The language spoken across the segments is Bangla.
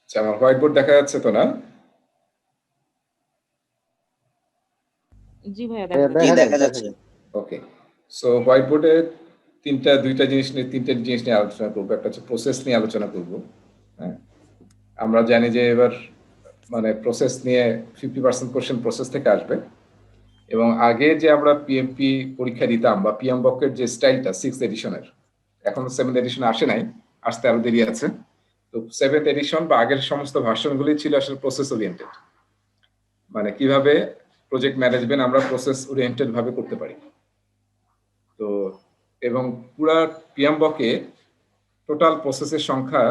আচ্ছা, আমার হোয়াইট বোর্ড দেখা যাচ্ছে তো না? জি ভাইয়া দেখা যাচ্ছে। ওকে, সো হোয়াইট বোর্ডে দুইটা জিনিস নিয়ে আলোচনা করবো। একটা হচ্ছে প্রসেস নিয়ে আলোচনা করবো। হ্যাঁ, আমরা জানি যে এবার মানে প্রসেস নিয়ে 50% কোশ্চেন প্রসেস থেকে আসবে, এবং আগে যে আমরা পিএমপি পরীক্ষা দিতাম বা পিএম বকের যে স্টাইলটা 6th এডিশনের, এখনো 7th এডিশন আসে নাই, আসতে আরো দেরি আছে। তো 7th এডিশন বা আগের সমস্ত ভার্সনগুলি ছিল আসলে প্রসেস ওরিয়েন্টেড, মানে কিভাবে প্রজেক্ট ম্যানেজমেন্ট আমরা প্রসেস ওরিয়েন্টেড ভাবে করতে পারি। তো এবং পুরা পিএম বকে টোটাল প্রসেসের সংখ্যা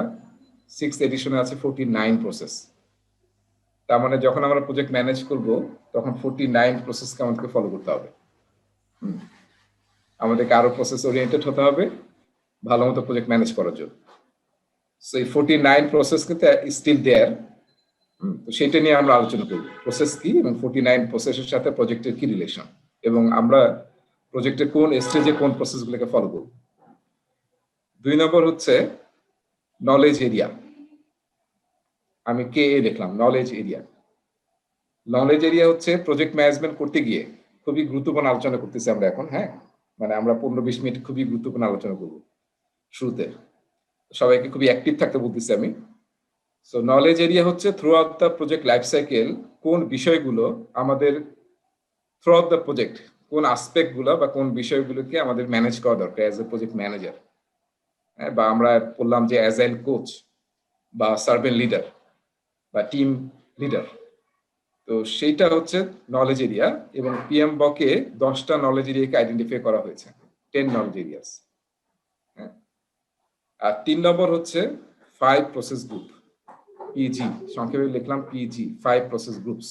6th এডিশনে আছে 49 প্রসেস। তার মানে যখন আমরা প্রজেক্ট ম্যানেজ করব তখন 49 প্রসেসকে আমাদেরকে ফলো করতে হবে। আমাদেরকে আরো প্রসেস ওরিয়েন্টেড হতে হবে ভালো মতো প্রজেক্ট ম্যানেজ করার জন্য। সো এই 49 প্রসেস কিন্তু স্টিল দেয়ার। তো সেটা নিয়ে আমরা আলোচনা করব, প্রসেস কি এবং 49 প্রসেসের সাথে প্রজেক্টের কি রিলেশন, এবং আমরা প্রজেক্টের কোন স্টেজে কোন প্রসেসগুলোকে ফলো করব। 2 নম্বর হচ্ছে নলেজ এরিয়া। আমি কে দেখলাম নলেজ এরিয়া। নলেজ এরিয়া হচ্ছে প্রজেক্ট ম্যানেজমেন্ট করতে গিয়ে খুবই গুরুত্বপূর্ণ আলোচনা করতেছি আমরা এখন। হ্যাঁ, মানে আমরা 15-20 মিনিট খুবই গুরুত্বপূর্ণ আলোচনা করব শুরুতে। সবাইকে খুবই অ্যাক্টিভ থাকতে বলতেছি আমি। সো নলেজ এরিয়া হচ্ছে through out the project life cycle কোন বিষয়গুলো আমাদের থ্রু আউট দ্য প্রজেক্ট, কোন আসপেক্ট গুলো বা কোন বিষয়গুলোকে আমাদের ম্যানেজ করা দরকার অ্যাজ এ প্রজেক্ট ম্যানেজার, বা আমরা বললাম যে অ্যাজাইল কোচ বা সার্ভেন্ট লিডার বা টিম লিডার। তো সেইটা হচ্ছে নলেজ এরিয়া, এবং পিএম বকে 10টা নলেজ এরিয়াকে আইডেন্টিফাই করা হয়েছে, 10 নলেজ এরিয়াস। আর 3 নম্বর হচ্ছে 5 প্রসেস গ্রুপ, পিজি সংক্ষেপে লিখলাম পিজি, 5 প্রসেস গ্রুপস।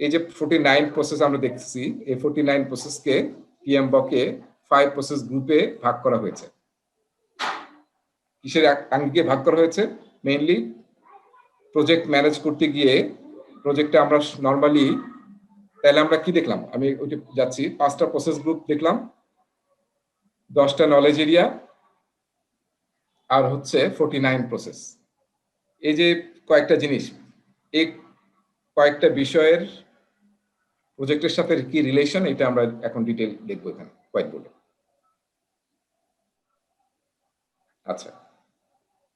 এই যে 49 প্রসেস আমরা দেখতেছি, এই 49 প্রসেসকে পিএম বকে 5 প্রসেস গ্রুপে ভাগ করা হয়েছে। কিসের আঙ্গিকে ভাগ করা হয়েছে? মেইনলি প্রজেক্ট ম্যানেজ করতে গিয়ে প্রজেক্টে আমরা নর্মালি, তাহলে আমরা কি দেখলাম, আমি ওইটা যাচ্ছি, 5টা প্রসেস গ্রুপ দেখলাম, 10টা নলেজ এরিয়া, আর হচ্ছে 49 প্রসেস। এই যে কয়েকটা জিনিস, এই কয়েকটা বিষয়ের প্রজেক্টের সাথে কি রিলেশন, এটা আমরা এখন ডিটেইল দেখবো এখানে হোয়াইট বোর্ডে। আচ্ছা,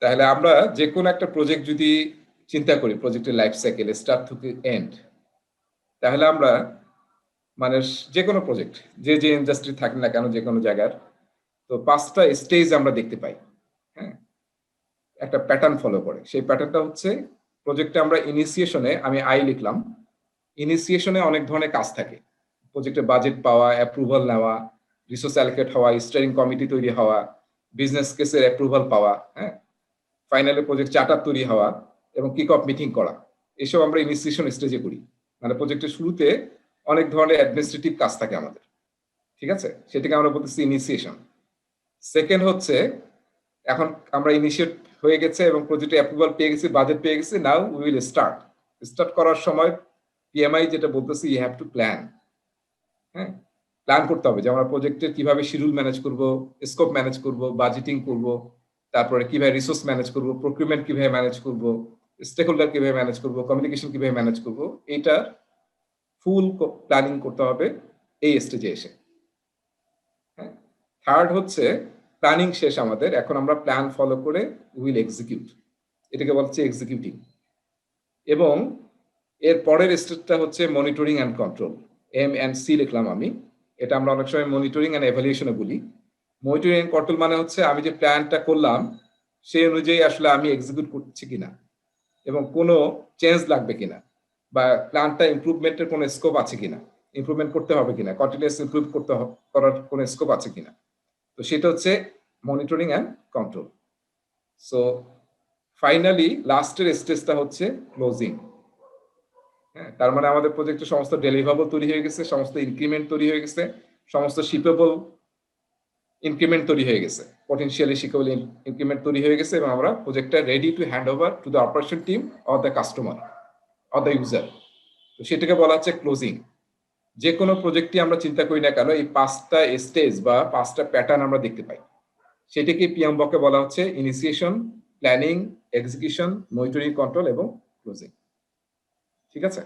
তাহলে আমরা যে কোনো একটা প্রজেক্ট যদি চিন্তা করি, প্রজেক্টের লাইফ সাইকেল স্টার্ট থেকে এন্ড, তাহলে আমরা মানে যে কোনো প্রজেক্ট যে ইন্ডাস্ট্রি থাকে না কেন, যে কোনো জায়গার, তো 5টা স্টেজ আমরা দেখতে পাই। হ্যাঁ, একটা প্যাটার্ন ফলো করে। সেই প্যাটার্নটা হচ্ছে প্রজেক্টে আমরা ইনিশিয়েশনে, আমি আই লিখলাম, ইনিশিয়েশনে অনেক ধরনের কাজ থাকে। প্রজেক্টের বাজেট পাওয়া, অ্যাপ্রুভাল নেওয়া, রিসোর্স অ্যালোকেট হওয়া, স্টিয়ারিং কমিটি তৈরি হওয়া, বিজনেস কেসের অ্যাপ্রুভাল পাওয়া, হ্যাঁ, ফাইনালে প্রজেক্ট চার্টার তৈরি হওয়া এবং কিক অফ মিটিং করা। এসব আমরা ইনিশিয়েশন স্টেজে করি। মানে প্রজেক্টের শুরুতে অনেক ধরনের অ্যাডমিনিস্ট্রেটিভ কাজ থাকে আমাদের, ঠিক আছে, সেটাকে আমরা বলতেছি ইনিশিয়েশন। সেকেন্ড হচ্ছে এখন আমরা ইনিশিয়েট হয়ে গেছে এবং প্রজেক্টে অ্যাপ্রুভাল পেয়ে গেছি, বাজেট পেয়ে গেছি, নাও উই উইল স্টার্ট করার সময় পিএমআই যেটা বলতেছি, ইউ হ্যাভ টু প্ল্যান। হ্যাঁ, প্ল্যান করতে হবে যে আমরা প্রজেক্টের কিভাবে শিডিউল ম্যানেজ করব, স্কোপ ম্যানেজ করব, বাজেটিং করব, তারপরে কিভাবে রিসোর্স ম্যানেজ করব, প্রকিউরমেন্ট কিভাবে ম্যানেজ করব, স্টেক হোল্ডার কিভাবে ম্যানেজ করব, কমিউনিকেশন কিভাবে ম্যানেজ করব, এটা ফুল প্ল্যানিং করতে হবে এই স্টেজে এসে। হ্যাঁ, থার্ড হচ্ছে প্ল্যানিং শেষ আমাদের, এখন আমরা প্ল্যান ফলো করে উইল এক্সিকিউট, এটাকে বলছে এক্সিকিউটিং। এবং এর পরের স্টেজটা হচ্ছে মনিটরিং অ্যান্ড কন্ট্রোল, M&C লিখলাম আমি। এটা আমরা অনেক সময় মনিটরিং অ্যান্ড এভালুয়েশনে বলি। মনিটরিং অ্যান্ড কন্ট্রোল মানে হচ্ছে আমি যে প্ল্যানটা করলাম সেই অনুযায়ী আসলে আমি এক্সিকিউট করছি কিনা, এবং কোনো চেঞ্জ লাগবে কিনা, বা প্ল্যানটা ইমপ্রুভমেন্টের কোনো স্কোপ আছে কিনা, ইমপ্রুভমেন্ট করতে হবে কিনা, কন্টিনিউয়াস ইমপ্রুভ করার কোনো স্কোপ আছে কিনা। তো সেটা হচ্ছে monitoring and control. So finally লাস্টের স্টেজটা হচ্ছে ক্লোজিং। হ্যাঁ, তার মানে আমাদের প্রজেক্টের সমস্ত ডেলিভারেবল তৈরি হয়ে গেছে, সমস্ত ইনক্রিমেন্ট তৈরি হয়ে গেছে, সমস্ত শিপেবল ইনক্রিমেন্ট তৈরি হয়ে গেছে, পটেনশিয়ালি শিপেবল ইনক্রিমেন্ট তৈরি হয়ে গেছে, এবং আমরা প্রজেক্টটা ready to hand over to the operation team or the customer or the user. তো সেটাকে বলা হচ্ছে ক্লোজিং। যে কোনো প্রজেক্টই আমরা চিন্তা করি না কেন, এই 5টা স্টেজ বা 5টা প্যাটার্ন আমরা দেখতে পাই। সেটাকে পিএম বকে বলা হচ্ছে initiation, planning, execution, monitoring, control এবং ক্লোজিং। ঠিক আছে?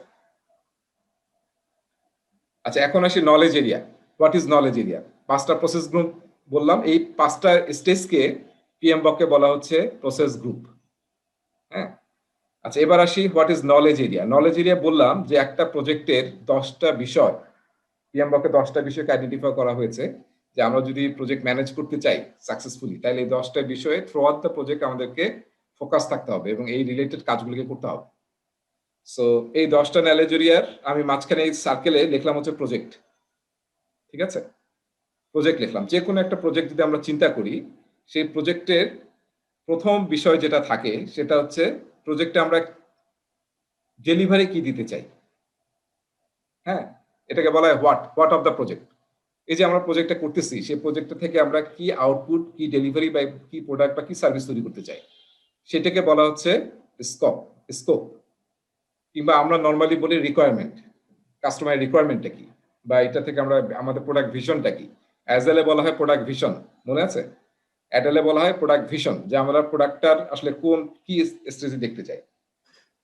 আচ্ছা, এখন আসি knowledge area. What is knowledge area? 5টা প্রসেস গ্রুপ বললাম। এই 5টা স্টেজকে পিএমবকে বলা হচ্ছে প্রসেস গ্রুপ। হ্যাঁ? আচ্ছা, এবার আসি what is knowledge area. Knowledge area বললাম যে একটা প্রজেক্টের 10টা বিষয়, পিএমবকে 10টা বিষয়কে আইডেন্টিফাই করা হয়েছে যে আমরা যদি প্রজেক্ট ম্যানেজ করতে চাই সাকসেসফুলি, তাহলে এই 10টা বিষয়ে থ্রু আউট দ্য প্রজেক্ট আমাদেরকে ফোকাস থাকতে হবে এবং এই রিলেটেড কাজগুলোকে করতে হবে। সো এই 10টা নলেজ এরিয়ার আমি মাঝখানে এই সার্কেলে লিখলাম হচ্ছে প্রজেক্ট। ঠিক আছে? প্রজেক্ট লিখলাম। যে কোনো একটা প্রজেক্ট যদি আমরা চিন্তা করি, সেই প্রজেক্টের প্রথম বিষয় যেটা থাকে সেটা হচ্ছে প্রজেক্টে আমরা ডেলিভারি কি দিতে চাই। হ্যাঁ? এটাকে বলা হয় হোয়াট অফ দ্য প্রজেক্ট। এই যে আমরা প্রজেক্টটা করতেছি, সেই প্রজেক্টটা থেকে আমরা কি আউটপুট, কি ডেলিভারি বা কি প্রোডাক্ট বা কি সার্ভিস তৈরি করতে চাই। সেটাকে বলা হচ্ছে স্কোপ। স্কোপ কিংবা আমরা নরমালি বলি রিকোয়ারমেন্ট। কাস্টমারের রিকোয়ারমেন্টটা কি? বা এটা থেকে আমরা আমাদের প্রোডাক্ট ভিশনটা কি? অ্যাজাইলে বলা হয় প্রোডাক্ট ভিশন। মনে আছে? অ্যাডালে বলা হয় প্রোডাক্ট ভিশন, যে আমরা প্রোডাক্টটার আসলে কোন কি স্টেজে দেখতে চাই।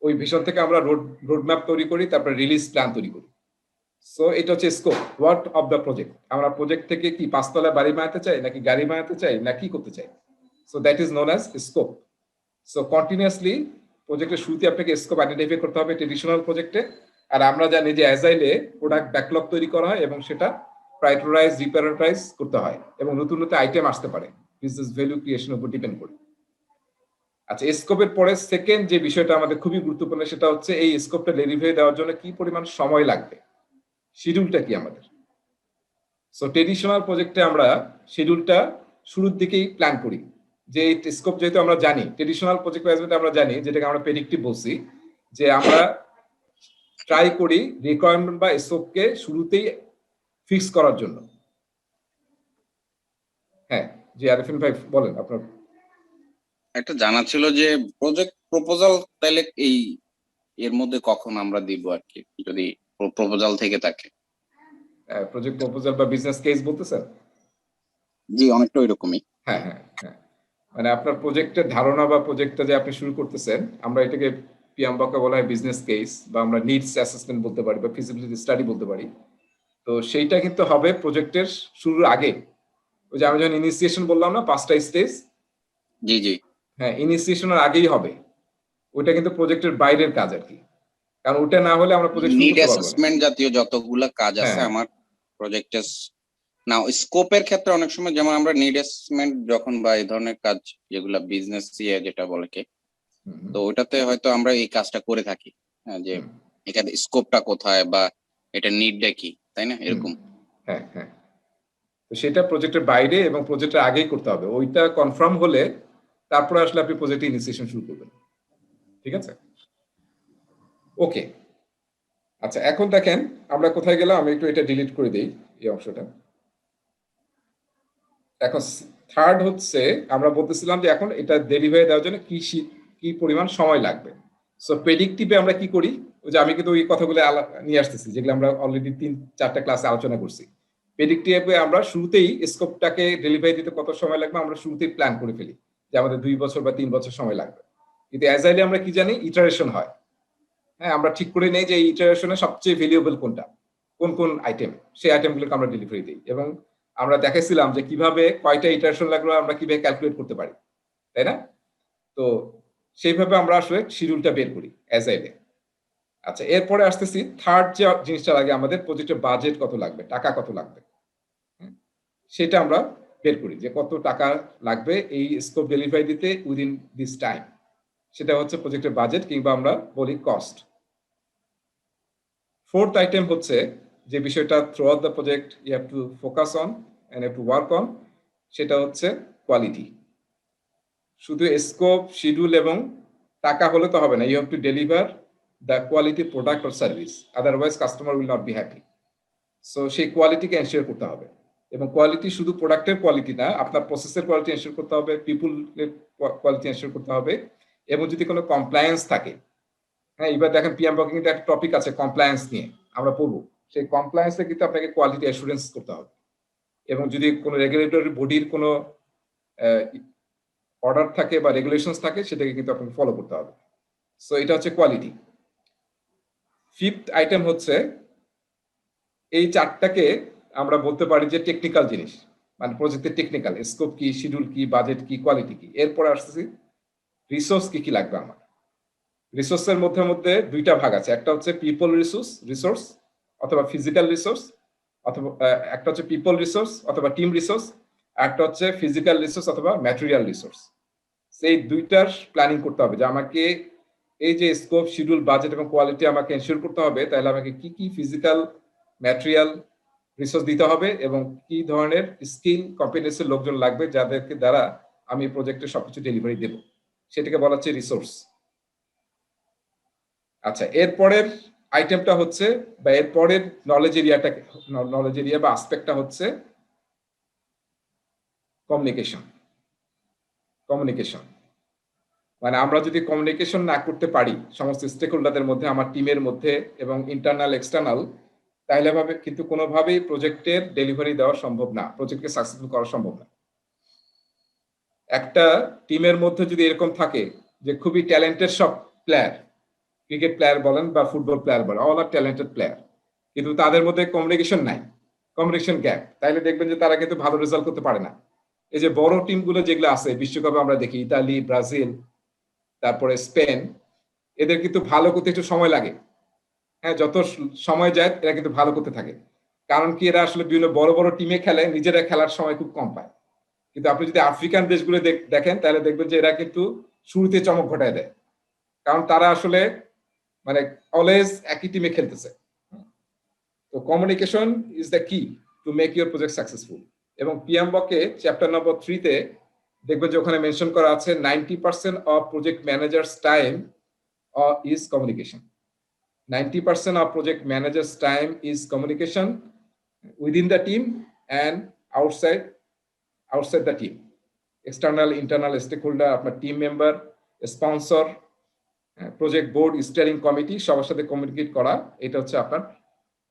ওই ভিশন থেকে আমরা রোডম্যাপ তৈরি করি, তারপর রিলিজ প্ল্যান তৈরি করি। সো এটা হচ্ছে scope, what of the project. আমরা প্রজেক্ট থেকে কি 5 তলা বাড়ি বানাতে চাই, নাকি গাড়ি বানাতে চাই, না কি করতে চাই। So that is known as scope. So continuously প্রজেক্টের শুরুতে আপনাকে স্কোপ আইডেন্টিফাই করতে হবে ট্রেডিশনাল প্রজেক্টে। আর আমরা জানি যে অ্যাজাইলে প্রোডাক্ট ব্যাকলগ তৈরি করা হয় এবং সেটা প্রায়োরিটাইজ, রিপ্রায়োরিটাইজ করতে হয় এবং নতুন নতুন আইটেম আসতে পারে বিজনেস ভ্যালু ক্রিয়েশনের উপর ডিপেন্ড করে। আচ্ছা, স্কোপের পরে সেকেন্ড যে বিষয়টা আমাদের খুবই গুরুত্বপূর্ণ সেটা হচ্ছে এই স্কোপটা ডেলিভারি দেওয়ার জন্য কি পরিমাণ সময় লাগবে, শিডিউলটা কি আমাদের। সো ট্রেডিশনাল প্রজেক্টে আমরা শিডিউলটা শুরুর দিকেই প্ল্যান করি, যে স্কোপ যেহেতু আমরা জানি, ট্রেডিশনাল প্রজেক্ট ম্যানেজমেন্ট আমরা জানি, যেটাকে আমরা প্রেডিক্টিভ বলছি, যে আমরা ট্রাই করি রিকোয়ারমেন্ট বা স্কোপকে শুরুতেই ফিক্স করার জন্য। হ্যাঁ, জি আরিফিন ভাই বলেন আপনার। একটা জানা ছিল যে প্রজেক্ট প্রপোজাল তাহলে এই এর মধ্যে কখন আমরা দিব আর কি, যদি প্রপোজাল থেকে থাকে। প্রজেক্ট প্রপোজাল বা বিজনেস কেস বলতেছেন? জি, অনেকটা ওইরকমই। হ্যাঁ, হ্যাঁ, হ্যাঁ। মানে আপনার প্রজেক্টের ধারণা বা প্রজেক্টটা যে আপনি শুরু করতেছেন, আমরা এটাকে পিএমবকে বলা হয় বিজনেস কেস, বা আমরা নিডস অ্যাসেসমেন্ট বলতে পারি, বা ফিজিবিলিটি স্টাডি বলতে পারি। তো সেইটা কিন্তু হবে প্রজেক্টের শুরুর আগে। ওই যে আমি যখন ইনিশিয়েশন বললাম না 5টা স্টেজ, জি জি, হ্যাঁ, ইনিশিয়েশনের আগেই হবে। ওইটা কিন্তু প্রজেক্টের বাইরের কাজ আর কি, কারণ ওটা না হলে আমরা প্রজেক্ট শুরু নিড করতে পারবো না। অ্যাসেসমেন্ট জাতীয় যতগুলা কাজ আছে হ্যাঁ, আমার প্রজেক্টের। না, স্কোপের ক্ষেত্রে অনেক সময় যেমন আমরা নিড অ্যাসেসমেন্ট যখন বা এই ধরনের কাজ যেগুলা বিজনেস যেটা বলে কি, তো ওটাতে হয়তো আমরা এই কাজটা করে থাকি। হ্যাঁ, যে এখানে স্কোপটা কোথায় বা এটা নিডটা কি, তাই না, এরকম। হ্যাঁ, হ্যাঁ। তো সেটা প্রজেক্টের বাইরে এবং প্রজেক্টের আগেই করতে হবে। ওইটা কনফার্ম হলে তারপরে আসলে আপনি প্রজেক্ট ইনিশিয়েশন শুরু করবেন। ঠিক আছে? ওকে। আচ্ছা, এখন দেখেন আমরা কোথায় গেলাম। আমি একটু এটা ডিলিট করে দেই, এই অংশটা। এখন থার্ড হচ্ছে আমরা বলতেছিলাম যে এখন এটা ডেলিভারি দেওয়ার জন্য কি পরিমাণ সময় লাগবে। সো প্রেডিক্টিভে আমরা কি করি, ওই যে আমি কিন্তু ওই কথাগুলো নিয়ে আসতেছি যেগুলো আমরা অলরেডি 3-4টা ক্লাসে আলোচনা করছি। প্রেডিক্টিভে আমরা শুরুতেই স্কোপটাকে ডেলিভারি দিতে কত সময় লাগবে আমরা শুরুতেই প্ল্যান করে ফেলি, যে আমাদের 2 বছর বা 3 বছর সময় লাগবে। কিন্তু অ্যাজাইলে আমরা কি জানি, ইটারেশন হয়। হ্যাঁ, আমরা ঠিক করে নেই যে এই ইটারেশনে সবচেয়ে ভ্যালুয়েবল কোনটা, কোন কোন আইটেম, সেই আইটেমগুলোকে আমরা ডেলিভারি দিই। এবং আমরা দেখাইছিলাম যে কিভাবে কয়টা ইটারেশন লাগলো আমরা কিভাবে ক্যালকুলেট করতে পারি, তাই না? তো সেইভাবে আমরা আসলে শিডিউলটা বের করি অ্যাজাইলে। আচ্ছা, এরপরে আসতেছি থার্ড যে জিনিসটা লাগে আমাদের, প্রজেক্টের বাজেট কত লাগবে, টাকা কত লাগবে। সেটা আমরা বের করি যে কত টাকা লাগবে এই স্কোপ ডেলিভারি দিতে উইদিন দিস টাইম। সেটা হচ্ছে প্রজেক্টের বাজেট, কিংবা আমরা বলি কস্ট। ফোর্থ আইটেম হচ্ছে যে বিষয়টা throughout the project you have to focus on and have to work on, সেটা হচ্ছে কোয়ালিটি। শুধু স্কোপ, শিডিউল এবং টাকা হলে তো হবে না, you have to deliver the quality product or service, otherwise customer will not be happy. So সেই কোয়ালিটিকে এনশিওর করতে হবে। এবং কোয়ালিটি শুধু প্রোডাক্টের কোয়ালিটি না, আপনার প্রসেসের কোয়ালিটি এনশিওর করতে হবে, পিপুলের কোয়ালিটি এনশিওর করতে হবে। এবং যদি কোনো কমপ্লায়েন্স থাকে, হ্যাঁ, এবার দেখেন পিএমবকে কিন্তু একটা টপিক আছে কমপ্লায়েন্স নিয়ে, আমরা পড়বো। সেই কমপ্লায়েন্সে কিন্তু আপনাকে কোয়ালিটি অ্যাসুরেন্স করতে হবে। এবং যদি কোনো রেগুলেটরি বডির কোনো অর্ডার থাকে বা রেগুলেশনস থাকে সেটাকে কিন্তু আপনাকে ফলো করতে হবে। সো এটা হচ্ছে কোয়ালিটি। ফিফথ আইটেম হচ্ছে এই চারটাকে আমরা বলতে পারি যে টেকনিক্যাল জিনিস, মানে প্রজেক্টের টেকনিক্যাল স্কোপ কি, শিডিউল কি, বাজেট কি, কোয়ালিটি কি। এরপরে আসতেছি রিসোর্স কি কি লাগবে আমার। রিসোর্সের মধ্যে মধ্যে দুইটা ভাগ আছে, একটা হচ্ছে পিপল রিসোর্স অথবা ফিজিক্যাল রিসোর্স, অথবা একটা হচ্ছে পিপল রিসোর্স অথবা টিম রিসোর্স, একটা হচ্ছে ফিজিক্যাল রিসোর্স অথবা ম্যাটেরিয়াল রিসোর্স। সেই দুইটার প্ল্যানিং করতে হবে যে আমাকে এই যে স্কোপ, শিডিউল, বাজেট এবং কোয়ালিটি আমাকে এনশিওর করতে হবে, তাহলে আমাকে কি কি ফিজিক্যাল, ম্যাটেরিয়াল রিসোর্স দিতে হবে এবং কি ধরনের স্কিল কম্পিটেন্সির লোকজন লাগবে যাদেরকে দ্বারা আমি প্রজেক্টের সবকিছু ডেলিভারি দেব, সেটাকে বলা হচ্ছে রিসোর্স। আচ্ছা, এরপরের আইটেমটা হচ্ছে বা এরপরের নলেজ এরিয়া বা আসপেক্টটা হচ্ছে কমিউনিকেশন। মানে আমরা যদি কমিউনিকেশন না করতে পারি সমস্ত স্টেক হোল্ডারদের মধ্যে, আমার টিমের মধ্যে এবং ইন্টারনাল এক্সটার্নাল, তাহলে ভাবে কিন্তু কোনোভাবেই প্রজেক্টের ডেলিভারি দেওয়া সম্ভব না, প্রজেক্টকে সাকসেসফুল করা সম্ভব না। একটা টিমের মধ্যে যদি এরকম থাকে যে খুবই ট্যালেন্টেড সব প্লেয়ার, ক্রিকেট প্লেয়ার বলেন বা ফুটবল প্লেয়ার বলেন, অল আর ট্যালেন্টেড প্লেয়ার, কিন্তু তাদের মধ্যে কমিউনিকেশন নাই, কমিউনিকেশন গ্যাপ, তাইলে দেখবেন যে তারা কিন্তু ভালো রেজাল্ট করতে পারে না। এই যে বড় টিমগুলো যেগুলো আছে বিশ্বকাপে আমরা দেখি, ইতালি, ব্রাজিল, তারপরে স্পেন, এদের কিন্তু ভালো করতে একটু সময় লাগে। হ্যাঁ, যত সময় যায় এরা কিন্তু ভালো করতে থাকে। কারণ কি, এরা আসলে বিভিন্ন বড় বড় টিমে খেলে, নিজেরা খেলার সময় খুব কম পায়। কিন্তু আপনি যদি আফ্রিকান দেশগুলো দেখেন তাহলে দেখবেন যে এরা কিন্তু শুরুতে চমক ঘটায় দেয়, কারণ তারা আসলে মানে অলওয়েজ একই টিমে খেলতেছে। তো কমিউনিকেশন ইজ দ্য কি two make your project successful. এবং পিএমবকে চ্যাপ্টার নম্বর 3-তে দেখবেন যে ওখানে মেনশন করা আছে 90% of project managers time is communication. 90% of project managers' time is communication within the team and outside the team. External, internal stakeholder, আপনার team member, sponsor, project board, steering committee, সবার সাথে কমিউনিকেট করা, এটা হচ্ছে আপনার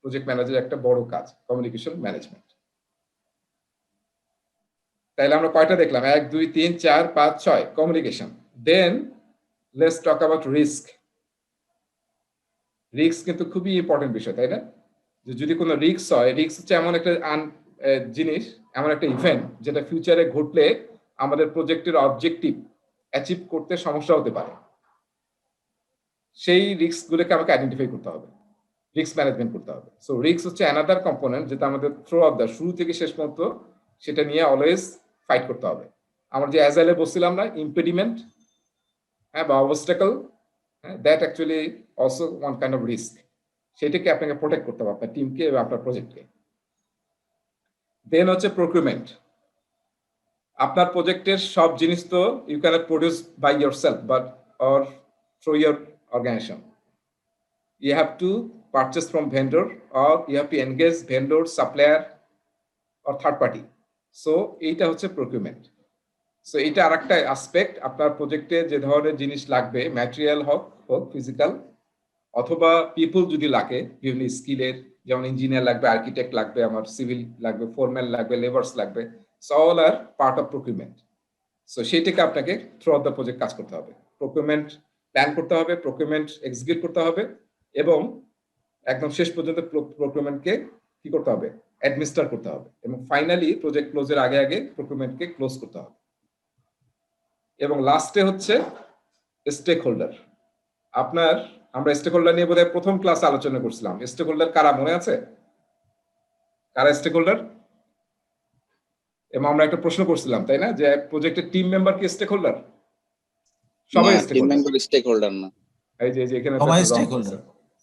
প্রজেক্ট ম্যানেজার একটা বড় কাজ, কমিউনিকেশন ম্যানেজমেন্ট। তাইলে আমরা কয়টা দেখলাম? 1, 2, 3, 4, 5, 6 communication. Then let's talk about risk. Risk কিন্তু খুবই ইম্পর্টেন্ট বিষয়, তাই না? যে যদি কোনো রিস্ক হয়, রিস্ক হচ্ছে এমন একটা জিনিস, এমন একটা ইভেন্ট যেটা ফিউচারে ঘটলে আমাদের প্রজেক্টের অবজেক্টিভ অ্যাচিভ করতে সমস্যা হতে পারে। সেই রিস্কগুলোকে আমাকে আইডেন্টিফাই করতে হবে, রিস্ক ম্যানেজমেন্ট করতে হবে। সো রিস্ক হচ্ছে অ্যানাদার কম্পোনেন্ট যেটা আমাদের থ্রু অফ দ্য শুরু থেকে শেষ পর্যন্ত সেটা নিয়ে অলওয়েজ ফাইট করতে হবে। আমরা যে অ্যাজাইলে বলছিলাম না, ইম্পেডিমেন্ট, হ্যাঁ, বা obstacle, that actually also one kind of risk. সেটাকে আপনাকে প্রোটেক্ট করতে হবে, আপনার টিমকে এবং আপনার প্রজেক্টকে। দেন হচ্ছে প্রকিউরমেন্ট। আপনার প্রজেক্টের সব জিনিস তো you cannot produce by yourself but or through your organization. You have to purchase from vendor or you have to engage vendor, supplier or third party. So এইটা হচ্ছে প্রকিউরমেন্ট। সো এটা আর একটা আসপেক্ট, আপনার প্রজেক্টে যে ধরনের জিনিস লাগবে, ম্যাটেরিয়াল হোক ফিজিক্যাল, অথবা পিপল যদি লাগে বিভিন্ন স্কিলের, যেমন ইঞ্জিনিয়ার লাগবে, আর্কিটেক্ট লাগবে, আমার সিভিল লাগবে, ফোরম্যান লাগবে, লেবার্স লাগবে, so all are part of procurement. So সেইটাকে আপনাকে থ্রু আউট দ্য প্রজেক্ট কাজ করতে হবে, প্রকিউরমেন্ট প্ল্যান করতে হবে, প্রকিউরমেন্ট এক্সিকিউট করতে হবে এবং একদম শেষ পর্যন্ত প্রকিউরমেন্টকে কি করতে হবে, অ্যাডমিনিস্টার করতে হবে এবং ফাইনালি প্রজেক্ট ক্লোজের আগে আগে প্রকিউরমেন্টকে ক্লোজ করতে হবে। এবং লাস্টে হচ্ছে স্টেক হোল্ডার। আপনার, আমরা স্টেক হোল্ডার নিয়ে বোধহয় প্রথম ক্লাসে আলোচনা করছিলাম। স্টেক হোল্ডার কারা মনে আছে? কারা স্টেক হোল্ডার? এবং আমরা একটা প্রশ্ন করছিলাম, তাই না, যে প্রজেক্টের টিম মেম্বার কি স্টেক হোল্ডার? সবাই stake team holder. Member stakeholder না। এই যে এখানে সবাই stakeholder.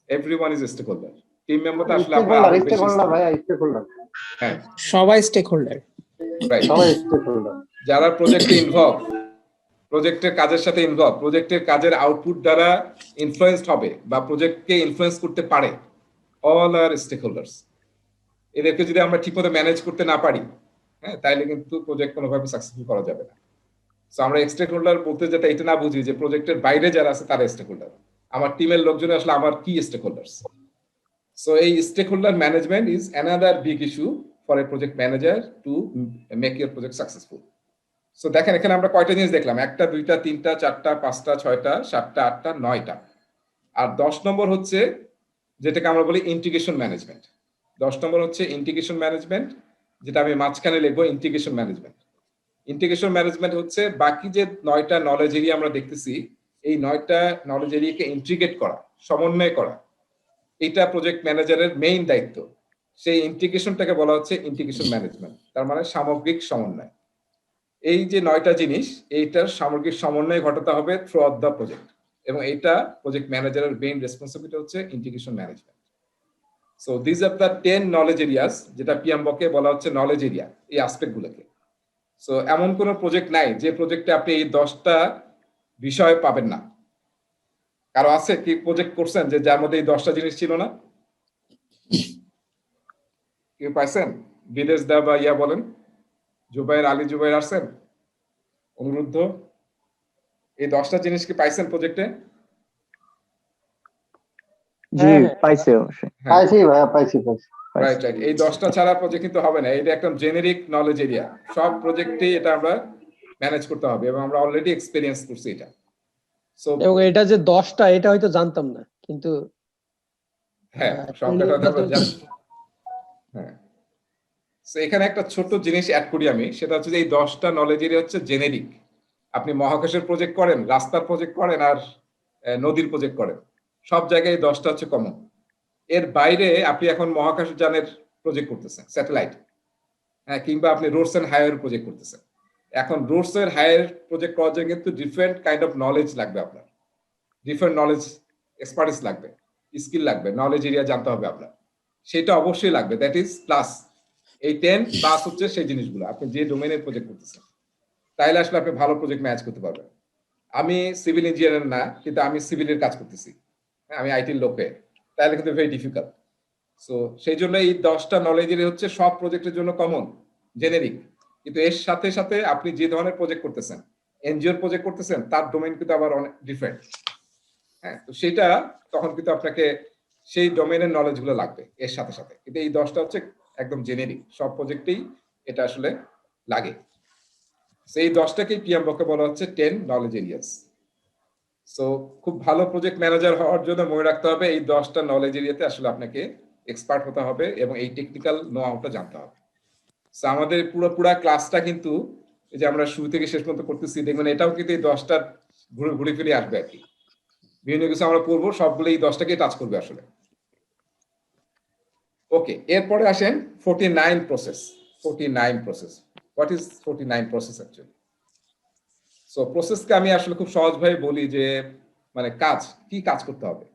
Everyone is stakeholder. Team member তো আসলে স্টেক আপনার হোল্ডার, আরো স্টেক বেশি। হোল্ডার ভাই, স্টেক হোল্ডার, হ্যাঁ, সবাই স্টেক হোল্ডার। রাইট। সবাই স্টেক হোল্ডার। যারা প্রজেক্টে ইনভলভ, প্রজেক্টের কাজের সাথে ইনভলভ, প্রজেক্টের কাজের আউটপুট দ্বারা ইনফ্লুয়েন্সড হবে বা প্রজেক্টকে ইনফ্লুয়েন্স করতে পারে, অল আর স্টেক হোল্ডার্স। এদেরকে যদি আমরা ঠিকমতো ম্যানেজ করতে না পারি, হ্যাঁ, তাইলে কিন্তু প্রজেক্ট কোনোভাবে সাকসেসফুল করা যাবে না। সো আমরা স্টেক হোল্ডার বলতে যাতে এটা না বুঝি যে প্রজেক্টের বাইরে যারা আছে তারা স্টেক হোল্ডার, আমার টিমের লোকজন আসলে আমার কি স্টেক হোল্ডার্স। সো এই stakeholder management is another big issue for a project manager to make your project successful. So দেখেন এখানে আমরা কয়টা জিনিস দেখলাম, 1টা 2টা 3টা 4টা 5টা 6টা 7টা 8টা 9টা। আর 10 নম্বর হচ্ছে যেটাকে আমরা বলি ইন্টিগ্রেশন ম্যানেজমেন্ট। 10 নম্বর হচ্ছে ইন্টিগ্রেশন ম্যানেজমেন্ট, যেটা আমি মাঝখানে লিখবো ইন্টিগ্রেশন ম্যানেজমেন্ট। ইন্টিগ্রেশন ম্যানেজমেন্ট হচ্ছে বাকি যে 9টা নলেজ এরিয়া আমরা দেখতেছি, এই 9টা নলেজ এরিয়াকে ইন্টিগ্রেট করা, সমন্বয় করা, এটা প্রজেক্ট ম্যানেজারের মেইন দায়িত্ব। সেই ইন্টিগ্রেশনটাকে বলা হচ্ছে ইন্টিগ্রেশন ম্যানেজমেন্ট, তার মানে সামগ্রিক সমন্বয়। এই যে 9টা জিনিস, এইটার সামগ্রিক সমন্বয় ঘটাতে হবে থ্রু আউট দ্য প্রজেক্ট, এবং এইটা প্রজেক্ট ম্যানেজারের মেইন রেসপন্সিবিলিটি হচ্ছে integration management. So this are the 10 knowledge areas, যেটা পিএমবকে বলা হচ্ছে নলেজ এরিয়া, এই অ্যাসপেক্ট গুলোকে। সো এমন কোন প্রজেক্ট নাই যে প্রজেক্টে আপনি এই 10টা বিষয় পাবেন না। কারো আছে কি প্রজেক্ট করছেন যে যার মধ্যে এই 10টা জিনিস ছিল না? কেউ পাইছেন? বিদেশ দা বা ইয়া বলেন, জুবাইর, আলী জুবাইর আসছেন, অনুরুদ্ধ, এই 10টা জিনিস কি পাইছেন প্রজেক্টে? জি পাইছি অবশ্যই। পাইছি ভাইয়া, পাইছি। রাইট রাইট, এই 10টা ছাড়া প্রজেক্ট কিন্তু হবে না। এটা একটা জেনেরিক নলেজ এরিয়া, সব প্রজেক্টেই এটা আমরা ম্যানেজ করতে হবে, এবং আমরা অলরেডি এক্সপেরিয়েন্স করছি এটা। সো এবং এটা যে 10টা এটা হয়তো জানতাম না, কিন্তু হ্যাঁ সংখ্যাটা আমরা জানি। হ্যাঁ, সো এখানে একটা ছোট জিনিস অ্যাড করি আমি, সেটা হচ্ছে যে এই 10টা নলেজ এরিয়া হচ্ছে জেনেরিক। আপনি মহাকাশের প্রজেক্ট করেন, রাস্তার প্রজেক্ট করেন, আর নদীর প্রজেক্ট করেন, সব জায়গায় এই 10টা হচ্ছে কমন। এর বাইরে আপনি এখন মহাকাশ যানের প্রজেক্ট করতেছেন, স্যাটেলাইট, হ্যাঁ, কিংবা আপনি রোডস এন্ড হাইওয়ে প্রজেক্ট করতেছেন। এখন রোডস এন্ড হাইওয়ে প্রজেক্ট করার জন্য কিন্তু ডিফারেন্ট কাইন্ড অফ নলেজ লাগবে আপনার, ডিফারেন্ট নলেজ এক্সপার্টিস লাগবে, স্কিল লাগবে, নলেজ এরিয়া জানতে হবে আপনার, সেটা অবশ্যই লাগবে। দ্যাট ইজ প্লাস, এই 10 প্লাস হচ্ছে সেই জিনিসগুলো আপনি যে ডোমেইনের প্রজেক্ট করতেছেন, তাইলে আসলে আপনি ভালো প্রজেক্ট ম্যানেজ করতে পারবেন। আমি সিভিল ইঞ্জিনিয়ার না, কিন্তু আমি সিভিলের কাজ করতেছি, আমি আইটির লোকে, তাহলে কিন্তু ভেরি ডিফিকাল্ট। সো সেই জন্য এই 10টা নলেজ এরিয়া হচ্ছে সব প্রজেক্টের জন্য কমন, জেনেরিক, কিন্তু এর সাথে সাথে আপনি যে ধরনের প্রজেক্ট করতেছেন, এনজিওর প্রজেক্ট করতেছেন, তার ডোমেইন কিন্তু আবার অনেক ডিফারেন্ট। হ্যাঁ, তো সেটা তখন কিন্তু আপনাকে সেই ডোমেইনের নলেজ গুলো লাগবে এর সাথে সাথে, কিন্তু এই 10টা হচ্ছে একদম জেনেরিক, সব প্রজেক্টেই এটা আসলে লাগে। সেই 10টাকেই পিএমবকে বলা হচ্ছে 10 নলেজ এরিয়াস। সো খুব ভালো প্রজেক্ট ম্যানেজার হওয়ার জন্য মনে রাখতে হবে এই 10টা নলেজ এরিয়াতে আসলে আপনাকে এক্সপার্ট হতে হবে, এবং এই টেকনিক্যাল নো হাউটা জানতে হবে। সো আমাদের পুরো ক্লাসটা কিন্তু এই যে আমরা শুরু থেকে শেষ পর্যন্ত করতেছি, দেখবেন এটাও কিন্তু এই 10টা ঘুরে ফিরে আসবে আর কি। বিভিন্ন কিছু আমরা পড়বো, সবগুলো এই 10টাকে টাচ করবে আসলে। ওকে, এরপরে আসেন 49 process. 49 process, what is 49 process actually? So প্রসেসকে আমি আসলে খুব সহজভাবে বলি যে মানে কাজ, কি কাজ করতে হবে,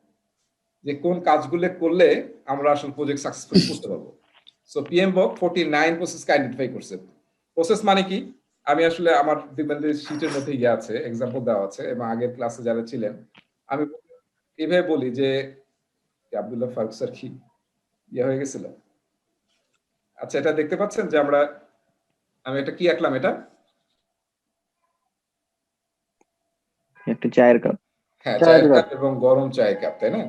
যে কোন কাজগুলো করলে আমরা আসলে প্রজেক্ট সাকসেসফুল করতে পারবো। সো পিএমবক 49 প্রসেসকে আইডেন্টিফাই করছে। প্রসেস মানে কি, আমি আসলে আমার দেখবেন যে শীটের মধ্যে ইয়ে আছে, এক্সাম্পল দেওয়া আছে, এবং আগের ক্লাসে যারা ছিলেন আমি এভাবে বলি যে আব্দুল্লাহ ফারুক স্যার কি ইয়ে হয়ে গেছিল। আচ্ছা, এটা দেখতে পাচ্ছেন যে আমি এটা কি আঁকলাম, এটা একটা চায়ের কাপ। হ্যাঁ, চায়ের কাপ এবং গরম চায়ের কাপ, তাই না?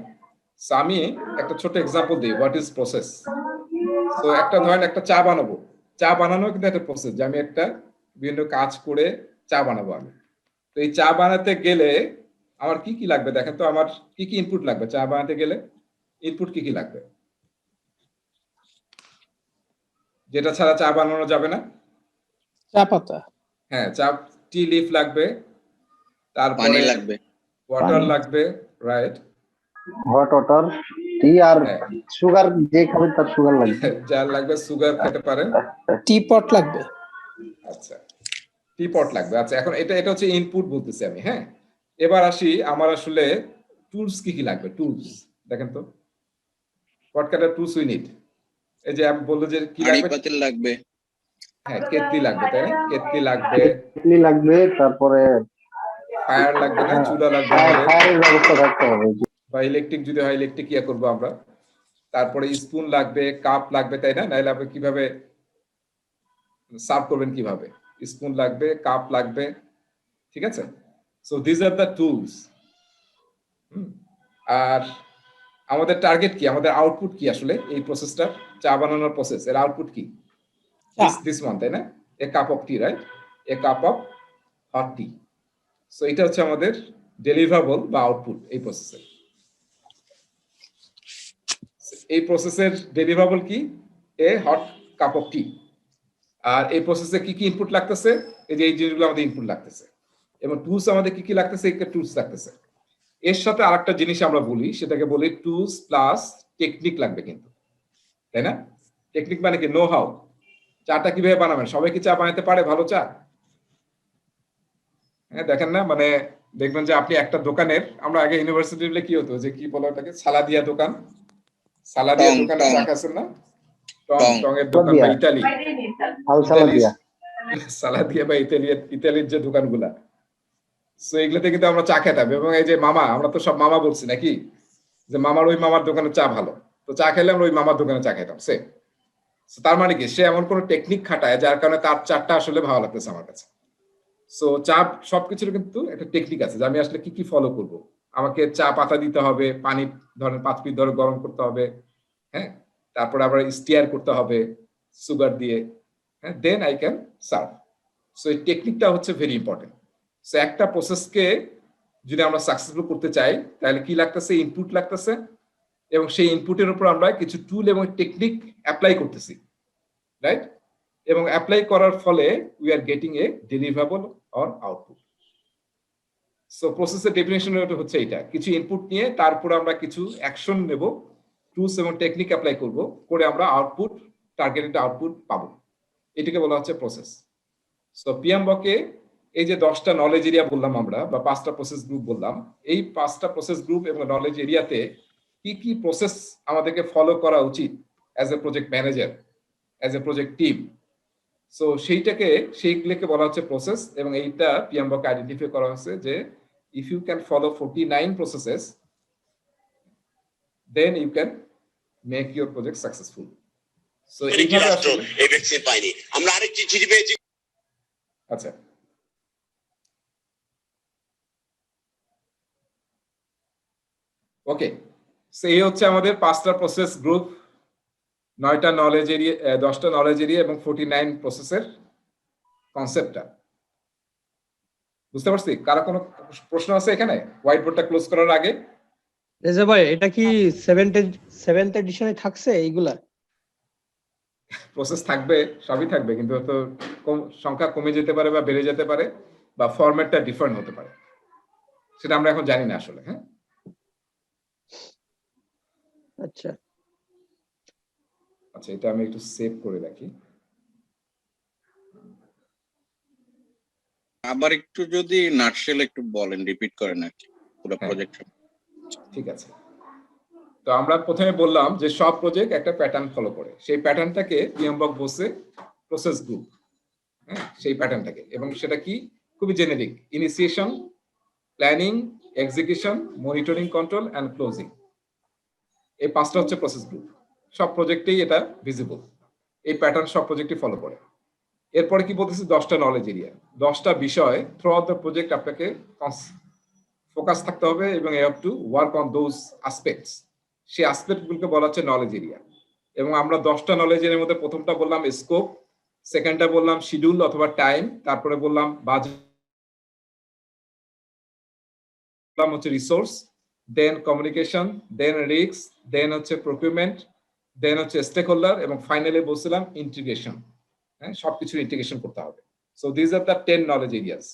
সো আমি একটা ছোট এক্সাম্পল দিই, হোয়াট ইজ প্রসেস। সো একটা ধরেন একটা চা বানাবো, চা বানানো কিন্তু একটা প্রসেস, যে আমি একটা বিভিন্ন কাজ করে চা বানাবো আমি। তো এই চা বানাতে গেলে আমার কি কি লাগবে দেখেন তো, আমার কি কি ইনপুট লাগবে চা বানাতে গেলে? ইনপুট কি কি লাগবে যেটা ছাড়া চা বানানো যাবে না? চা পাতা, হ্যাঁ, চা টি লিফ লাগবে, তারপরে পানি লাগবে, ওয়াটার লাগবে, রাইট, হট ওয়াটার, টি, আর সুগার, যে খাবেন তার সুগার লাগবে, যার লাগবে সুগার খেতে পারেন, টি পট লাগবে। আচ্ছা, টি পট লাগবে। আচ্ছা, এখন এটা হচ্ছে ইনপুট বলতেছি আমি। হ্যাঁ, এবার আসি আমার আসলে টুলস কি কি লাগবে। টুলস দেখেন তো, what kind of tools we need. এই যে আমি বললো যে কি হাঁড়ি লাগবে, পাতিল লাগবে, হ্যাঁ কেতলি লাগবে, তাই না? কেতলি লাগবে, কেটলি লাগবে, তারপরে ফায়ার লাগবে, না চুলা লাগবে, ফায়ারের ব্যবস্থা থাকতে হবে, বা ইলেকট্রিক যদি হয় ইলেকট্রিক ইয়া করবো আমরা। তারপরে স্পুন লাগবে, কাপ লাগবে, তাই না? নাইলে আপনি কিভাবে সার্ভ করবেন, কিভাবে? স্পুন লাগবে, কাপ লাগবে, ঠিক আছে? So this are the tools. আর আমাদের টার্গেট কি, আমাদের আউটপুট কি আসলে এই প্রসেসটার, চা বানানোর প্রসেস, এর আউটপুট কি? দিস ওয়ান, তাই না? A cup of tea, right? A cup of hot tea. So এটা হচ্ছে আমাদের ডেলিভারেবল বা আউটপুট এই প্রসেসের। এই প্রসেসের ডেলিভারেবল কি? এ হট কাপ অফ টি। আর এই প্রসেসে কি কি ইনপুট লাগতেছে? এই যে এই জিনিসগুলো আমাদের ইনপুট লাগতেছে, এবং টুলস আমাদের কি কি লাগতেছে? এই টুলস লাগতেছে। এর সাথে আরেকটা জিনিস আমরা বলি, সেটাকে বলি টুলস প্লাস টেকনিক লাগবে কিন্তু, তাই না? টেকনিক মানে কি? Know how. চাটা কিভাবে বানাবেন? সবাই কি চা বানাতে পারে ভালো চা? হ্যাঁ, দেখেন না, মানে দেখবেন যে আপনি একটা দোকানের, আমরা আগে ইউনিভার্সিটি বলে কি হতো যে কি বলা ওটাকে, সালাদিয়া দোকান, সালাদিয়া টং, দোকানে টং। চা খাচ্ছেন না? টং টং। টঙের দোকান বা ইতালি, আল সালাদিয়া। সালাদিয়া বা ইতালির যে দোকানগুলা, সো এগুলোতে কিন্তু আমরা চা খেতাম। এবং এই যে মামা, আমরা তো সব মামা বলছি নাকি, যে মামার ওই মামার দোকানে চা ভালো, তো চা খেলে আমরা ওই মামার দোকানে চা খেতাম সে। তার মানে কি? সে এমন কোন টেকনিক খাটায় যার কারণে তার চাটা আসলে ভালো লাগতেছে আমার কাছে। সো চা সবকিছুর কিন্তু একটা টেকনিক আছে, যে আমি আসলে কি কি ফলো করব। আমাকে চা পাতা দিতে হবে, পানি ধরেন 5 মিনিট ধরে গরম করতে হবে, হ্যাঁ, তারপরে আবার স্টিয়ার করতে হবে সুগার দিয়ে, হ্যাঁ, then I can serve. So এই টেকনিকটা হচ্ছে ভেরি ইম্পর্টেন্ট। সো একটা প্রসেসকে যদি আমরা সাকসেসফুল করতে চাই, তাহলে কি লাগতেছে? ইনপুট লাগতেছে, এবং সেই ইনপুটের উপর আমরা কিছু টুল এবং টেকনিক অ্যাপ্লাই করতেছি, রাইট? এবং অ্যাপ্লাই করার ফলে we are getting a deliverable or output. So প্রসেসের ডেফিনিশন হচ্ছে এটা, কিছু ইনপুট নিয়ে তারপর আমরা কিছু অ্যাকশন নেব, টুলস এবং টেকনিক অ্যাপ্লাই করব, করে আমরা আউটপুট, টার্গেটেড আউটপুট পাবো। এটাকে বলা হচ্ছে প্রসেস। সো পিএমবকে এই যে 10টা নলেজ এরিয়া বললাম আমরা, বা 5টা প্রসেস গ্রুপ বললাম, এই 5টা প্রসেস গ্রুপ এবং নলেজ এরিয়াতে কি কি প্রসেস আমাদেরকে ফলো করা উচিত as a project manager, as a project team. So সেইগুলোকে বলা হচ্ছে প্রসেস, এবং এইটা পিএমবকে আইডেন্টিফাই করা হচ্ছে যে if you can follow 49 processes, then you can make your project successful. So এইভাবে আসলে এই ভ্যাকসিন পাইনি, আমরা আরেকটি চিঠি পেয়েছি। আচ্ছা, ওকে। সো এই হচ্ছে আমাদের 5টা প্রসেস গ্রুপ, 9টা নলেজ এরিয়া, 10টা নলেজ এরিয়া এবং 49 প্রসেসের কনসেপ্টটা। বুঝতে পারছি? কারো কোনো প্রশ্ন আছে এখানে হোয়াইট বোর্ডটা ক্লোজ করার আগে? রেজা ভাই, এটা কি সেভেন্থ এডিশনে থাকছে এইগুলা? প্রসেস থাকবে, সবই থাকবে, কিন্তু তো সংখ্যা কমে যেতে পারে বা বেড়ে যেতে পারে, বা ফরম্যাটটা ডিফারেন্ট হতে পারে, সেটা আমরা এখন জানি না আসলে। হ্যাঁ, আচ্ছা, আচ্ছা, এটা আমি একটু সেভ করে রাখি। আবার একটু যদি নাটশেল একটু বলেন, রিপিট করেন আর কি পুরো হ্যাঁ, প্রজেক্ট। ঠিক আছে। তো আমরা প্রথমে বললাম যে সব প্রজেক্ট একটা প্যাটার্ন ফলো করে, সেই প্যাটার্নটাকে পিএমবক বলছে প্রসেস গ্রুপ। হ্যাঁ, সেই প্যাটার্নটাকে, এবং সেটা কি? খুবই generic: initiation, planning, execution, monitoring, control and closing. এই 5টা হচ্ছে প্রসেস গ্রুপ। সব প্রজেক্টেই এটা ভিজিবল, এই প্যাটার্ন সব প্রজেক্টই ফলো করে। এরপরে কি বলতেছি? 10টা নলেজ এরিয়া, 10টা বিষয় থ্রু আউট দ্য প্রজেক্ট আপনাকে ফোকাস থাকতে হবে, এবং you have to work on those aspects. সেই আসপেক্টগুলোকে বলা হচ্ছে নলেজ এরিয়া। এবং আমরা 10টা নলেজ এরিয়ার মধ্যে প্রথমটা বললাম স্কোপ, সেকেন্ডটা বললাম শিডিউল অথবা টাইম, তারপরে বললাম বাজেট, হচ্ছে resource, then communication, then risk, then হচ্ছে প্রকিউরমেন্ট, দেন হচ্ছে স্টেক হোল্ডার, এবং ফাইনালি বলছিলাম ইন্টিগ্রেশন। হ্যাঁ, সবকিছু ইন্টিগ্রেশন করতে হবে। So this are the 10 knowledge areas.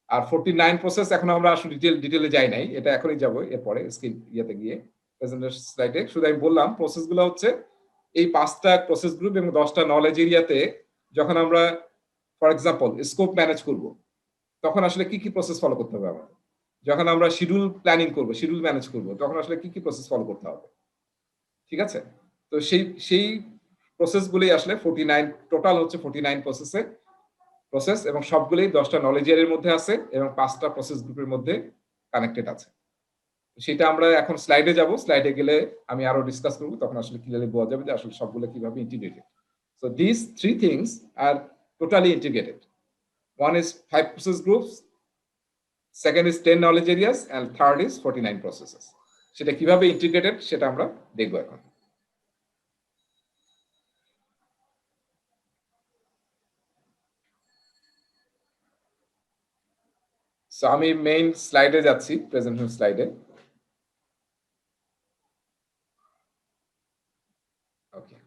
আর 49 প্রসেস এখন আমরা আসলে ডিটেলে যাই নাই, এটা এখনই যাবো এরপরে স্ক্রিন ইয়েতে গিয়ে, প্রেজেন্টেশন স্লাইডে। শুধু আমি বললাম প্রসেসগুলো হচ্ছে এই 5টা প্রসেস গ্রুপ এবং 10টা নলেজ এরিয়াতে। যখন আমরা ফর এক্সাম্পল স্কোপ ম্যানেজ করব, তখন আসলে কি কি প্রসেস ফলো করতে হবে আমাদের? যখন আমরা শিডিউল প্ল্যানিং করব, শিডিউল ম্যানেজ করব, তখন আসলে কি কি প্রসেস ফলো করতে হবে? ঠিক আছে? তো সেই প্রসেসগুলি আসলে 49, টোটাল হচ্ছে 49 প্রসেস, এবং সবগুলোই 10টা নলেজ এরিয়ার মধ্যে আছে, এবং 5টা প্রসেস গ্রুপের মধ্যে কানেক্টেড আছে। সেটা আমরা এখন স্লাইডে যাব, স্লাইডে গেলে আমি আরো ডিসকাস করব, তখন আসলে ক্লিয়ারলি বোঝা যাবে যে আসলে সবগুলো কিভাবে integrated. So this 3 things are totally integrated. One is 5 process groups, second is 10 knowledge areas, and third is 49 processes. সেটা কিভাবে ইন্টিগ্রেটেড সেটা আমরা দেখব এখন। সো আমি মেইন স্লাইডে যাচ্ছি, প্রেজেন্টেশন স্লাইডে। ওকে,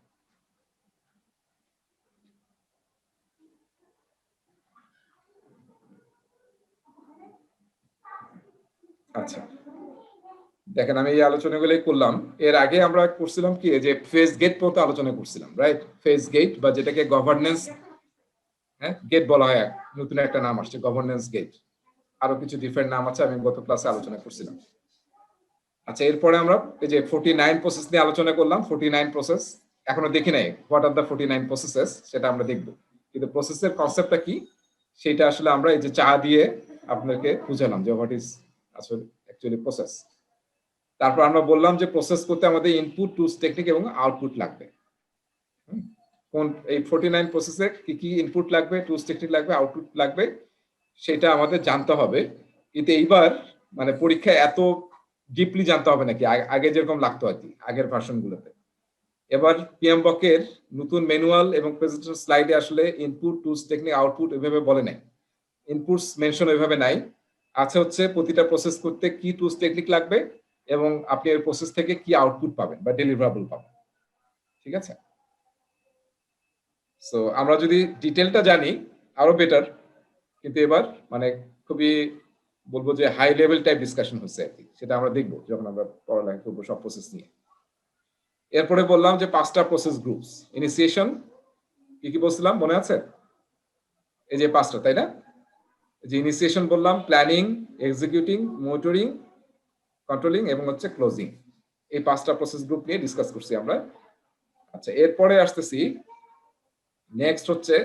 আচ্ছা দেখেন আমি এই আলোচনাগুলোই করলাম। এর আগে আমরা করছিলাম কি, যে ফেজ গেট পর্যন্ত আলোচনা করছিলাম, রাইট? ফেজ গেট বা যেটাকে গভর্নেন্স গেট বলা হয়, নতুন একটা নাম আসছে গভর্নেন্স গেট, আরো কিছু ডিফারেন্ট নাম আছে, আমি গত ক্লাসে আলোচনা করছিলাম। আচ্ছা, এরপরে আমরা এই যে 49 প্রসেস নিয়ে আলোচনা করলাম। 49 প্রসেস এখনো দেখি নাই, হোয়াট আর দ্য 49 প্রসেসেস, সেটা আমরা দেখব। কিন্তু প্রসেসের কনসেপ্টটা কি সেটা আসলে আমরা এই যে চা দিয়ে আপনাকে বুঝালাম যে হোয়াট ইজ আসলে অ্যাকচুয়ালি প্রসেস। তারপর আমরা বললাম যে প্রসেস করতে আমাদের ইনপুট, টুলস, টেকনিক এবং আউটপুট লাগবে। কোন এই 49 প্রসেসে কি কি ইনপুট লাগবে, টুলস, টেকনিক লাগবে, আউটপুট লাগবে, সেটা আমাদের জানতে হবে। কিন্তু এইবার মানে পরীক্ষায় এত ডিপলি জানতে হবে নাকি, আগে যেরকম লাগতো আর কি আগের ভার্সন গুলোতে। এবার পিএমবকের নতুন ম্যানুয়াল এবং প্রেজেন্টেশন স্লাইডে আসলে ইনপুট, টুলস, টেকনিক, আউটপুট এভাবে বলে নাই, ইনপুটস মেনশন ওইভাবে নাই। আছে হচ্ছে প্রতিটা প্রসেস করতে কি টুলস, টেকনিক লাগবে এবং আপনি এর প্রসেস থেকে কি আউটপুট পাবেন বা ডেলিভারেবল পাবেন। ঠিক আছে, সো আমরা যদি ডিটেলটা জানি আরো বেটার, কিন্তু এবার মানে খুবই বলবো যে হাই লেভেল টাইপ ডিসকাশন হচ্ছে আর কি, সেটা আমরা দেখবো যখন আমরা পড়ালেখা করবো সব প্রসেস নিয়ে। এরপরে বললাম যে 5টা প্রসেস গ্রুপস। ইনিশিয়েশন কি কি বলছিলাম মনে আছে? এই যে 5টা, তাই না? যে ইনিশিয়েশন বললাম, প্ল্যানিং, এক্সিকিউটিং, মনিটরিং, কন্ট্রোলিং এবং হচ্ছে ক্লোজিং। এই 5টা প্রসেস গ্রুপ নিয়ে ডিসকাস করছি আমরা। আচ্ছা, এরপরে আসতেছি নেক্সট হচ্ছে,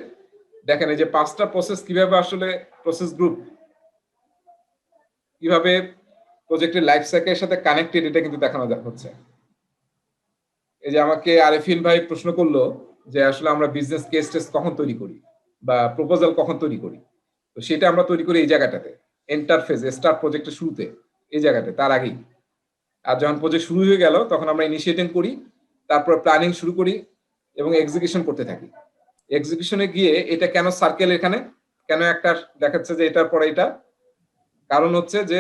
দেখেন এই যে 5টা প্রসেস কিভাবে আসলে প্রসেস গ্রুপ কিভাবে প্রজেক্টের লাইফ সাইকেলের সাথে কানেক্টেড, এটা কিন্তু দেখানো হচ্ছে। এই যে আমাকে আরিফিন ভাই প্রশ্ন করলো যে আসলে আমরা বিজনেস কেস টেস্ট কখন তৈরি করি বা প্রপোজাল কখন তৈরি করি, তো সেটা আমরা তৈরি করি এই জায়গাটাতে, এন্টার ফেজ, স্টার্ট প্রজেক্টের শুরুতে, এই জায়গাতে, তার আগেই। আর যখন প্রজেক্ট শুরু হয়ে গেল তখন আমরা ইনিশিয়েটিং করি, তারপর প্ল্যানিং শুরু করি এবং এক্সিকিউশন করতে থাকি। এক্সিকিউশনে গিয়ে এটা কেন সার্কেল, এখানে কেন একটা দেখাচ্ছে যে এটার পরে এটা, কারণ হচ্ছে যে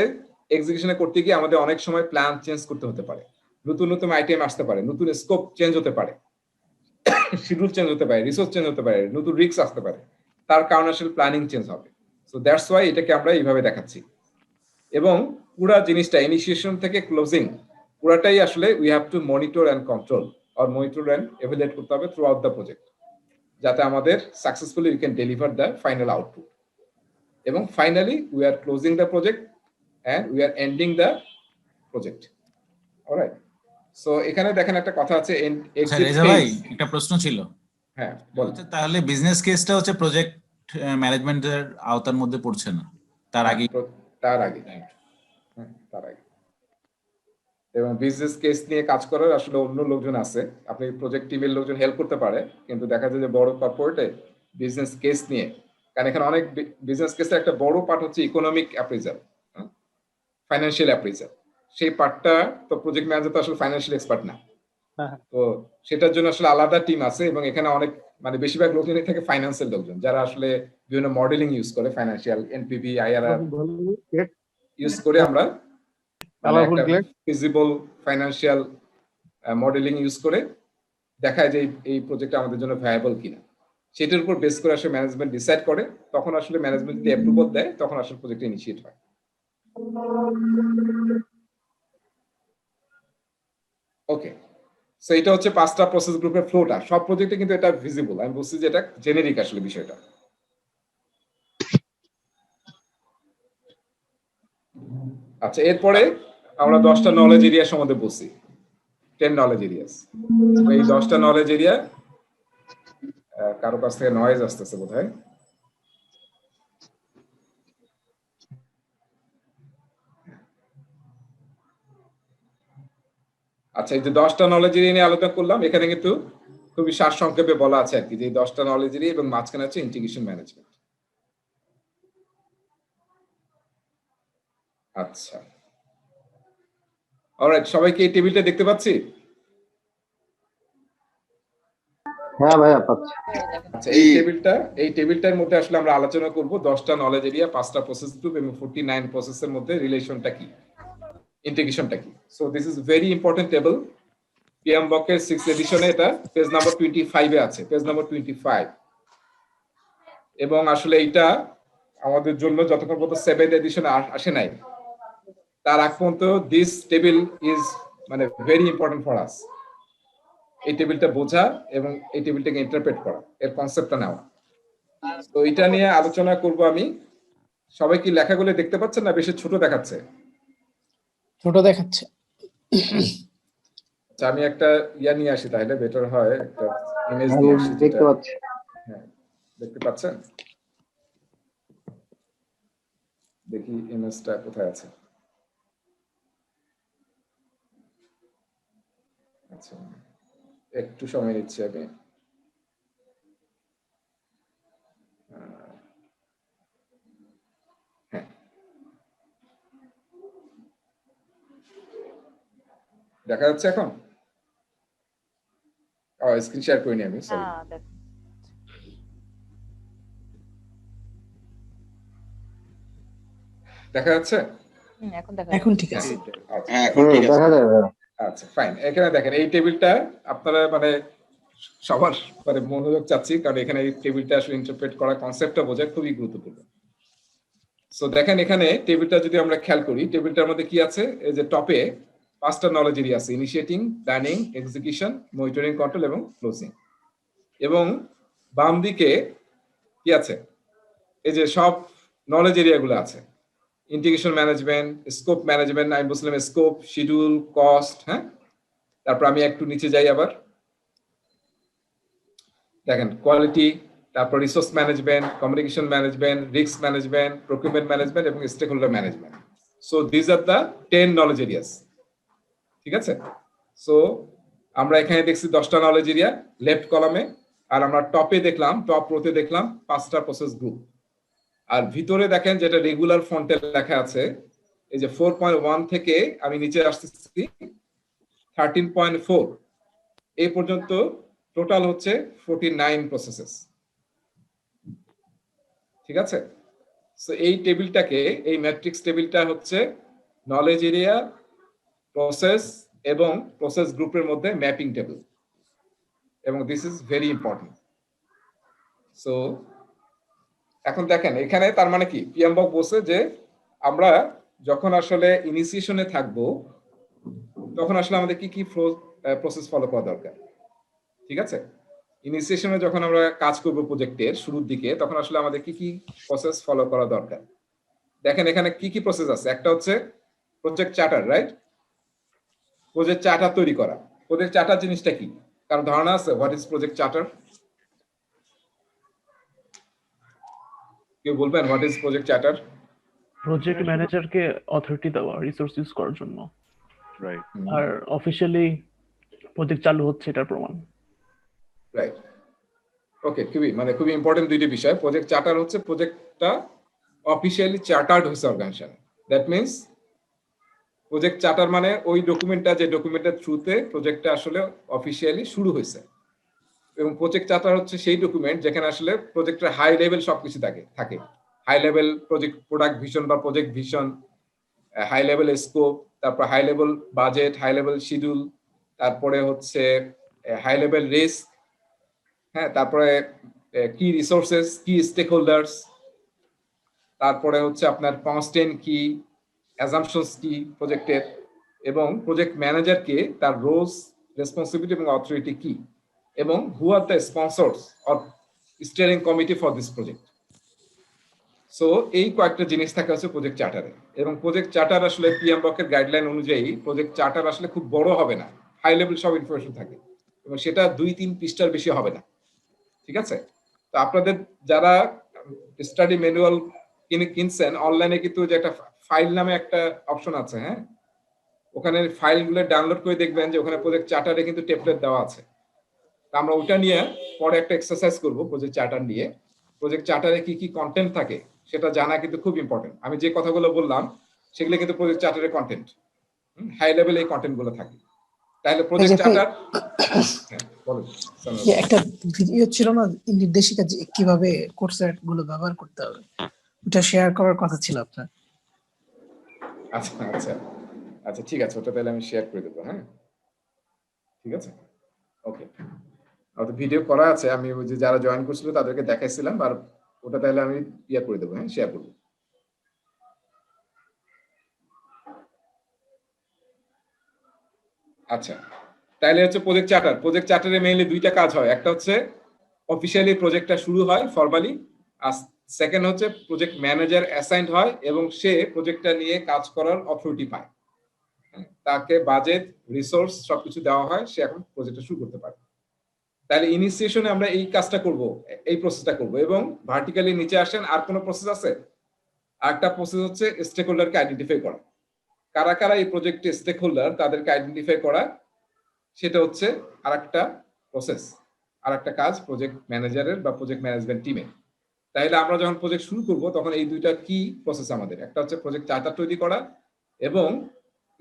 এক্সিকিউশনে করতে গিয়ে আমাদের অনেক সময় প্ল্যান চেঞ্জ করতে হতে পারে, নতুন নতুন আইটেম আসতে পারে, নতুন স্কোপ চেঞ্জ হতে পারে, শিডিউল চেঞ্জ হতে পারে, রিসোর্স চেঞ্জ হতে পারে, নতুন রিস্ক আসতে পারে, তার কারণে আসলে প্ল্যানিং চেঞ্জ হবে। সো দ্যাটস ওয়াই এটাকে আমরা এইভাবে দেখাচ্ছি। এবং পুরো জিনিসটা ইনিশিয়েশন থেকে ক্লোজিং পুরাটাই আসলে we have to monitor and control, আর মনিটর অ্যান্ড এভালুয়েট করতে হবে থ্রু আউট দ্য প্রজেক্ট, যাতে আমাদের successfully we can deliver the final output. এবং finally we are closing the project and we are ending the project. Alright, so এখানে দেখেন একটা কথা আছে, রেজা ভাই একটা প্রশ্ন ছিল। হ্যাঁ বল। তাহলে বিজনেস কেসটা হচ্ছে প্রজেক্ট ম্যানেজমেন্টের আওতার মধ্যে পড়ছে না, তার আগে? তার আগে, তার আগে। এবং বিজনেস কেস নিয়ে কাজ করার আসলে অন্য লোকজন আছে, আপনি প্রজেক্ট টিমের লোকজন হেল্প করতে পারে, কিন্তু দেখা যায় যে বড় কর্পোরেটে বিজনেস কেস নিয়ে, কারণ এখানে অনেক বিজনেস কেসের একটা বড় পার্ট হচ্ছে ইকোনমিক অ্যাপ্রেজাল, ফাইন্যান্সিয়াল অ্যাপ্রেজাল। সেই পার্টটা তো প্রজেক্ট ম্যানেজার তো আসলে ফাইন্যান্সিয়াল এক্সপার্ট না, তো সেটার জন্য আসলে আলাদা টিম আছে। এবং এখানে অনেক মানে বেশিরভাগ লোকজনই থাকে ফাইন্যান্সিয়াল লোকজন, যারা আসলে বিভিন্ন মডেলিং ইউজ করে, ফাইন্যান্সিয়াল এনপিভি, আইআরআর ইউজ করে আমরা ফিজিবল ফাইন্যান্সিয়াল মডেলিং ইউজ করে দেখায় যে এই প্রজেক্ট আমাদের জন্য ভায়াবল কিনা, সেটার উপর বেস করে আসলে ম্যানেজমেন্ট ডিসাইড করে। তখন আসলে ম্যানেজমেন্ট যদি অ্যাপ্রুভাল দেয় তখন আসলে প্রজেক্ট ইনিশিয়েট হয়। ওকে, সো এটা হচ্ছে 5টা প্রসেস গ্রুপের ফ্লোটা। সব প্রজেক্টে কিন্তু এটা ভিজিবল, আমি বলছি যে এটা জেনেরিক আসলে বিষয়টা। আচ্ছা, এরপরে আমরা 10টা নলেজ এরিয়া সম্বন্ধে বলছি, 10 নলেজ এরিয়াস। এই 10টা নলেজ এরিয়া, কারো কাছ থেকে নয়েজ আসতেছে বোধহয়। আচ্ছা, এই যে 10টা নলেজ এরিয়া নিয়ে আলোচনা করলাম, এখানে কিন্তু খুবই সারসংক্ষেপে বলা আছে আর কি, যে 10টা নলেজ এরিয়া এবং মাঝখানে আছে ইন্টিগ্রেশন ম্যানেজমেন্ট। আচ্ছা, অলরাইট, সবাইকে এই টেবিলটা দেখতে পাচ্ছি? হ্যাঁ ভাইয়া পাচ্ছি। আচ্ছা, এই টেবিলটার মধ্যে আসলে আমরা আলোচনা করব 10টা নলেজ এরিয়া, 5টা প্রসেস গ্রুপ এবং 49 প্রসেসের মধ্যে রিলেশনটা কি, ইন্টিগ্রেশনটা কি। So this is very important table. PMBOK এর 6th এডিশনে এটা পেজ নাম্বার 25 এ আছে, পেজ নাম্বার 25। এবং আসলে এটা আমাদের জন্য যতক্ষণ পর্যন্ত 7th এডিশনে আসে নাই তার আগ পর্যন্ত দিস টেবিল ইজ মানে ভেরি ইম্পর্টেন্ট ফর আস। এই টেবিলটা বোঝা এবং এই টেবিলটাকে ইন্টারপ্রেট করা, এর কনসেপ্টটা নেওয়া। তো এটা নিয়ে আলোচনা করব আমি। সবাই কি লেখাগুলো দেখতে পাচ্ছেন না বেশি ছোট দেখাচ্ছে? ছোট দেখাচ্ছে। আচ্ছা, আমি একটা ইয়া নিয়ে আসি তাহলে বেটার হয়, একটা ইমেজ নিয়ে আসি। দেখতে পাচ্ছি। হ্যাঁ, দেখতে পাচ্ছেন? দেখি ইমেজটা কোথায় আছে। আচ্ছা, একটু সময় নিচ্ছি আমি। হ্যাঁ, দেখা যাচ্ছে এখন? স্ক্রিন শেয়ার করিনি আমি, সরি। দেখা যাচ্ছে? এখন ঠিক আছে। হ্যাঁ এখন ঠিক আছে। দেখা যায় ভাইয়া। আচ্ছা, ফাইন। এখানে দেখেন এই টেবিলটা আপনারা মানে সবার মানে মনোযোগ চাচ্ছি, কারণ এখানে এই টেবিলটা আসলে ইন্টারপ্রেট করা, কনসেপ্টটা বোঝা খুবই গুরুত্বপূর্ণ। সো দেখেন এখানে টেবিলটা যদি আমরা খেয়াল করি, টেবিলটার মধ্যে কি আছে? এই যে টপে 5টা নলেজ এরিয়া আছে, initiating, planning, execution, monitoring, control এবং ক্লোজিং। এবং বাম দিকে কি আছে? এই যে সব নলেজ এরিয়াগুলো আছে, ইন্টিগ্রেশন ম্যানেজমেন্ট, স্কোপ ম্যানেজমেন্ট, আমি বলছিলাম স্কোপ, শিডিউল, কস্ট। হ্যাঁ, তারপর আমি একটু নিচে যাই আবার, দেখেন কোয়ালিটি, তারপর resource management, communication management, risk management, procurement management এবং stakeholder management. So this are the 10 knowledge areas. ঠিক আছে? সো আমরা এখানে দেখছি 10টা নলেজ এরিয়া লেফট কলামে, আর আমরা টপে দেখলাম, টপ রোতে দেখলাম 5টা প্রসেস গ্রুপ। আর ভিতরে দেখেন যেটা রেগুলার ফন্টে লেখা আছে, এই যে 4.1 থেকে আমি নিচে আসতেছি 13.4 এই পর্যন্ত টোটাল হচ্ছে 49 প্রসেসেস। ঠিক আছে? সো এই টেবিলটাকে, এই ম্যাট্রিক্স টেবিলটা হচ্ছে নলেজ এরিয়া, প্রসেস এবং প্রসেস গ্রুপের মধ্যে ম্যাপিং টেবিল, এবং this is very important. So এখন দেখেন এখানে তার মানে কি, PMBOK বলছে যে আমরা যখন আসলে ইনিশিয়েশনে থাকবো তখন আসলে আমাদের কি কি প্রসেস ফলো করা দরকার। ঠিক আছে? ইনিশিয়েশনে যখন আমরা কাজ করব প্রজেক্টের শুরুর দিকে, তখন আসলে আমাদের কি কি প্রসেস ফলো করা দরকার। দেখেন এখানে কি কি প্রসেস আছে। একটা হচ্ছে project charter, right? Project charter তৈরি করা। প্রজেক্ট চার্টার জিনিসটা কি, কারণ ধারণা আছে হোয়াট ইজ প্রজেক্ট চার্টার? কেউ বলবেন what is project charter? Project ম্যানেজারকে অথরিটি দেওয়া রিসোর্স ইউজ করার জন্য, রাইট। আর অফিশিয়ালি প্রজেক্ট চালু হচ্ছে এটার প্রমাণ। রাইট, ওকে, খুবই ইম্পর্টেন্ট দুইটি বিষয়। প্রজেক্ট চার্টার হচ্ছে প্রজেক্টটা অফিশিয়ালি চার্টার্ড হয়েছে organization. That means project charter মানে ওই ডকুমেন্টটা, যে ডকুমেন্টের থ্রুতে প্রজেক্টটা আসলে অফিশিয়ালি শুরু হয়েছে। এবং প্রজেক্ট চার্টার হচ্ছে সেই ডকুমেন্ট যেখানে আসলে প্রজেক্টের হাই লেভেল সবকিছু থাকে। হাই লেভেল প্রোডাক্ট ভিশন বা project vision, high level scope, তারপর high level budget, high level schedule, তারপরে হচ্ছে হাই লেভেল রিস্ক, হ্যাঁ, তারপরে কি রিসোর্সেস, কি স্টেক হোল্ডার্স, তারপরে হচ্ছে আপনার কনস্ট্যান্ট কি, অ্যাজাম্পশনস কি প্রজেক্টের, এবং প্রজেক্ট ম্যানেজারকে তার রোলস, রেসপন্সিবিলিটি এবং অথরিটি কি, এবং who are the sponsors or steering committee for this project. So এই কয়েকটা জিনিস থাকে হচ্ছে প্রজেক্ট চার্টারে। এবং প্রজেক্ট চার্টার আসলে PMBOK এর গাইডলাইন অনুযায়ী প্রজেক্ট চার্টার আসলে খুব বড় হবে না, হাই লেভেল সব ইনফরমেশন থাকে, এবং সেটা 2-3 পৃষ্ঠার বেশি হবে না। ঠিক আছে? তো আপনাদের যারা স্টাডি ম্যানুয়াল কিনছেন, অনলাইনে কিন্তু যে একটা ফাইল নামে একটা অপশন আছে, হ্যাঁ, ওখানে ফাইলগুলো ডাউনলোড করে দেখবেন যে ওখানে প্রজেক্ট চার্টারে কিন্তু টেমপ্লেট দেওয়া আছে। আমরা ওটা নিয়ে পরে একটা এক্সারসাইজ করব প্রজেক্ট চার্টার নিয়ে। প্রজেক্ট চার্টারে কি কি কন্টেন্ট থাকে সেটা জানা কিন্তু খুব ইম্পর্টেন্ট। আমি যে কথাগুলো বললাম সেগুলো কিন্তু প্রজেক্ট চার্টারের কন্টেন্ট, হাই লেভেল এই কন্টেন্ট গুলো থাকে। তাহলে প্রজেক্ট ভাই, চার্টার বলুন যে একটা ভিডিও ছিল না নির্দেশিকা যে কিভাবে কোর্সের গুলো ব্যবহার করতে হবে, ওটা শেয়ার করার কথা ছিল আপনার। আচ্ছা আচ্ছা আচ্ছা ঠিক আছে, ওটা তাহলে আমি শেয়ার করে দেবো। হ্যাঁ ঠিক আছে, ওকে। তো ভিডিও করা আছে, আমি ওই যে যারা জয়েন করছিল তাদেরকে দেখাইছিলাম, আর ওটা তাহলে আমি ইয়ে করে দেবো, হ্যাঁ শেয়ার করবো। আচ্ছা, তাহলে হচ্ছে প্রজেক্ট চার্টার। প্রজেক্ট চার্টারে মেইনলি দুইটা কাজ হয়, একটা হচ্ছে অফিসিয়ালি প্রজেক্টটা শুরু হয় ফরমালি, আর সেকেন্ড হচ্ছে প্রজেক্ট ম্যানেজার অ্যাসাইন্ড হয় এবং সে প্রজেক্টটা নিয়ে কাজ করার অথরিটি পায়। তাকে বাজেট, রিসোর্স সবকিছু দেওয়া হয়, সে এখন প্রজেক্টটা শুরু করতে পারে। তাহলে ইনিশিয়েশনে আমরা এই কাজটা করব, এই প্রসেসটা করব, এবং ভার্টিক্যালি নিচে আসেন আর কোনো প্রসেস আছে? আরেকটা প্রসেস হচ্ছে স্টেক হোল্ডারকে আইডেন্টিফাই করা। কারা কারা এই প্রজেক্টে স্টেক হোল্ডার তাদেরকে আইডেন্টিফাই করা, সেটা হচ্ছে আরেকটা প্রসেস, আরেকটা কাজ প্রজেক্ট ম্যানেজারের বা প্রজেক্ট ম্যানেজমেন্ট টিমের। তাহলে আমরা যখন প্রজেক্ট শুরু করব তখন এই দুইটা কি প্রসেস আমাদের, একটা হচ্ছে প্রজেক্ট চার্টার তৈরি করা এবং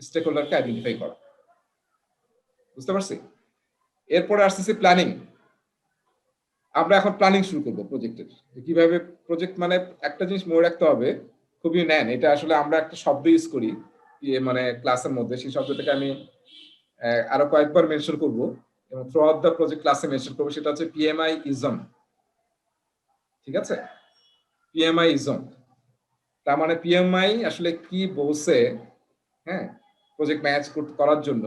স্টেক হোল্ডারকে আইডেন্টিফাই করা। বুঝতে পারছি? এরপরে আসতেছে প্ল্যানিং। আমরা এখন প্ল্যানিং শুরু করবো প্রজেক্টের, কিভাবে প্রজেক্ট, মানে একটা জিনিস মনে রাখতে হবে, খুবই নেন, এটা আসলে আমরা একটা শব্দ ইউজ করি মানে ক্লাসের মধ্যে, সেই শব্দটাকে আমি আরো কয়েকবার মেনশন করব এবং থ্রু আউট দ্য প্রজেক্ট ক্লাসে মেনশন করবো, সেটা হচ্ছে পিএমআই ইজম। ঠিক আছে, পিএমআই ইজম, তার মানে পিএমআই আসলে কি বলছে, হ্যাঁ, প্রজেক্ট ম্যানেজ করার জন্য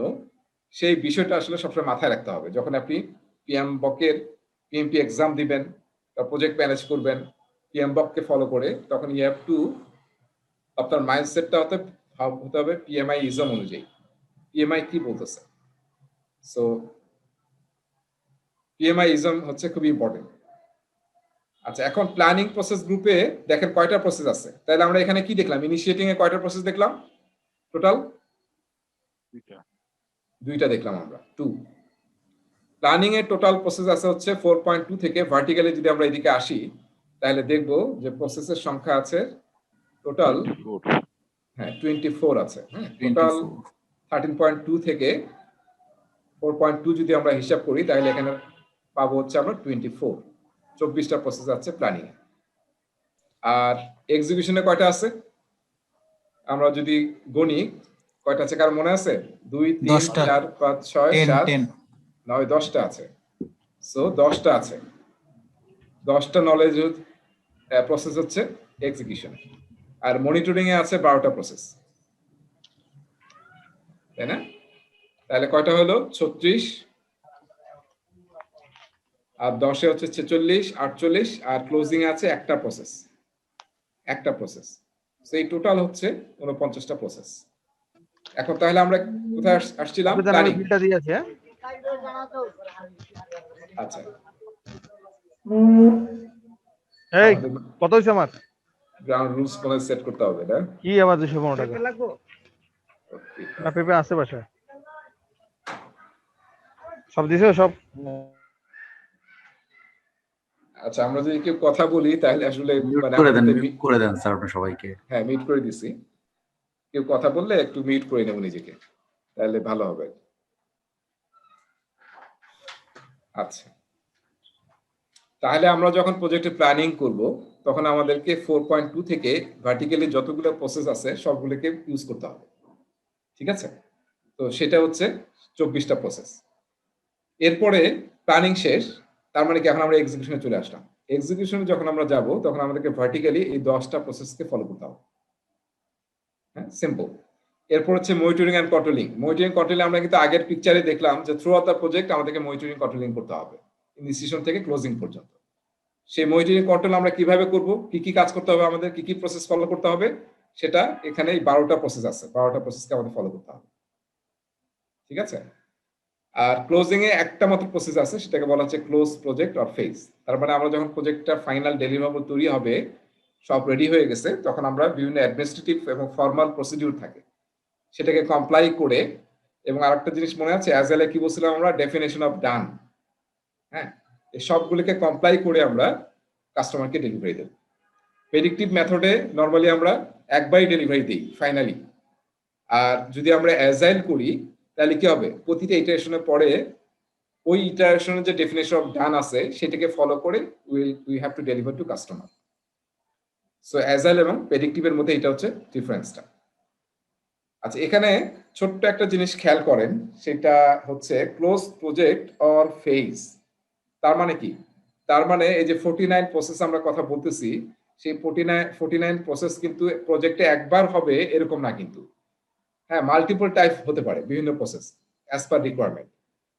সেই বিষয়টা আসলে সবসময় মাথায় রাখতে হবে। যখন আপনি পিএম বকের পিএমপি এক্সাম দিবেন বা প্রজেক্ট ম্যানেজ করবেন পিএম বককে ফলো করে, তখন ইউ হ্যাভ টু, আপনার মাইন্ডসেটটা হতে হবে পিএমআই ইজম অনুযায়ী, পিএমআই কি বলতেছে। সো পিএমআই ইজম হচ্ছে খুবই ইম্পর্টেন্ট। আচ্ছা, এখন প্ল্যানিং প্রসেস গ্রুপে দেখেন কয়টা প্রসেস আছে। তাহলে আমরা এখানে কি দেখলাম, ইনিশিয়েটিং এ কয়টা প্রসেস দেখলাম? টোটাল দুইটা দেখলাম আমরা, 2। প্ল্যানিং এর টোটাল প্রসেস আছে হচ্ছে 4.2 থেকে। ভার্টিক্যালি যদি আমরা এদিকে আসি তাহলে দেখব যে প্রসেসের সংখ্যা আছে টোটাল, হ্যাঁ 24 আছে। হ্যাঁ, টোটাল 13.2 থেকে 4.2 যদি আমরা হিসাব করি তাহলে এখানে পাবো হচ্ছে আমরা 24টা প্রসেস আছে প্ল্যানিং। আর এক্সিকিউশনে কয়টা আছে আমরা যদি গণি, কয়টা আছে কার মনে আছে? 2 3 4 5 6 7 9 10টা আছে। সো 10টা আছে, 10টা নলেজ প্রসেস হচ্ছে এক্সিকিউশন। আর মনিটরিং এ আছে 12টা প্রসেস, তাই না? তাহলে কয়টা হলো? 36, আর 10 এ হচ্ছে 46, 48, আর ক্লোজিং এ আছে একটা প্রসেস, একটা প্রসেস। সো এই টোটাল হচ্ছে 49টা প্রসেস। এখন তাহলে আমরা কোথায় আসছিলাম? প্ল্যানিং। আচ্ছা, এই কত হইছে আমার? গ্রাউন্ড রুলস কোন সেট করতে হবে না? কি আবার 215 টাকা লাগবে না? পেপে আছে বাসায়, সব দিছো সব। আচ্ছা, আমরা যদি কেউ কথা বলি তাহলে আসলে মানে করে দেন স্যার আপনারা সবাইকে। হ্যাঁ, মিউট করে দিছি। কেউ কথা বললে একটু মিউট করে নেব নিজেকে, তাহলে ভালো হবে। আচ্ছা, তাহলে আমরা যখন প্রজেক্টে প্ল্যানিং করব তখন আমাদেরকে 4.2 থেকে ভার্টিক্যালি যতগুলো প্রসেস আছে সবগুলোকে ইউজ করতে হবে। ঠিক আছে, তো সেটা হচ্ছে 24টা প্রসেস। এরপরে প্ল্যানিং শেষ, তার মানে কি এখন আমরা এক্সিকিউশনে চলে আসলাম। এক্সিকিউশনে যখন আমরা যাব তখন আমাদেরকে ভার্টিক্যালি এই 10টা প্রসেসকে ফলো করতে হবে। হ্যাঁ, সিম্পল। এরপর হচ্ছে monitoring and controlling. Monitoring controlling আমরা কিন্তু আগের পিকচারে দেখলাম যে থ্রু আউট দ্য প্রজেক্ট আমাদেরকে মনিটরিং কন্ট্রোলিং করতে হবে, ইনিশিয়েশন থেকে ক্লোজিং পর্যন্ত। সেই মনিটরিং কন্ট্রোল আমরা কিভাবে করব, কি কি কাজ করতে হবে আমাদের, কি কি প্রসেস ফলো করতে হবে, সেটা এখানে 12টা প্রসেস আছে, 12টা প্রসেসকে আমাদের ফলো করতে হবে। ঠিক আছে, আর ক্লোজিং এ একটা মাত্র প্রসেস আছে, সেটাকে বলা হচ্ছে ক্লোজ প্রজেক্ট অর ফেজ। তার মানে আমরা যখন প্রজেক্টটা ফাইনাল ডেলিভারেবল তৈরি হবে, সব রেডি হয়ে গেছে, তখন আমরা বিভিন্ন অ্যাডমিনিস্ট্রেটিভ এবং ফর্মাল প্রসিডিউর থাকে সেটাকে কমপ্লাই করে, এবং আরেকটা জিনিস মনে আছে অ্যাজেলে কি বলছিলাম আমরা, ডেফিনেশন অফ ডান। হ্যাঁ, এই সবগুলোকে কমপ্লাই করে আমরা কাস্টমারকে ডেলিভারি দেব। প্রেডিক্টিভ মেথডে নরমালি আমরা একবারই ডেলিভারি দিই ফাইনালি, আর যদি আমরা অ্যাজাইল করি তাহলে কি হবে, প্রতিটা ইটারেশনের পরে ওই ইটারেশনের যে ডেফিনেশন অফ ডান আছে সেটাকে ফলো করে we have to deliver to customer. So agile এবং প্রেডিক্টিভের মধ্যে এটা হচ্ছে ডিফারেন্সটা। আচ্ছা, এখানে ছোট্ট একটা জিনিস খেয়াল করেন, সেটা হচ্ছে ক্লোজ প্রজেক্ট অর ফেজ। তার মানে কি, তার মানে এই যে 49 প্রসেস আমরা কথা বলতেছি, সেই 49 প্রসেস কিন্তু প্রজেক্টে একবার হবে এরকম না কিন্তু। হ্যাঁ, মাল্টিপল টাইপ হতে পারে বিভিন্ন প্রসেস অ্যাজ পার রিকোয়ারমেন্ট।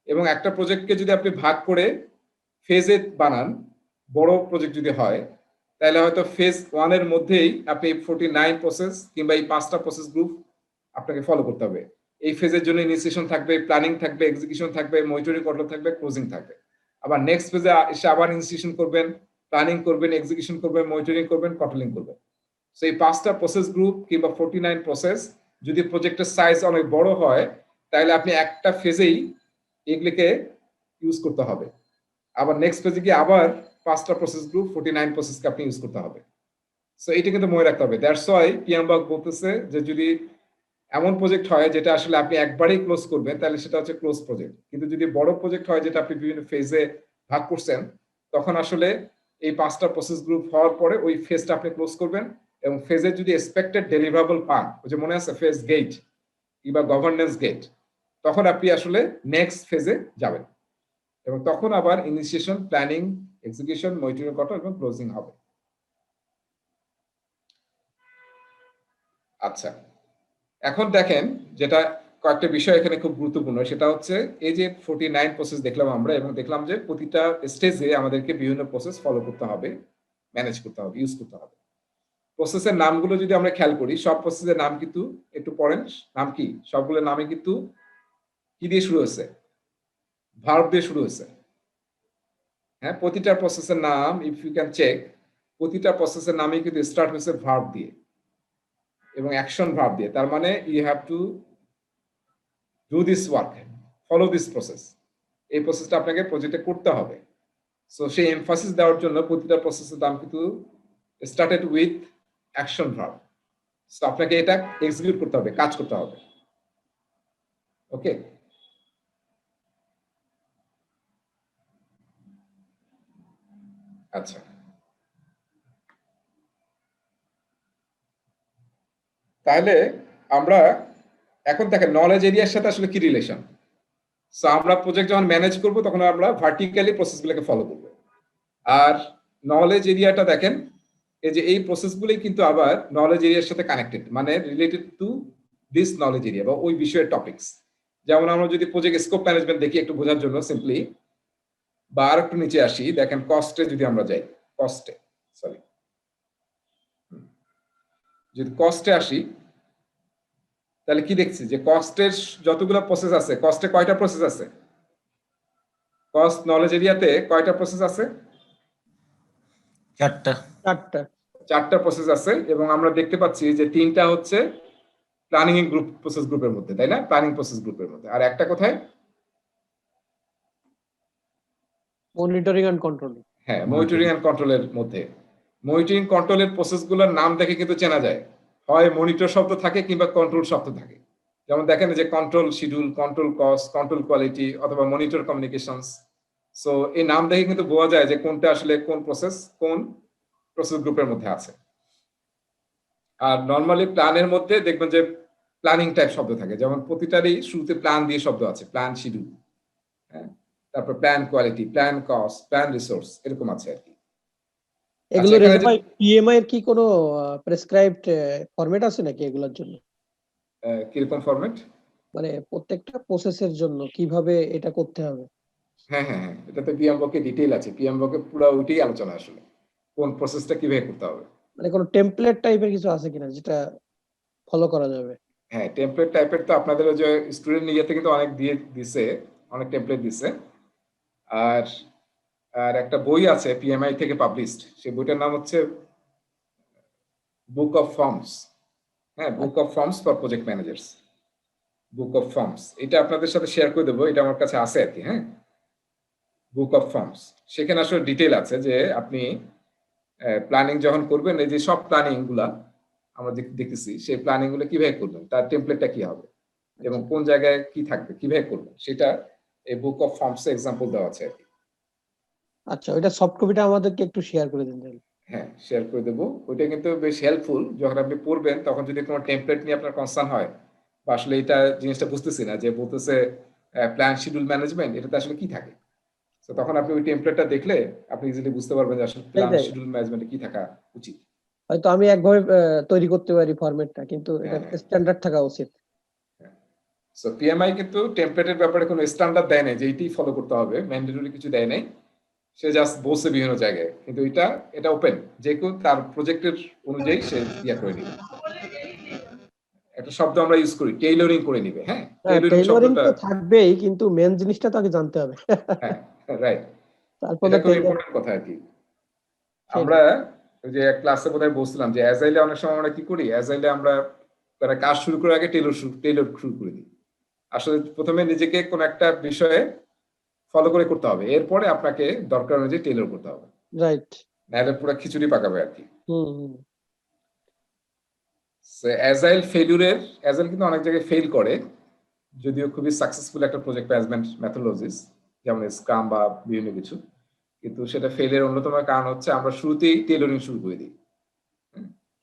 এবং একটা প্রজেক্টকে যদি আপনি ভাগ করে ফেজে বানান, বড় প্রজেক্ট যদি হয়, তাহলে হয়তো ফেজ 1 এর মধ্যেই আপনি 49 প্রসেস কিংবা এই 5টা প্রসেস গ্রুপ আপনাকে ফলো করতে হবে। এই ফেজের জন্য ইনিশিয়েশন থাকবে, প্ল্যানিং থাকবে, এক্সিকিউশন থাকবে, মনিটরিং কন্ট্রোল থাকবে, ক্লোজিং থাকবে। আবার নেক্সট ফেজে এসে আবার ইনিশিয়েশন করবেন, প্ল্যানিং করবেন, এক্সিকিউশন করবেন, মনিটরিং করবেন, কন্ট্রোলিং করবেন। সো এই 5টা প্রসেস গ্রুপ কিংবা 49 প্রসেস যদি প্রজেক্টের সাইজ অনেক বড় হয়, তাহলে আপনি একটা ফেজেই এগুলিকে ইউজ করতে হবে। আবার নেক্সট ফেজে গিয়ে আবার 5টা প্রসেস গ্রুপ 49 প্রসেসকে আপনি ইউজ করতে হবে। সো এটা কিন্তু মনে রাখতে হবে। দ্যাটস ওয়াই পিয়ামবাগ বলতেছে যে যদি এমন প্রজেক্ট হয় যেটা আসলে আপনি একবারেই ক্লোজ করবেন, তাহলে সেটা হচ্ছে ক্লোজ প্রজেক্ট। কিন্তু যদি বড় প্রজেক্ট হয় যেটা আপনি বিভিন্ন ফেজে ভাগ করছেন, তখন আসলে এই 5টা প্রসেস গ্রুপ হওয়ার পরে ওই ফেজটা আপনি ক্লোজ করবেন। এবং ফেজে যদি এক্সপেক্টেড ডেলিভারেবল পান, ওই যে মনে আছে ফেজ গেট কিংবা গভর্নেন্স গেট, তখন আপনি আসলে নেক্সট ফেজে যাবেন এবং তখন আবার initiation, planning, execution, monitoring control এবং ক্লোজিং হবে। আচ্ছা, এখন দেখেন যেটা কয়েকটা বিষয় এখানে খুব গুরুত্বপূর্ণ, সেটা হচ্ছে এই যে 49 প্রসেস দেখলাম আমরা, এবং দেখলাম যে প্রতিটা স্টেজে আমাদেরকে বিভিন্ন প্রসেস ফলো করতে হবে, ম্যানেজ করতে হবে, ইউজ করতে হবে। প্রসেসের নামগুলো যদি আমরা খেয়াল করি, সব প্রসেসের নাম কিন্তু একটু পড়েন, নাম কি, সবগুলোর নামে কিন্তু কি দিয়ে শুরু হয়েছে, ভার্ব দিয়ে শুরু হয়েছে। হ্যাঁ, প্রতিটা প্রসেসের নাম ইফ ইউ ক্যান চেক, প্রতিটা প্রসেসের নামই কিন্তু স্টার্ট হয়েছে ভার্ব দিয়ে এবং অ্যাকশন ভার্ব দিয়ে। তার মানে you have to do this work, follow this process. এই প্রসেসটা আপনাকে প্রজেক্টে করতে হবে। সো সেই এমফাসিস দেওয়ার জন্য প্রতিটা প্রসেসের নাম কিন্তু started with action verb. So আপনাকে এটা এক্সিকিউট করতে হবে, কাজ করতে হবে। ওকে, আচ্ছা, তাহলে আমরা এখন দেখেন নলেজ এরিয়ার সাথে আসলে কি রিলেশন। সো আমরা প্রজেক্ট যখন ম্যানেজ করব তখন আমরা ভার্টিক্যালি প্রসেসগুলোকে ফলো করব। আর নলেজ এরিয়াটা দেখেন, এই যে এই প্রসেসগুলোই কিন্তু আবার নলেজ এরিয়ার সাথে কানেক্টেড, মানে related to this knowledge area বা ওই বিষয়ের টপিকস। যেমন আমরা যদি প্রজেক্ট স্কোপ ম্যানেজমেন্ট দেখি একটু বোঝার জন্য সিম্পলি, বা আর একটু নিচে আসি, দেখেন কস্টে যদি আমরা যাই, কস্টে সরি যদি কস্টে আসি, তাহলে কি দেখছি যে কস্টের যতগুলো প্রসেস আছে, কস্টে কয়টা প্রসেস আছে, কস্ট নলেজ এরিয়াতে কয়টা প্রসেস আছে, 4টা প্রসেস আছে। এবং আমরা দেখতে পাচ্ছি যে 3টা হচ্ছে প্ল্যানিং গ্রুপ প্রসেস গ্রুপের মধ্যে, তাই না, প্ল্যানিং প্রসেস গ্রুপের মধ্যে। আর একটা কোথায়, মনিটরিং এন্ড কন্ট্রোল। হ্যাঁ, মনিটরিং এন্ড কন্ট্রোলের মধ্যে। মনিটরিং কন্ট্রোলের প্রসেসগুলোর নাম দেখে কিন্তু চেনা যায়, হয় মনিটর শব্দ থাকে কিংবা কন্ট্রোল শব্দ থাকে। যেমন দেখেন যে control schedule, control cost, control quality অথবা মনিটর কমিউনিকেশনস। সো এই নাম দেখে কিন্তু বোঝা যায় যে কোনটা আসলে কোন প্রসেস গ্রুপের মধ্যে আছে। আর নর্মালি প্ল্যানের মধ্যে দেখবেন যে প্ল্যানিং টাইপ শব্দ থাকে, যেমন প্রতিটারই শুরুতে প্ল্যান দিয়ে শব্দ আছে, প্ল্যান শিডিউল, হ্যাঁ, তারপর plan quality, plan cost, plan resource, এরকম আছে আর কি। এগুলো ভাই পিএমআই এর কি কোনো প্রেসক্রাইবড ফরম্যাট আছে নাকি এগুলোর জন্য? কিরকম ফরম্যাট, মানে প্রত্যেকটা প্রসেসের জন্য কিভাবে এটা করতে হবে? হ্যাঁ হ্যাঁ হ্যাঁ, এটাতে পিএমবকে ডিটেইল আছে, পিএমবকে পুরো ওইটাই আলোচনা আসলে কোন প্রসেসটা কিভাবে করতে হবে। মানে কোনো টেমপ্লেট টাইপের কিছু আছে কিনা যেটা ফলো করা যাবে? হ্যাঁ, টেমপ্লেট টাইপের তো আপনাদের ওই যে স্টুডেন্ট ইয়েতে কিন্তু অনেক দিছে, অনেক টেমপ্লেট দিছে। আর আর একটা বই আছে পিএমআই থেকে পাবলিশড, সেই বইটার নাম হচ্ছে বুক অফ ফর্মস। হ্যাঁ, book of forms for project managers, book of forms. এটা আপনাদের সাথে শেয়ার করে দেবো, এটা আমার কাছে আছে আর কি। হ্যাঁ, বুক অফ ফর্মস, সেখানে আসলে ডিটেইল আছে যে আপনি প্ল্যানিং যখন করবেন, এই যে সব প্ল্যানিং গুলা আমরা দেখতেছি, সেই প্ল্যানিং গুলো কিভাবে করবেন, তার টেমপ্লেটটা কি হবে। এবং কোন জায়গায় কি থাকবে, কিভাবে করবেন, সেটা এই বুক অফ ফর্মস এক্সাম্পল দেওয়া আছে আর কি। আচ্ছা, ওইটা সফট কপিটা আমাদেরকে একটু শেয়ার করে দিন তাহলে। হ্যাঁ, শেয়ার করে দেবো। ওইটা কিন্তু বেশ হেল্পফুল। যখন আপনি পড়বেন তখন যদি কোনো টেমপ্লেট নিয়ে আপনার কনসার্ন হয় বা আসলে এটা জিনিসটা বুঝতেছি না, যে বলতেছে প্ল্যান শিডিউল ম্যানেজমেন্ট, এটাতে আসলে কি থাকে, তো তখন আপনি ওই টেমপ্লেটটা দেখলে আপনি ইজিলি বুঝতে পারবেন যে আসলে প্ল্যান সেটাই। শিডিউল ম্যানেজমেন্টে কি থাকা উচিত। হয়তো আমি একভাবে তৈরি করতে পারি ফরম্যাটটা, কিন্তু এটা হ্যাঁ। স্ট্যান্ডার্ড থাকা উচিত। সো পিএমআই কিন্তু টেমপ্লেটের ব্যাপারে কোনো স্ট্যান্ডার্ড দেয় নাই যে এইটাই ফলো করতে হবে, ম্যান্ডেটরি কিছু দেয় নাই। সে জাস্ট বলছে বিভিন্ন জায়গায়, কিন্তু এটা ওপেন, যে কেউ তার প্রজেক্টের অনুযায়ী সে ইয়া করে নিবে। একটা শব্দ আমরা ইউজ করি, টেইলরিং করে নিবে। হ্যাঁ, টেইলরিং টেইলরিং শব্দটা, তো থাকবেই, কিন্তু মেন জিনিসটা তো আগে জানতে হবে। হ্যাঁ রাইট, তারপরে এটা খুব ইম্পর্টেন্ট কথা আর কি। আমরা ওই যে ক্লাসে বোধহয় বলছিলাম যে অ্যাজাইলে অনেক সময় আমরা কি করি, অ্যাজাইলে আমরা তারা কাজ শুরু করার আগে টেইলর শুরু করে দিই। আসলে প্রথমে নিজেকে কোন একটা বিষয়ে ফলো করে করতে হবে, এরপরে আপনাকে দরকার অনুযায়ী টেইলর করতে হবে, রাইট। নাহলে পুরো খিচুড়ি পাকাবে আর কি। হুম। অ্যাজাইল কিন্তু অনেক জায়গায় ফেল করে, যদিও খুবই সাকসেসফুল একটা প্রজেক্ট ম্যানেজমেন্ট মেথোডোলজিস, যেমন স্ক্রাম বা বিভিন্ন কিছু, কিন্তু সেটা ফেলের অন্যতম কারণ হচ্ছে আমরা শুরুতেই টেইলরিং শুরু করে দিই,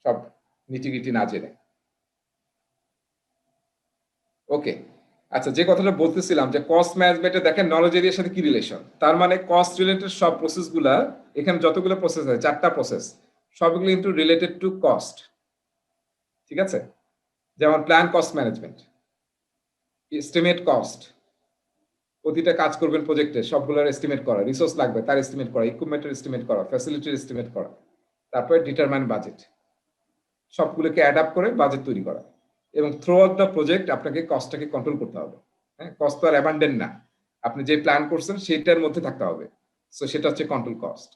সব নিটিগিটি না জেনে। ওকে, আচ্ছা, যে কথাটা বলতেছিলাম যে কস্ট ম্যানেজমেন্টে দেখেন নলেজ এরিয়ার সাথে কি রিলেশন, তার মানে কস্ট রিলেটেড সব প্রসেসগুলা, এখানে যতগুলো প্রসেস আছে 4টা প্রসেস, সবগুলো কিন্তু রিলেটেড টু কস্ট। ঠিক আছে, যেমন plan cost management, estimate cost, প্রতিটা কাজ করবেন প্রজেক্টে সবগুলোর এস্টিমেট করা, রিসোর্স লাগবে তার এস্টিমেট করা, ইকুইপমেন্টের এস্টিমেট করা, ফ্যাসিলিটির এস্টিমেট করা, তারপরে ডিটারমাইন বাজেট, সবগুলোকে অ্যাড আপ করে বাজেট তৈরি করা, এবং থ্রু আউট দ্য প্রজেক্ট আপনাকে কস্টটাকে কন্ট্রোল করতে হবে। হ্যাঁ, কস্ট তো আর অ্যাবান্ডেন্ট না, আপনি যে প্ল্যান করছেন সেটার মধ্যে থাকতে হবে। সো সেটা হচ্ছে কন্ট্রোল কস্ট।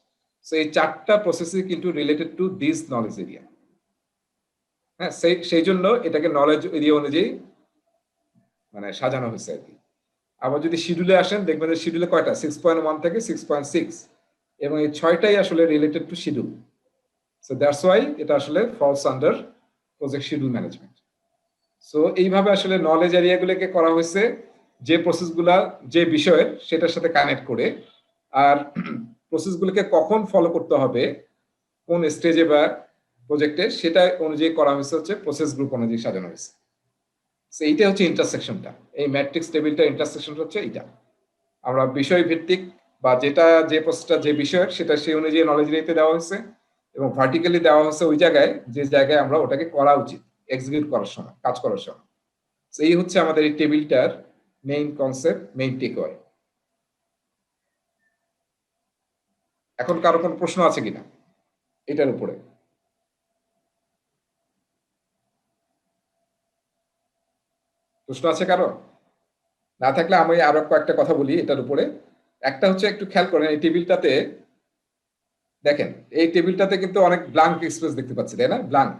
সো এই 4টা প্রসেসই কিন্তু related to this knowledge area. হ্যাঁ, সেই জন্য এটাকে নলেজ এরিয়া অনুযায়ী মানে সাজানো হয়েছে আর কি। আবার যদি শিডিউলে আসেন দেখবেন যে শিডিউলে কয়টা, 6.1 থেকে 6.6, এবং এই 6টাই আসলে related to schedule. So that's why এটা আসলে false under project schedule management. So এইভাবে আসলে নলেজ এরিয়াগুলোকে করা হয়েছে যে প্রসেসগুলা যে বিষয়ের সেটার সাথে কানেক্ট করে, আর প্রসেসগুলোকে কখন ফলো করতে হবে কোন স্টেজে বা প্রজেক্টে সেটা অনুযায়ী করা হয়েছে হচ্ছে প্রসেস গ্রুপ অনুযায়ী সাজানো হয়েছে। এইটা হচ্ছে ইন্টারসেকশনটা, এই ম্যাট্রিক্স টেবিলটা ইন্টারসেকশনটা হচ্ছে এইটা। আমরা বিষয় ভিত্তিক বা যেটা যে প্রসেসটা যে বিষয়ের সেটা সেই অনুযায়ী নলেজ এরিয়াতে দেওয়া হয়েছে, এবং ভার্টিক্যালি দেওয়া হয়েছে ওই জায়গায় যে জায়গায় আমরা ওটাকে করা উচিত এক্সিকিউট করার সময়, কাজ করার সময়। এই হচ্ছে আমাদের এই টেবিলটার মেইন কনসেপ্ট, মেইন টেকওয়ে। এখন কারো কোনো প্রশ্ন আছে কিনা এটার উপরে? প্রশ্ন আছে কারো? না থাকলে আমি আরো কয়েকটা কথা বলি এটার উপরে। একটা হচ্ছে একটু খেয়াল করেন, এই টেবিলটাতে দেখেন, এই টেবিলটাতে কিন্তু অনেক ব্ল্যাঙ্ক স্পেস দেখতে পাচ্ছি, তাই না? ব্ল্যাঙ্ক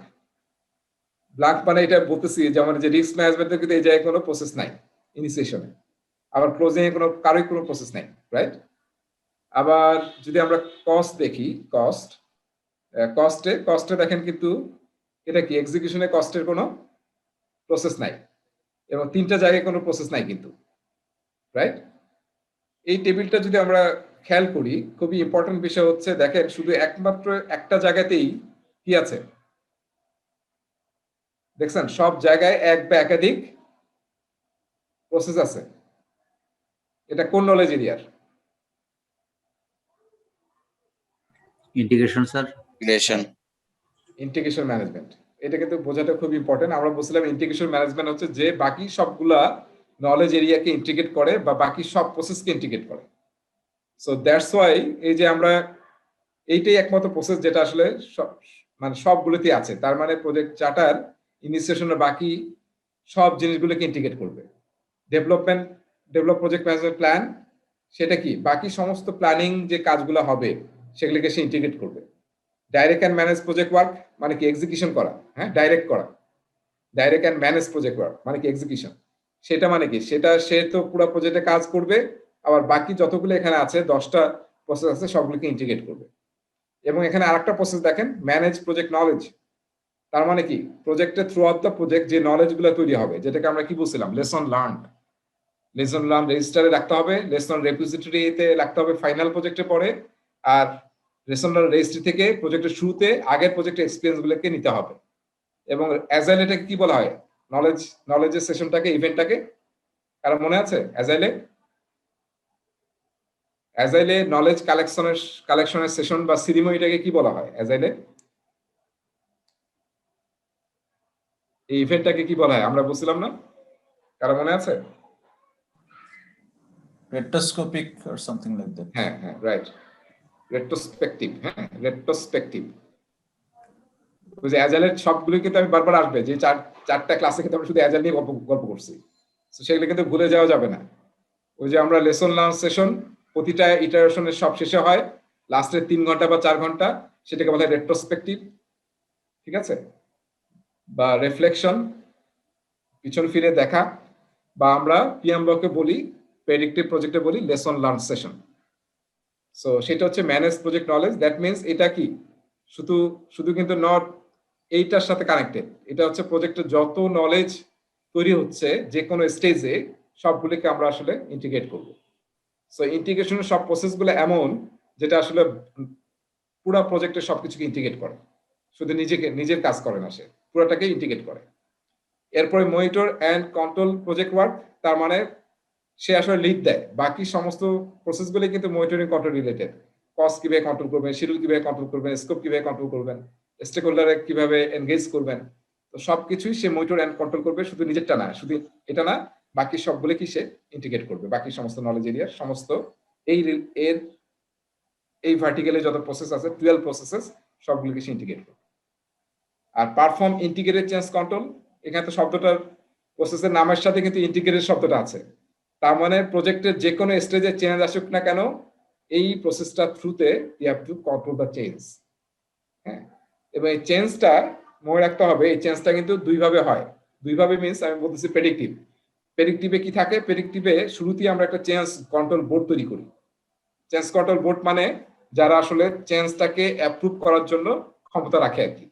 মানে এটা বলতেছি যেমন যে রিস্ক ম্যানেজমেন্টের কিন্তু এই জায়গায় কোনো প্রসেস নাই ইনিশিয়েশনে, আবার ক্লোজিং এ কারোই কোনো প্রসেস নাই, রাইট? আবার যদি আমরা কস্ট দেখি, কস্টে দেখেন কিন্তু এটা কি এক্সিকিউশনে কস্টের কোনো প্রসেস নাই, এবং 3টা জায়গায় কোনো প্রসেস নাই কিন্তু, রাইট? এই টেবিলটা যদি আমরা খেয়াল করি, খুবই ইম্পর্টেন্ট বিষয় হচ্ছে দেখেন শুধু একমাত্র একটা জায়গাতেই কি আছে দেখছেন, সব জায়গায় এক বা একাধিক প্রসেস আছে। এটা কোন নলেজ এরিয়ার? Integration sir, integration management. এটা কিন্তু বোঝাটা খুব ইম্পর্টেন্ট। আমরা বলছিলাম ইন্টিগ্রেশন ম্যানেজমেন্ট হচ্ছে যে বাকি সবগুলা নলেজ এরিয়াকে ইন্টিগ্রেট করে বা বাকি সব প্রসেসকে ইন্টিগ্রেট করে। সো দ্যাটস ওয়াই এই যে আমরা এইটাই একমাত্র প্রসেস যেটা আসলে মানে সবগুলোতেই আছে, তার মানে প্রজেক্ট চার্টার ইনিশিয়েশনের বাকি সব জিনিসগুলোকে ইন্টিগ্রেট করবে। ডেভেলপ প্রজেক্ট ম্যানেজমেন্ট প্ল্যান, সেটা কি বাকি সমস্ত প্ল্যানিং যে কাজগুলো হবে সেগুলোকে সে ইন্টিগ্রেট করবে। Direct and manage project work মানে কি এক্সিকিউশন করা, হ্যাঁ, direct and manage project work মানে কি এক্সিকিউশন। সেটা মানে কি, সেটা সে তো পুরো প্রজেক্টে কাজ করবে, আবার বাকি যতগুলো এখানে আছে 10টা প্রসেস আছে সবগুলোকে ইন্টিগ্রেট করবে। এবং এখানে আরেকটা প্রসেস দেখেন, ম্যানেজ প্রজেক্ট নলেজ, তার মানে কি প্রজেক্টের থ্রু আউট দ্য প্রজেক্ট যে নলেজ গুলো তৈরি হবে, যেটাকে আমরা কি বলছিলাম লেসন লার্ন রেজিস্টারে রাখতে হবে, লেসন রেপোজিটরিতে রাখতে হবে ফাইনাল প্রজেক্টের পরে, আর লেসন লার্ন রেজিস্ট্রি থেকে প্রজেক্টের শুরুতে আগের প্রজেক্টের এক্সপিরিয়েন্স গুলোকে নিতে হবে। এবং অ্যাজাইল এটাকে কি বলা হয়, নলেজের সেশনটাকে ইভেন্টটাকে কারণ মনে আছে অ্যাজাইলে নলেজ কালেকশনের সেশন বা সিরিমনিটাকে কি বলা হয় অ্যাজাইলে? এই ইভেন্টটাকে কি বলা হয় আমরা বলছিলাম না, কারো মনে আছে? retrospective or something like that. হ্যাঁ রাইট, রেট্রোস্পেক্টিভ। রেট্রোস্পেক্টিভ। ওই যে অ্যাজাইলের সবগুলো কিন্তু আমি বারবার আসবে, যে চারটা ক্লাসে কিন্তু আমরা শুধু অ্যাজাইল নিয়ে গল্প করছি, তো সেগুলো কিন্তু ভুলে যাওয়া যাবে না। ওই যে আমরা লেসন লার্ন সেশন প্রতিটা ইটারেশনের সব শেষে হয় লাস্টের 3 ঘন্টা বা 4 ঘন্টা, সেটাকে বলা হয় রেট্রোস্পেক্টিভ, ঠিক আছে? বা রিফ্লেকশন, পিছন ফিরে দেখা, বা আমরা পিএমবকে বলি প্রেডিক্টিভ প্রজেক্টে বলি লেসন লার্ন সেশন। সো সেটা হচ্ছে manage project knowledge. That means এটা কি শুধু কিন্তু নট এইটার সাথে কানেক্টেড, এটা হচ্ছে প্রজেক্টের যত নলেজ তৈরি হচ্ছে যে কোনো স্টেজে সবগুলিকে আমরা আসলে ইন্টিগ্রেট করব। সো ইন্টিগ্রেশনের সব প্রসেসগুলো এমন যেটা আসলে পুরো প্রজেক্টের সবকিছুকে ইন্টিগ্রেট করে, শুধু নিজের কাজ করে না, সে পুরোটাকে ইন্টিগ্রেট করে। এরপরে monitor and control project work, তার মানে সে আসলে লিড দেয়, বাকি সমস্ত প্রসেসগুলি কিন্তু মনিটরিং কন্ট্রোল রিলেটেড। কস্ট কিভাবে কন্ট্রোল করবেন, শিডিউল কিভাবে কন্ট্রোল করবেন, স্কোপ কিভাবে কন্ট্রোল করবেন, স্টেক হোল্ডারে কিভাবে এনগেজ করবেন, তো সবকিছুই সে মনিটর অ্যান্ড কন্ট্রোল করবে, শুধু নিজেরটা না, শুধু এটা না, বাকি সবগুলো কি সে ইন্টিগ্রেট করবে, বাকি সমস্ত নলেজ এরিয়ার সমস্ত এই ভার্টিক্যালে যত প্রসেস আছে 12 প্রসেসেস সবগুলোকে সে ইন্টিগ্রেট করবে। আর পারফর্ম ইন্টিগ্রেটেড চেঞ্জ কন্ট্রোল, এখানে তো শব্দটার প্রসেসের নামের সাথে কিন্তু ইন্টিগ্রেটেড শব্দটা আছে, তার মানে প্রজেক্টের যে কোনো স্টেজে চেঞ্জ আসুক না কেন এই প্রসেসটা থ্রুতে you have to control the change. হ্যাঁ, এবং এই চেঞ্জটা মনে রাখতে হবে, এই চেঞ্জটা কিন্তু দুইভাবে হয়। দুইভাবে মিনস আমি বলতেছি প্রেডিক্টিভে কি থাকে, প্রেডিক্টিভে শুরুতেই আমরা একটা চেঞ্জ কন্ট্রোল বোর্ড তৈরি করি। চেঞ্জ কন্ট্রোল বোর্ড মানে যারা আসলে চেঞ্জটাকে অ্যাপ্রুভ করার জন্য ক্ষমতা রাখে আর কি,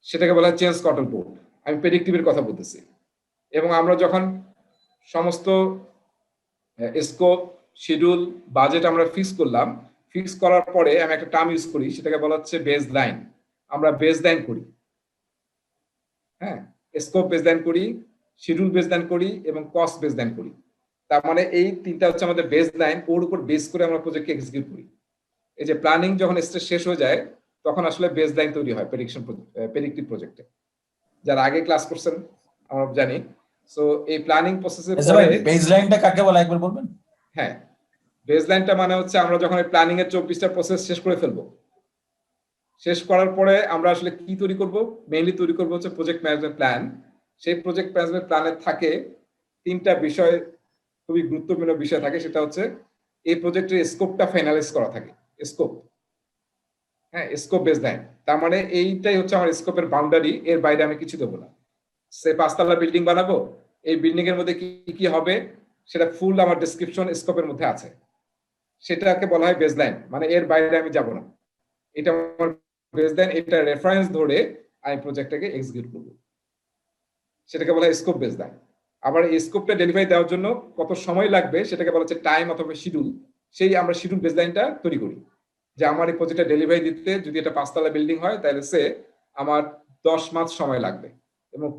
সেটাকে বলা হয় চেঞ্জ কন্ট্রোল বোর্ড। আমি প্রেডিক্টিভের কথা বলতেছি। এবং আমরা যখন সমস্ত স্কোপ, শিডিউল, বাজেট আমরা ফিক্স করার পরে আমি একটা টার্ম ইউজ করি, সেটাকে বলা হচ্ছে বেস লাইন। আমরা বেস লাইন করি, হ্যাঁ, স্কোপ বেস লাইন করি, শিডিউল বেস লাইন করি এবং কস্ট বেস লাইন করি। তার মানে এই তিনটা হচ্ছে আমাদের বেস লাইন, ওর উপর বেস করে আমরা প্রজেক্টকে এক্সিকিউট করি। এই যে প্ল্যানিং যখন স্টেজ শেষ হয়ে যায় তখন আসলে বেস লাইন তৈরি হয় প্রেডিক্টিভ প্রজেক্টে। যারা আগে ক্লাস করছেন আমরা জানি। সো এই প্ল্যানিং প্রসেসের পরে বেসলাইনটা কাকে বলা একবার বলবেন? হ্যাঁ, বেসলাইনটা মানে হচ্ছে আমরা যখন এই প্ল্যানিং এর 24টা প্রসেস শেষ করে ফেলবো, শেষ করার পরে আমরা আসলে কি তৈরি করব, মেইনলি তৈরি করব হচ্ছে প্রজেক্ট ম্যানেজমেন্ট প্ল্যান। সেই প্রজেক্ট ম্যানেজমেন্ট প্ল্যানে থাকে 3টা বিষয়, খুবই গুরুত্বপূর্ণ বিষয় থাকে। সেটা হচ্ছে এই প্রজেক্টের স্কোপটা ফাইনালাইজ করা থাকে, স্কোপ, হ্যাঁ, স্কোপ বেসলাইন। তার মানে এইটাই হচ্ছে আমার স্কোপের বাউন্ডারি, এর বাইরে আমি কিছু দেবো না। সে 5তলা বিল্ডিং বানাবো, এই বিল্ডিং এর মধ্যে কি কি হবে সেটা ফুল আমার ডেসক্রিপশন স্কোপের মধ্যে আছে, সেটাকে বলা হয় বেসলাইন। মানে এর বাইরে আমি যাব না, এটা আমার বেসলাইন, এটা রেফারেন্স ধরে আমি প্রজেক্টটাকে এক্সিকিউট করব, সেটাকে বলা হয় স্কোপ বেসলাইন। আবার এই স্কোপটা ডেলিভারি দেওয়ার জন্য কত সময় লাগবে সেটাকে বলা হচ্ছে টাইম অথবা শিডিউল। সেই আমরা শিডিউল বেসলাইনটা তৈরি করি, যে আমার এই প্রজেক্টটা ডেলিভারি দিতে যদি এটা 5তলা বিল্ডিং হয় তাহলে সে আমার 10 মাস সময় লাগবে, এবং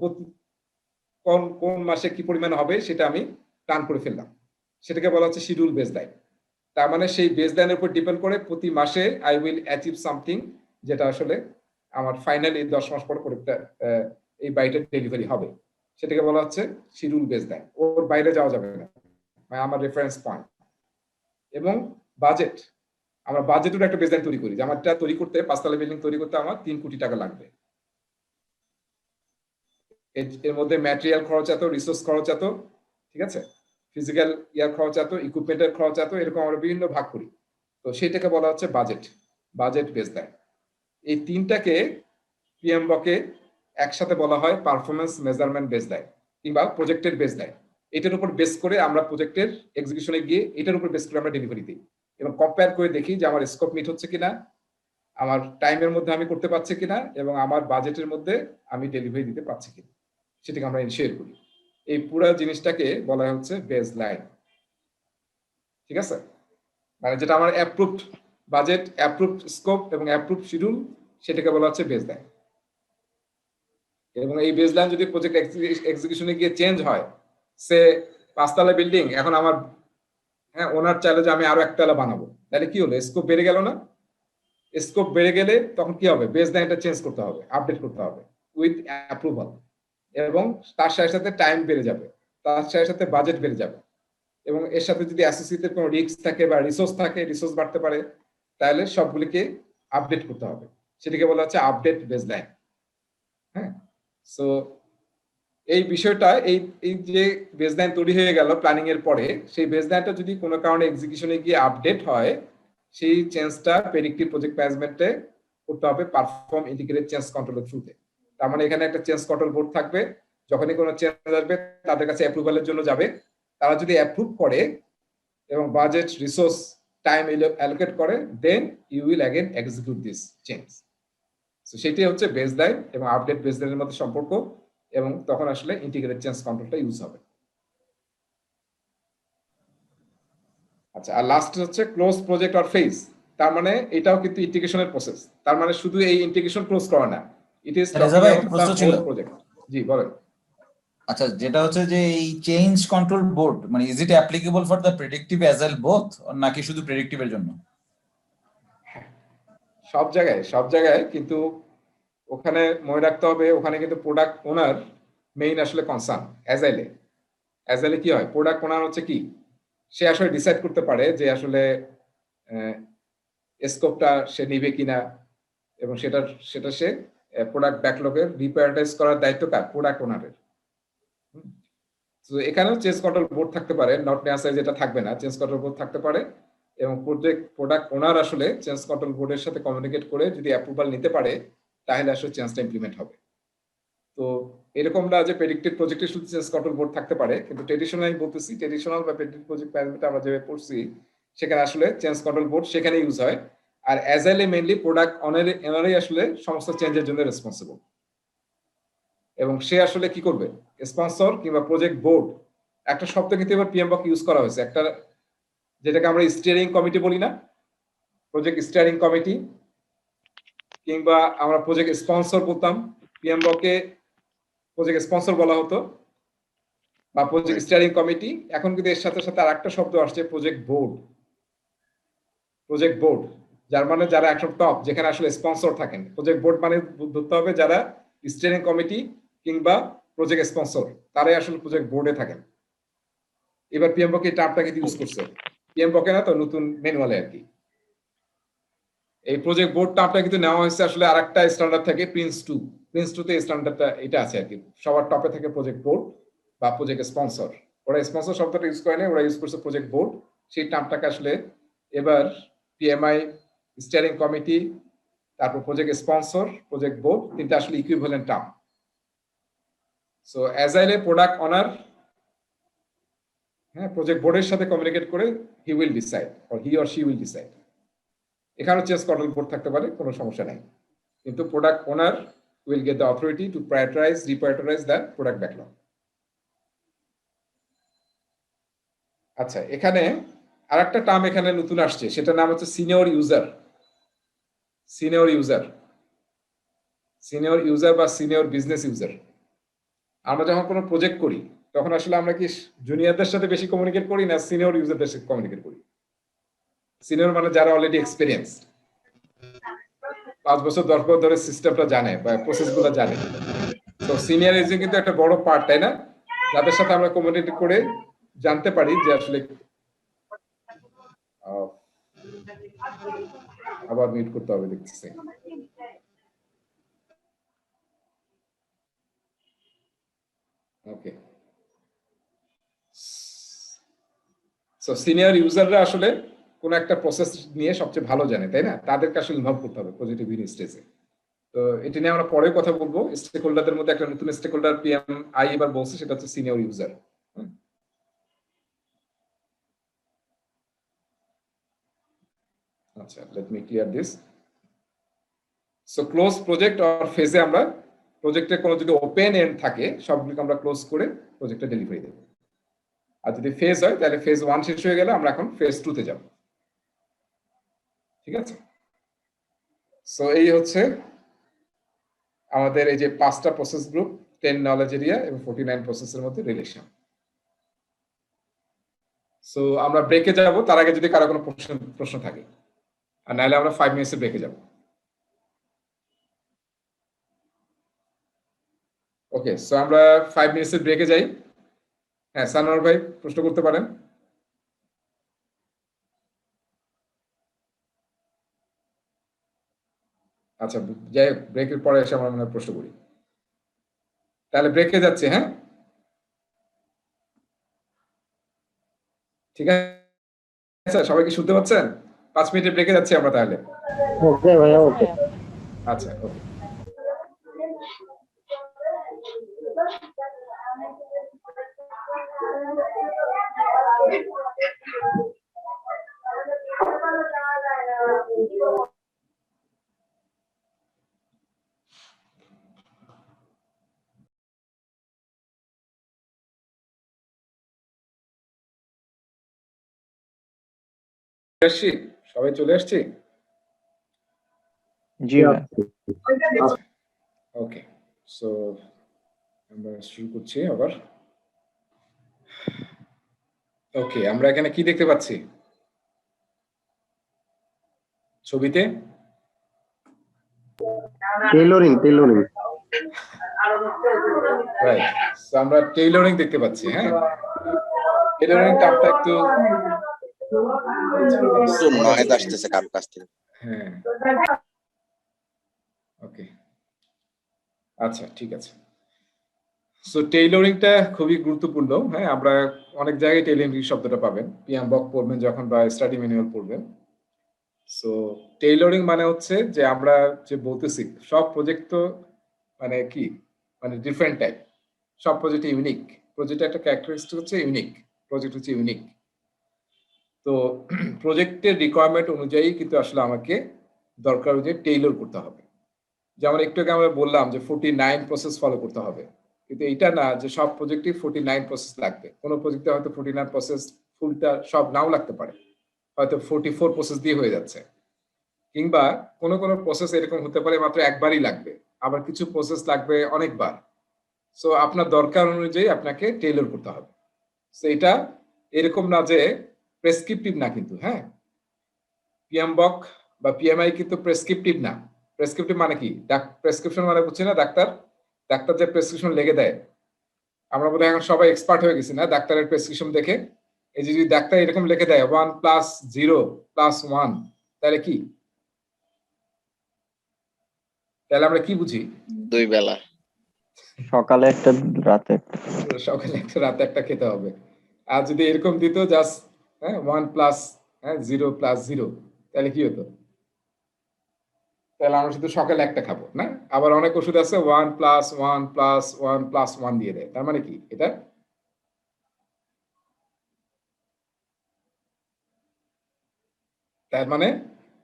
কোন মাসে কি পরিমাণ হবে সেটা আমি প্ল্যান করে ফেললাম, সেটাকে বলা হচ্ছে শিডিউল বেসলাইন। তার মানে সেই বেসলাইনের উপর ডিপেন্ড করে প্রতি মাসে আই উইল অ্যাচিভ সামথিং, যেটা আসলে আমার ফাইনালি 10 মাস পর এই বাইটের ডেলিভারি হবে, সেটাকে বলা হচ্ছে শিডিউল বেসলাইন। ওর বাইরে যাওয়া যাবে না, মানে আমার রেফারেন্স পয়েন্ট। এবং বাজেট, আমরা বাজেটের একটা বেসলাইন তৈরি করি, যে আমারটা তৈরি করতে 5তলা বিল্ডিং তৈরি করতে আমার 3 কোটি টাকা লাগবে। এর মধ্যে ম্যাটেরিয়াল খরচ এত, রিসোর্স খরচ এত, ঠিক আছে, ফিজিক্যাল খরচ এত, ইকুইপমেন্টের খরচ এত, এরকম আমরা বিভিন্ন ভাগ করি। তো সেটাকে বলা হচ্ছে বাজেট বেসলাইন। এই 3টাকে পিএমবকে একসাথে বলা হয় পারফরমেন্স মেজারমেন্ট বেসলাইন কিংবা প্রজেক্টের বেসলাইন। এটার উপর বেস করে আমরা প্রজেক্টের এক্সিকিউশনে গিয়ে এটার উপর বেস করে আমরা ডেলিভারি দিই এবং কম্পেয়ার করে দেখি যে আমার স্কোপ মিট হচ্ছে কিনা, আমার টাইমের মধ্যে আমি করতে পারছি কিনা এবং আমার বাজেটের মধ্যে আমি ডেলিভারি দিতে পারছি কিনা, সেটাকে আমরা এনশিওর করি। এই পুরো জিনিসটাকে বলা হচ্ছে বেজ লাইন। ঠিক আছে, মানে যেটা আমার অ্যাপ্রুভড বাজেট, অ্যাপ্রুভড স্কোপ এবং অ্যাপ্রুভড শিডিউল, সেটাকে বলা হচ্ছে বেজ লাইন। এবং এই বেজ লাইন যদি প্রজেক্ট এক্সিকিউশনে গিয়ে চেঞ্জ হয়, সে 5 তলা বিল্ডিং, এখন আমার ওনার চাইলে যে আমি আরো 1 তলা বানাবো, তাহলে কি হলো, স্কোপ বেড়ে গেল না? স্কোপ বেড়ে গেলে তখন কি হবে, বেজ লাইনটা চেঞ্জ করতে হবে, আপডেট করতে হবে উইথ অ্যাপ্রুভাল, এবং তার সাথে সাথে টাইম বেড়ে যাবে, তার সাথে সাথে বাজেট বেড়ে যাবে, এবং এর সাথে যদি অ্যাসোসিয়েটেড কোনো রিস্ক থাকে বা রিসোর্স থাকে, রিসোর্স বাড়তে পারে, তাহলে সবগুলিকে আপডেট করতে হবে। সেটাকে বলা হচ্ছে আপডেট বেজ লাইন। হ্যাঁ, সো এই বিষয়টা, এই যে বেজ লাইন তৈরি হয়ে গেল প্ল্যানিং এর পরে, সেই বেজ লাইনটা যদি কোনো কারণে এক্সিকিউশনে গিয়ে আপডেট হয়, সেই চেঞ্জটা প্রেডিক্টিভ প্রজেক্ট ম্যানেজমেন্টে করতে হবে পারফর্ম ইন্টিগ্রেটেড চেঞ্জ কন্ট্রোলের থ্রুতে। তার মানে এখানে একটা চেঞ্জ কন্ট্রোল বোর্ড থাকবে, যখনই কোনো চেঞ্জ আসবে তাদের কাছে অ্যাপ্রুভালের জন্য যাবে, তারা যদি অ্যাপ্রুভ করে এবং বাজেট, রিসোর্স, টাইম অ্যালোকেট করে, then you will again execute this change. So সেটাই হচ্ছে বেজ লাইন এবং আপডেট বেজ লাইনের মধ্যে সম্পর্ক, এবং তখন আসলে ইন্টিগ্রেটেড চেঞ্জ কন্ট্রোলটা ইউজ হবে। আচ্ছা, আর লাস্ট হচ্ছে ক্লোজ প্রজেক্ট অর ফেজ। তার মানে এটাও কিন্তু ইন্টিগ্রেশনের প্রসেস। তার মানে শুধু এই ইন্টিগ্রেশন ক্লোজ করা না, ইট ইজ রেজা ভাই, একটা প্রশ্ন ছিল। প্রজেক্ট। জি বলেন। আচ্ছা, যেটা হচ্ছে যে এই চেঞ্জ কন্ট্রোল বোর্ড, মানে is it applicable for the predictive as well both, নাকি শুধু প্রেডিক্টিভের জন্য? সব জায়গায়, কিন্তু ওখানে মনে রাখতে হবে, ওখানে কিন্তু প্রোডাক্ট ওনার মেইন আসলে কনসার্ন। অ্যাজাইলে কি হয়, প্রোডাক্ট ওনার হচ্ছে কি, সে আসলে ডিসাইড করতে পারে যে আসলে স্কোপটা সে নিবে কিনা, এবং সেটা সে প্রোডাক্ট ব্যাকলগের রিপ্রায়োরিটাইজ করার দায়িত্ব কার, প্রোডাক্ট ওনারের। তো এখানেও চেঞ্জ কন্ট্রোল বোর্ড থাকতে পারে, নট নেসেসারি যেটা থাকবে না, চেঞ্জ কন্ট্রোল বোর্ড থাকতে পারে, এবং প্রোডাক্ট ওনার আসলে চেঞ্জ কন্ট্রোল বোর্ডের সাথে কমিউনিকেট করে যদি অ্যাপ্রুভাল নিতে পারে, তাহলে আসলে চেঞ্জটা ইমপ্লিমেন্ট হবে। তো এরকম না যে প্রেডিক্টিভ প্রজেক্টে শুধু চেঞ্জ কন্ট্রোল বোর্ড থাকতে পারে, কিন্তু ট্রেডিশনাল আমি বলতেছি, ট্রেডিশনাল বা প্রেডিক্টিভ প্রজেক্ট ম্যানেজমেন্ট আমরা যেভাবে পড়ছি, সেখানে আসলে চেঞ্জ কন্ট্রোল বোর্ড সেখানে ইউজ হয়। আর অ্যাজাইলে মেইনলি প্রোডাক্ট ওনারই আসলে সমস্ত চেঞ্জের জন্য রেসপন্সিবল, এবং সে আসলে কি করবে, স্পন্সর কিংবা প্রজেক্ট বোর্ড, একটা শব্দ কিন্তু এবার পিএমবক ইউজ করা হয়েছে, একটা যেটাকে আমরা স্টিয়ারিং কমিটি বলি না, প্রজেক্ট স্টিয়ারিং কমিটি, কিংবা আমরা প্রজেক্ট স্পন্সর বলতাম, পিএমবকে প্রজেক্ট স্পন্সর বলা হতো, বা প্রজেক্ট স্টিয়ারিং কমিটি। এখন কিন্তু এর সাথে সাথে আরেকটা শব্দ আসছে, প্রজেক্ট বোর্ড। প্রজেক্ট বোর্ড, যার মানে যারা একদম টপ, যেখানে আসলে স্পন্সর থাকেন। প্রজেক্ট বোর্ড মানে ধরতে হবে যারা স্টিয়ারিং কমিটি কিংবা প্রজেক্ট স্পন্সর, তারাই আসলে প্রজেক্ট বোর্ডে থাকেন। এবার পিএমবক এই টার্মটাকে ইউজ করছে, পিএমবকে না তো, নতুন ম্যানুয়ালে আর কি। এই প্রজেক্ট বোর্ড টার্মটা কিন্তু নেওয়া হয়েছে আসলে আরেকটা স্ট্যান্ডার্ড থাকে, প্রিন্স2 তে স্ট্যান্ডার্ডটা এটা আছে আর কি। সবার টপে থাকে প্রজেক্ট বোর্ড বা প্রজেক্ট স্পন্সর। ওরা স্পন্সর শব্দটা ইউজ করে না, ওরা ইউজ করছে প্রজেক্ট বোর্ড। সেই টার্মটাকে আসলে এবার পিএমআই, স্টিয়ারিং কমিটি, তারপর প্রজেক্ট স্পন্সর, প্রজেক্ট বোর্ড, তিনটা আসলে ইকুইভ্যালেন্ট টার্ম। সো অ্যাজাইলে প্রোডাক্ট অনার প্রজেক্ট বোর্ডের সাথে কমিউনিকেট করে he will decide, or he or she will decide. এখানেও চেঞ্জ কন্ট্রোল বোর্ড থাকতে পারে, কোনো সমস্যা নাই, কিন্তু product owner will get the authority to reprioritize the product backlog. আচ্ছা, এখানে আরেকটা টার্ম এখানে নতুন আসছে, সেটার নাম হচ্ছে সিনিয়র ইউজার। সিনিয়র ইউজার বা সিনিয়র বিজনেস ইউজার। আমরা যখন কোনো প্রজেক্ট করি, তখন আসলে আমরা কি জুনিয়রদের সাথে বেশি কমিউনিকেট করি না সিনিয়র ইউজারদের সাথে কমিউনিকেট করি? সিনিয়র মানে যারা অলরেডি এক্সপিরিয়েন্স, 5 বছর 10 বছর ধরে সিস্টেমটা জানে বা প্রসেসগুলো জানে। তো সিনিয়র ইউজার কিন্তু একটা বড় পার্ট, তাই না? যাদের সাথে আমরা কমিউনিকেট করে জানতে পারি যে আসলে আবার মিউট করতে হবে দেখতেছি। ওকে, সো সিনিয়র ইউজাররা আসলে কোন একটা প্রসেস নিয়ে সবচেয়ে ভালো জানে, তাই না? তাদেরকে আসলে ইনভলভ করতে হবে পজিটিভ স্টেজে। তো এটা নিয়ে আমরা পরে কথা বলবো। স্টেক হোল্ডারদের মধ্যে একটা নতুন স্টেক হোল্ডার পিএমআই এবার বলছে, সেটা হচ্ছে সিনিয়র ইউজার। আচ্ছা, let me clear this. So close project or ফেজে আমরা প্রজেক্টের কোনো যদি ওপেন এন্ড থাকে সবগুলোকে আমরা ক্লোজ করে প্রজেক্টটা ডেলিভারি দেব। আর যদি ফেজ হয় তাহলে ফেজ 1 শেষ হয়ে গেলে আমরা এখন ফেজ 2 তে যাব। ঠিক আছে, সো এই হচ্ছে আমাদের এই যে 5টা প্রসেস গ্রুপ, 10 নলেজ এরিয়া এবং 49 প্রসেসের মধ্যে রিলেশন। সো আমরা ব্রেকে যাব, তার আগে যদি কারো কোনো প্রশ্ন থাকে, আর নাহলে আমরা 5 মিনিটসে ব্রেকে যাব। ওকে, সো আমরা 5 মিনিটসে ব্রেকে যাই। হ্যাঁ, সানোয়ার ভাই প্রশ্ন করতে পারেন। আচ্ছা, যাই হোক, ব্রেকের পরে এসে আমরা মনে হয় প্রশ্ন করি। তাহলে ব্রেকে যাচ্ছে। হ্যাঁ, ঠিক আছে, সবাই কি শুনতে পাচ্ছেন? 5 মিনিটের ব্রেকে যাচ্ছি আমরা তাহলে। ওকে ভাইয়া, ওকে। আচ্ছা, ওকে। আসছি, সবাই চলে আসছি। জি ভাই। ওকে, সো আমরা শুরু করছি আবার। ওকে, আমরা এখানে কি দেখতে পাচ্ছি ছবিতে? টেইলরিং রাইট, সো আমরা টেইলরিং দেখতে পাচ্ছি। হ্যাঁ, টেইলরিং টার্মটা একটু নয়েজ আসতেছে কারো কাছ থেকে। হ্যাঁ, ওকে, আচ্ছা, ঠিক আছে। সো টেইলরিংটা খুবই গুরুত্বপূর্ণ। হ্যাঁ, আমরা অনেক জায়গায় টেইলরিং শব্দটা পাবেন, পিএমবক পড়বেন যখন বা স্টাডি ম্যানুয়াল পড়বেন। সো টেইলরিং মানে হচ্ছে যে আমরা যে বলতেছি সব প্রজেক্ট তো মানে কি, মানে ডিফারেন্ট টাইপ, সব প্রজেক্ট ইউনিক। প্রজেক্টের একটা ক্যারেক্টারিস্টিক হচ্ছে ইউনিক, প্রজেক্ট হচ্ছে ইউনিক। তো প্রজেক্টের রিকোয়ারমেন্ট অনুযায়ী কিন্তু আসলে আমাকে দরকার অনুযায়ী টেইলর করতে হবে। যেমন একটু আগে আমরা বললাম যে 49 প্রসেস ফলো করতে হবে, কিন্তু এটা না যে সব প্রজেক্টই 49 প্রসেস লাগবে। কোনো প্রজেক্টে হয়তো 49 প্রসেস ফুলটা সব নাও লাগতে পারে, হয়তো 44 প্রসেস দিয়ে হয়ে যাচ্ছে, কিংবা কোনো কোনো প্রসেস এরকম হতে পারে মাত্র একবারই লাগবে, আবার কিছু প্রসেস লাগবে অনেকবার। সো আপনার দরকার অনুযায়ী আপনাকে টেইলর করতে হবে। সো এটা এরকম না যে প্রেসক্রিপটিভ না, কিন্তু হ্যাঁ, পিএমবক বা পিএমআই কিন্তু প্রেসক্রিপটিভ না। প্রেসক্রিপটিভ মানে কি? প্রেসক্রিপশন মানে বুঝছি না, ডাক্তার যে প্রেসক্রিপশন লিখে দেয়, আমরা বোধহয় এখন সবাই এক্সপার্ট হয়ে গেছি না ডাক্তারের প্রেসক্রিপশন দেখে। এই যে যদি ডাক্তার এরকম লিখে দেয় 1+0+1, তাহলে কি? তাহলে আমরা কি বুঝি? 2 বেলা, সকালে একটা রাতে একটা। সকালে একটা রাতে একটা খেতে হবে। আর যদি এরকম দিত জাস্ট 1+0+0, তাহলে কি হতো? তাহলে আমরা শুধু সকালে একটা খাবো না। আবার অনেক ওষুধ আছে 1+1+1+1 দিয়ে দেয়। তার মানে কি এটা? তার মানে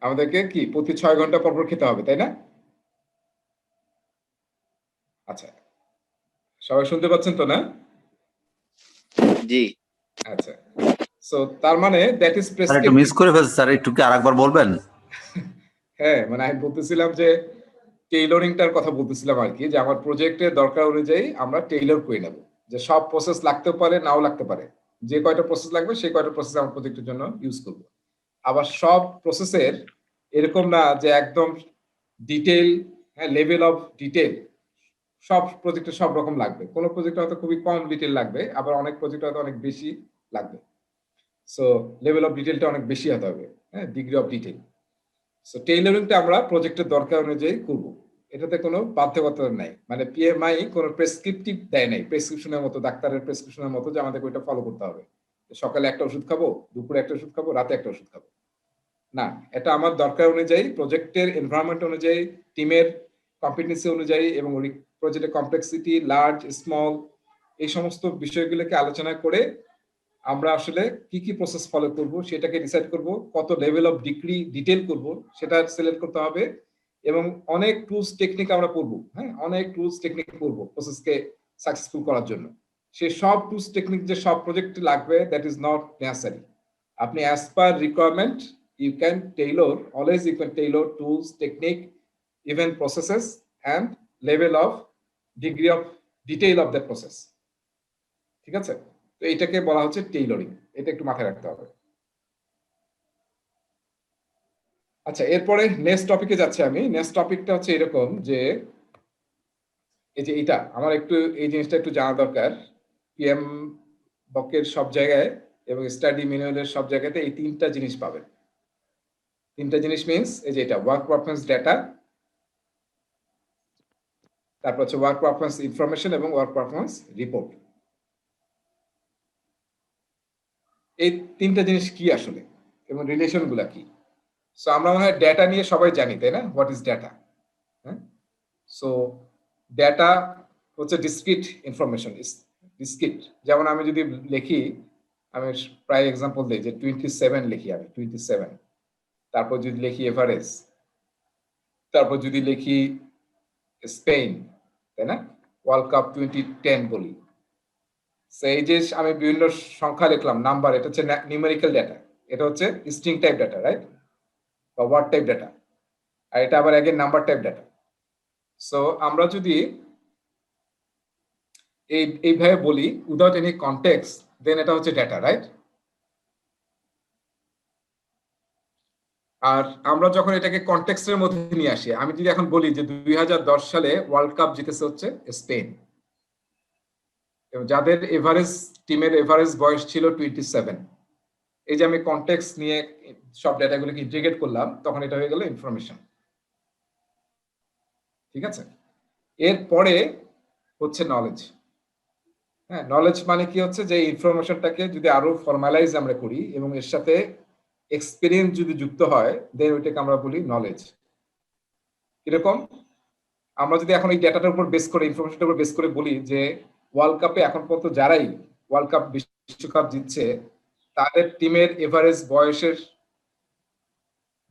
আমাদেরকে কি প্রতি 6 ঘন্টা পর পর খেতে হবে, তাই না? আচ্ছা, সবাই শুনতে পাচ্ছেন তো না? জি। আচ্ছা, সো তার মানে দ্যাট ইজ স্যার একটু প্রেসক্রিপটিভ। মিস করে ফেলছি স্যার, একটু কি আরেকবার বলবেন? হ্যাঁ, মানে আমি বলতেছিলাম যে টেইলরিংটার কথা বলতেছিলাম আর কি, যে আমার প্রজেক্টের দরকার অনুযায়ী আমরা টেইলর করে নেব, যে সব প্রসেস লাগতে পারে নাও লাগতে পারে, যে কয়টা প্রসেস লাগবে সেই কয়টা প্রসেস আমার প্রজেক্টের জন্য ইউজ করব। আবার সব প্রসেসের এরকম না যে একদম ডিটেইল, হ্যাঁ, লেভেল অফ ডিটেইল সব প্রজেক্টে সব রকম লাগবে। কোনো প্রজেক্টে হয়তো খুবই কম ডিটেইল লাগবে, আবার অনেক প্রজেক্টে হয়তো অনেক বেশি লাগবে। সো লেভেল অফ ডিটেইলটা অনেক বেশি হতে হবে, হ্যাঁ, ডিগ্রি অফ ডিটেইল। সো টেইলরিংটা আমরা প্রজেক্টের দরকার অনুযায়ী করব, এটাতে কোনো বাধ্যকতা নাই। মানে পিএমআই কোনো প্রেসক্রিপটিভ দেয় নাই, প্রেসক্রিপশনের মতো, ডাক্তারের প্রেসক্রিপশনের মতো যে আমাদের ওইটা ফলো করতে হবে, সকালে একটা ওষুধ খাবো, দুপুরে একটা ওষুধ খাবো, রাতে একটা ওষুধ খাবো না। এটা আমার দরকার অনুযায়ী, প্রজেক্টের এনভায়রনমেন্ট অনুযায়ী, টিমের কম্পিটেন্সি অনুযায়ী এবং প্রজেক্টের কমপ্লেক্সিটি, লার্জ স্মল, এই সমস্ত বিষয়গুলোকে আলোচনা করে আমরা আসলে কি কি প্রসেস ফলো করব সেটাকে ডিসাইড করব, কত লেভেল অফ ডিটেইল করব সেটা সিলেক্ট করতে হবে, এবং অনেক টুলস টেকনিক আমরা পড়বো, হ্যাঁ, অনেক টুলস টেকনিক পড়বো প্রসেসকে সাকসেসফুল করার জন্য। সে সব টুলস টেকনিক যে সব প্রজেক্টে লাগবে দ্যাট ইজ নট নেসেসারি। আপনি as per requirement you can tailor, always you can tailor tools, technique, even processes and level of degree of detail of that process. ঠিক আছে, তো এটাকে বলা হচ্ছে টেইলরিং, এটা একটু মাথায় রাখতে হবে। আচ্ছা, এরপরে নেক্সট টপিকে যাচ্ছি আমি। নেক্সট টপিকটা হচ্ছে এরকম যে এই যে এটা আমার একটু এই জিনিসটা একটু জানা দরকার। পিএম বকের সব জায়গায় এবং স্টাডি ম্যানুয়ালের সব জায়গাতে এই তিনটা জিনিস পাবেন। তিনটা জিনিস মিন্স এই যে এটা ওয়ার্ক পারফরম্যান্স ডেটা, তারপর হচ্ছে ওয়ার্ক পারফরম্যান্স ইনফরমেশন এবং ওয়ার্ক পারফরম্যান্স রিপোর্ট। এই তিনটা জিনিস কি আসলে এবং রিলেশন গুলা কি? সো আমরা মনে হয় ডেটা নিয়ে সবাই জানি, তাই না? What is data? হ্যাঁ, সো ডেটা হচ্ছে ডিসক্রিট ইনফরমেশন, ডিসক্রিট। যেমন আমি যদি লিখি, আমি প্রায় এক্সাম্পল দিই যে 27 লিখি আমি 27, তারপর যদি লিখি এভারেজ, তারপর যদি লিখি স্পেন, তাই না, ওয়ার্ল্ড কাপ 2010 বলি, সেই যে আমি বিভিন্ন সংখ্যা লিখলাম, নাম্বার, এটা হচ্ছে নিউমেরিক্যাল ডেটা, এটা হচ্ছে স্ট্রিং টাইপ ডেটা, রাইট, বা ওয়ার্ড টাইপ ডেটা, আর এটা আবার again number type data. So আমরা যদি এইভাবে বলি উইদাউট এনি কনটেক্সট, দেন এটা হচ্ছে ডেটা, রাইট? আর আমরা যখন এটাকে কনটেক্সটের মধ্যে নিয়ে আসি, আমি যদি এখন বলি যে 2010 সালে ওয়ার্ল্ড কাপ জিতেছে হচ্ছে স্পেন, এবং যাদের এভারেজ টিমের এভারেজ বয়স ছিল 27, এই যে আমি কনটেক্সট নিয়ে সব ডেটাগুলোকে ইন্টিগ্রেট করলাম, তখন এটা হয়ে গেল ইনফরমেশন। ঠিক আছে, এরপরে হচ্ছে নলেজ। হ্যাঁ, নলেজ মানে কি হচ্ছে যে ইনফরমেশনটাকে যদি আরো ফর্মালাইজ আমরা করি এবং এর সাথে এক্সপেরিয়েন্স যদি যুক্ত হয়, দেন ওইটাকে আমরা বলি নলেজ। এরকম আমরা যদি এখন এই ডেটাটার উপর বেস করে, ইনফরমেশনটার উপর বেস করে বলি যে ওয়ার্ল্ড কাপে এখন পর্যন্ত যারাই ওয়ার্ল্ড কাপ বিশ্বকাপ জিতছে তাদের টিমের এভারেজ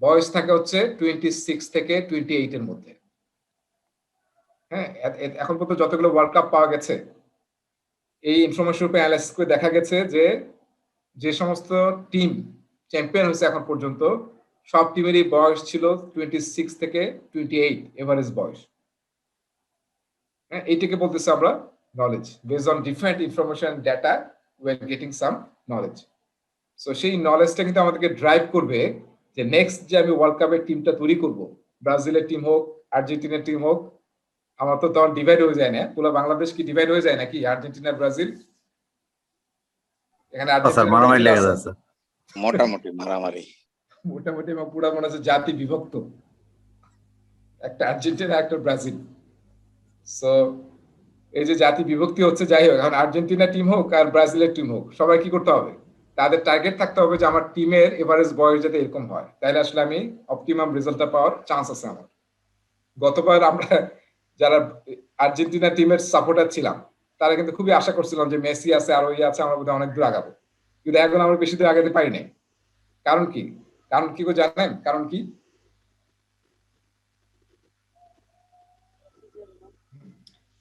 বয়স থাকে হচ্ছে 26 থেকে 28 এর মধ্যে। হ্যাঁ, এখন পর্যন্ত যতগুলো ওয়ার্ল্ড কাপ পাওয়া গেছে, এই ইনফরমেশন উপর অ্যানালাইসিস করে দেখা গেছে যে সমস্ত টিম চ্যাম্পিয়ন হয়েছে এখন পর্যন্ত, সব টিমেরই বয়স ছিল 26 থেকে 28 এভারেজ বয়স। হ্যাঁ, এইটাকে বলতেছে আমরা knowledge. Based on different information data we are getting some knowledge. So সেই নলেজটা কিন্তু আমাদেরকে ড্রাইভ করবে যে নেক্সট যে আমি ওয়ার্ল্ড কাপের টিমটা তৈরি করব, ব্রাজিলের টিম হোক, আর্জেন্টিনার টিম হোক, আমার তো তখন ডিভাইড হয়ে যায় না, পুরো বাংলাদেশ কি ডিভাইড হয়ে যায় নাকি? আর্জেন্টিনা ব্রাজিল, এখানে মোটামুটি মারামারি, মোটামুটি পুরো মনে হচ্ছে জাতি বিভক্ত, একটা আর্জেন্টিনা একটা ব্রাজিল। সো এই যে জাতি বিভক্তি হচ্ছে, যাই হোক, এখন আর্জেন্টিনা টিম হোক আর ব্রাজিলের টিম হোক, সবাই কি করতে হবে? তাদের টার্গেট থাকতে হবে যে আমার টিমের এভারেজ বয়স যাতে এরকম হয়, তাইলে আসলে আমি অপটিমাম রেজাল্টটা পাওয়ার চান্স আছে আমার। গতবার আমরা যারা আর্জেন্টিনা টিমের সাপোর্টার ছিলাম তারা কিন্তু খুবই আশা করছিলাম যে মেসি আছে আর ওই আছে, আমরা বোধহয় অনেক দূর আগাবো, কিন্তু এখন আমরা বেশি দূর আগাতে পারি নাই। কারণ কি? কারণ কি জানেন? কারণ কি?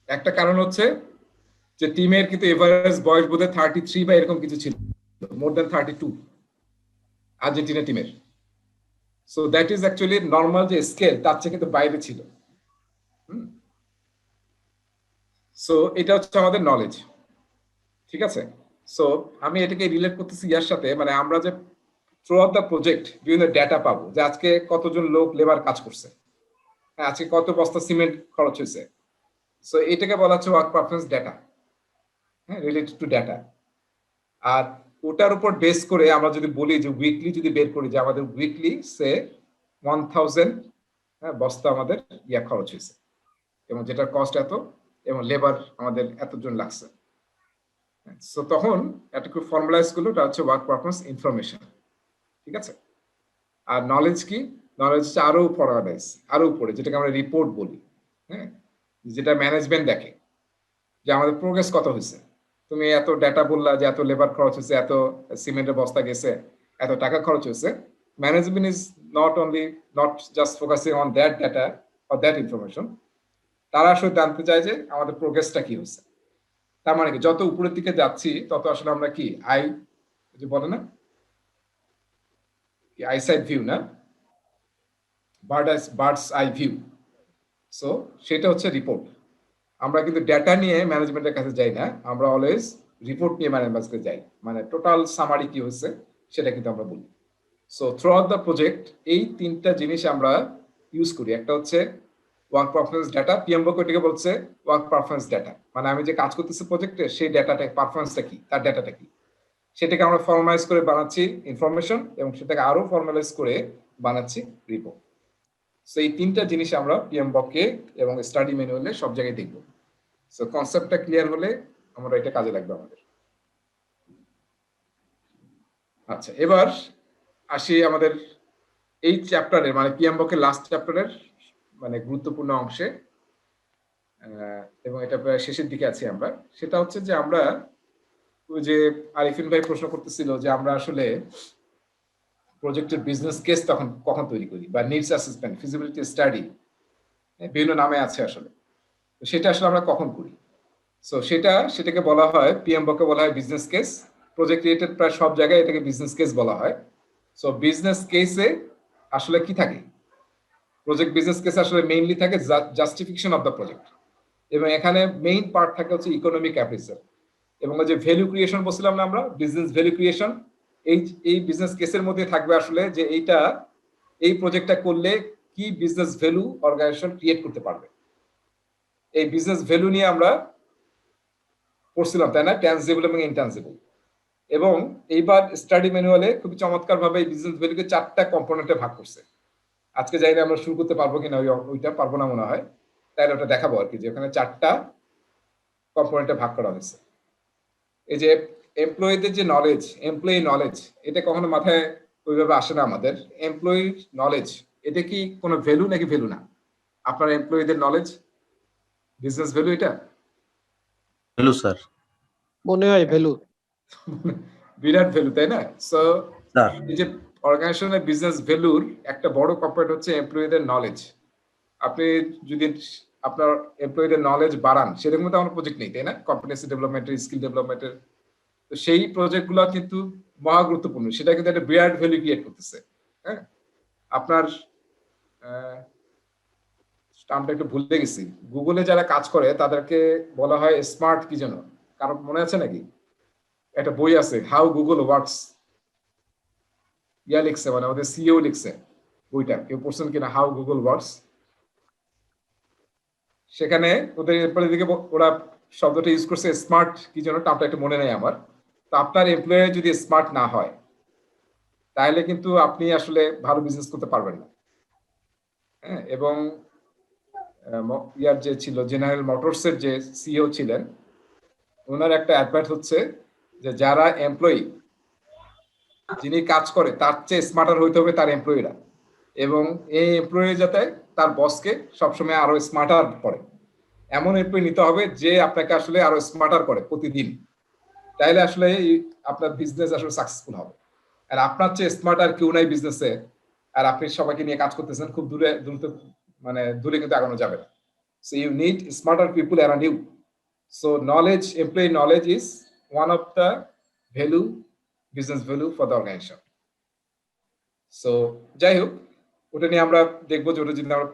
একটা কারণ হচ্ছে যে টিমের কিন্তু এভারেজ বয়স বোধহয় 33 বা এরকম কিছু ছিল, মোর দ্যান 32 আর্জেন্টিনা টিমের। So that is actually normal যে স্কেল তার চেয়ে কিন্তু বাইরে ছিল। সো এটা হচ্ছে আমাদের নলেজ। ঠিক আছে, সো আমি এটাকে রিলেট করতেছি ইয়ার সাথে, মানে আমরা যে থ্রু আউট দ্য প্রজেক্ট বিভিন্ন ডেটা পাবো যে আজকে কতজন লোক লেবার কাজ করছে, আজকে কত বস্তা সিমেন্ট খরচ হয়েছে। সো এটাকে বলা হচ্ছে ওয়ার্ক পারফরম্যান্স ডেটা, হ্যাঁ, রিলেটেড টু ডেটা। আর ওটার উপর বেস করে আমরা যদি বলি যে উইকলি যদি বের করি যে আমাদের উইকলি সে 1000 বস্তা আমাদের খরচ হয়েছে এবং যেটার কস্ট এত এবং লেবার আমাদের এতজন লাগছে। সো তখন এটুকু ফর্মুলাইজ করলো, এটা হচ্ছে ওয়ার্ক পারফরম্যান্স ইনফরমেশন। ঠিক আছে, আর নলেজ কি? নলেজ হচ্ছে আরো ফরওয়ার্ডাইজ, আরো উপরে, যেটাকে আমরা রিপোর্ট বলি। হ্যাঁ, যেটা ম্যানেজমেন্ট দেখে যে আমাদের প্রোগ্রেস কত হয়েছে। তুমি এত ডেটা বললা যে এত লেবার খরচ হয়েছে, এত সিমেন্টের বস্তা গেছে, এত টাকা খরচ হয়েছে। Management is not just focusing on that data, or that information, তারা আসলে জানতে চায় যে আমাদের প্রোগ্রেসটা কি হচ্ছে। তার মানে কি যত উপরের দিকে যাচ্ছি তত আসলে আমরা কি যে বলে না আইসাইড ভিউ না, বার্ডস আই ভিউ। সো সেটা হচ্ছে রিপোর্ট। আমরা কিন্তু ডেটা নিয়ে ম্যানেজমেন্টের কাছে যাই না, আমরা অলওয়েজ রিপোর্ট নিয়ে ম্যানেজমেন্টের কাছে যাই, মানে টোটাল সামারি কি হচ্ছে সেটা কিন্তু আমরা বলি। So through out the project এই তিনটা জিনিস আমরা ইউজ করি। একটা হচ্ছে ওয়ার্ক পারফরমেন্স ডাটা, পিএমবক এটাকে বলছে ওয়ার্ক পারফরমেন্স ডাটা, মানে আমি যে কাজ করতেছি প্রজেক্টে সেই ডাটাটা পারফরমেন্সটা কি, তার ডাটাটা কি, সেটাকে আমরা ফর্মালাইজ করে বানাচ্ছি ইনফরমেশন, এবং সেটাকে আরো ফর্মালাইজ করে বানাচ্ছি রিপোর্ট। সো এই তিনটা জিনিস আমরা পিএমবকে এবং স্টাডি ম্যানুয়ালে সব জায়গায় দেখব। সো কনসেপ্টটা ক্লিয়ার হলে আমরা এটা কাজে লাগবে আমাদের। আচ্ছা, এবার আসি আমাদের এই চ্যাপ্টারের মানে পিএমবকের লাস্ট চ্যাপ্টারের মানে গুরুত্বপূর্ণ অংশে, এবং এটা প্রায় শেষের দিকে আছি আমরা। সেটা হচ্ছে যে আমরা ওই যে আরিফিন ভাই প্রশ্ন করতেছিল যে আমরা আসলে প্রজেক্টের বিজনেস কেস তখন কখন তৈরি করি, বা নিডস অ্যাসেসমেন্ট, ফিজিবিলিটি স্টাডি, বিভিন্ন নামে আছে আসলে, সেটা আসলে আমরা কখন করি। সো সেটাকে বলা হয় পিএমবকে বলা হয় বিজনেস কেস। প্রজেক্ট রিলেটেড প্রায় সব জায়গায় এটাকে বিজনেস কেস বলা হয়। সো বিজনেস কেসে আসলে কি থাকে, প্রজেক্ট বিজনেস কেসে আসলে মেইনলি থাকে জাস্টিফিকেশন অফ দ্য প্রজেক্ট, এবং এখানে মেইন পার্ট থাকে হচ্ছে ইকোনমিক অ্যাপ্রেজাল, এবং ওই যে ভ্যালু ক্রিয়েশন বলছিলাম না আমরা, বিজনেস ভ্যালু ক্রিয়েশন, এই বিজনেস কেসের মধ্যে থাকবে আসলে যে এই প্রজেক্টটা করলে কি বিজনেস ভ্যালু অর্গানাইজেশন ক্রিয়েট করতে পারবে। এই বিজনেস ভ্যালু নিয়ে আমরা পড়ছিলাম, তাই না, ট্যানজিবল এবং ইনট্যানজিবল। এবং এইবার স্টাডি ম্যানুয়ালে খুবই চমৎকার ভাবে এই বিজনেস ভ্যালুকে 4টা কম্পোনেন্টে ভাগ করছে। আজকে যাইলে আমরা শুরু করতে পারবো কিনা ওইটা পারবো না মনে হয়, তাইলে ওটা দেখাবো আর কি, যে ওখানে 4টা কম্পোনেন্টে ভাগ করা হয়েছে। এই যে এমপ্লয়ীদের যে নলেজ, এমপ্লয়ি নলেজ, এটা কখনো মাথায় ওইভাবে আসে না আমাদের। এমপ্লয়ি নলেজ এটা কি কোনো ভ্যালু নাকি ভ্যালু না? আপনার এমপ্লয়ীদের নলেজ বিজনেস ভ্যালু এটা? Hello sir. মনে হয় ভ্যালু, বিরাট ভ্যালু, তাই না? সো স্যার এই যে অর্গানাইজেশনের বিজনেস ভ্যালুর একটা বড় কম্পোনেন্ট হচ্ছে এমপ্লয়ীদের নলেজ। আপনি যদি আপনার এমপ্লয়ীদের নলেজ বাড়ান, সেরকম তো আমার প্রজেক্ট নেই, তাই না, কম্পিটেন্সি ডেভেলপমেন্টের, স্কিল ডেভেলপমেন্টের। তো সেই প্রজেক্টগুলো কিন্তু মহা গুরুত্বপূর্ণ, সেটা কিন্তু একটা বিরাট ভ্যালু ক্রিয়েট করতেছে। হ্যাঁ, আপনার টার্মটা একটু ভুলে গেছি, গুগলে যারা কাজ করে তাদেরকে বলা হয় স্মার্ট কি যেন, কারণ মনে আছে নাকি? একটা বই আছে হাউ গুগল ওয়ার্কস, লিখছে, মানে আমাদের সিইও লিখছে বইটা, কেউ পড়ছেন কিনা, হাউ গুগল ওয়ার্কস। সেখানে ওদের এরপরে দিকে ওরা শব্দটা ইউজ করছে স্মার্ট কি যেন, টার্মটা একটু মনে নেই আমার। তো আপনার এমপ্লয়ি যদি স্মার্ট না হয় তাহলে কিন্তু আপনি আসলে ভালো বিজনেস করতে পারবেন না। হ্যাঁ, এবং ইয়ার যে ছিল জেনারেল মোটরসের যে সিইও ছিলেন, ওনার একটা অ্যাডভাইস হচ্ছে যে যারা এমপ্লয়ি, যিনি কাজ করে তার চেয়ে স্মার্টার হইতে হবে তার এমপ্লয়িরা, এবং এই এমপ্লয়ি যাতে তার বসকে সবসময় আরো স্মার্টার করে, এমন এমপ্লয়ি নিতে হবে যে আপনাকে আসলে আরো স্মার্টার করে প্রতিদিন, তাইলে আসলে আপনার বিজনেস আসলে সাকসেসফুল হবে। আর আপনার চেয়ে স্মার্ট আর কেউ নাই বিজনেসে, আর আপনি সবাইকে নিয়ে কাজ করতেছেন, খুব দূরে কিন্তু আগানো যাবে না। So you need smarter people around you. So knowledge, employee knowledge is one of the value, business value for the organization. So যাই হোক, ওটা নিয়ে আমরা দেখবো, যে ওটা যদি আমরা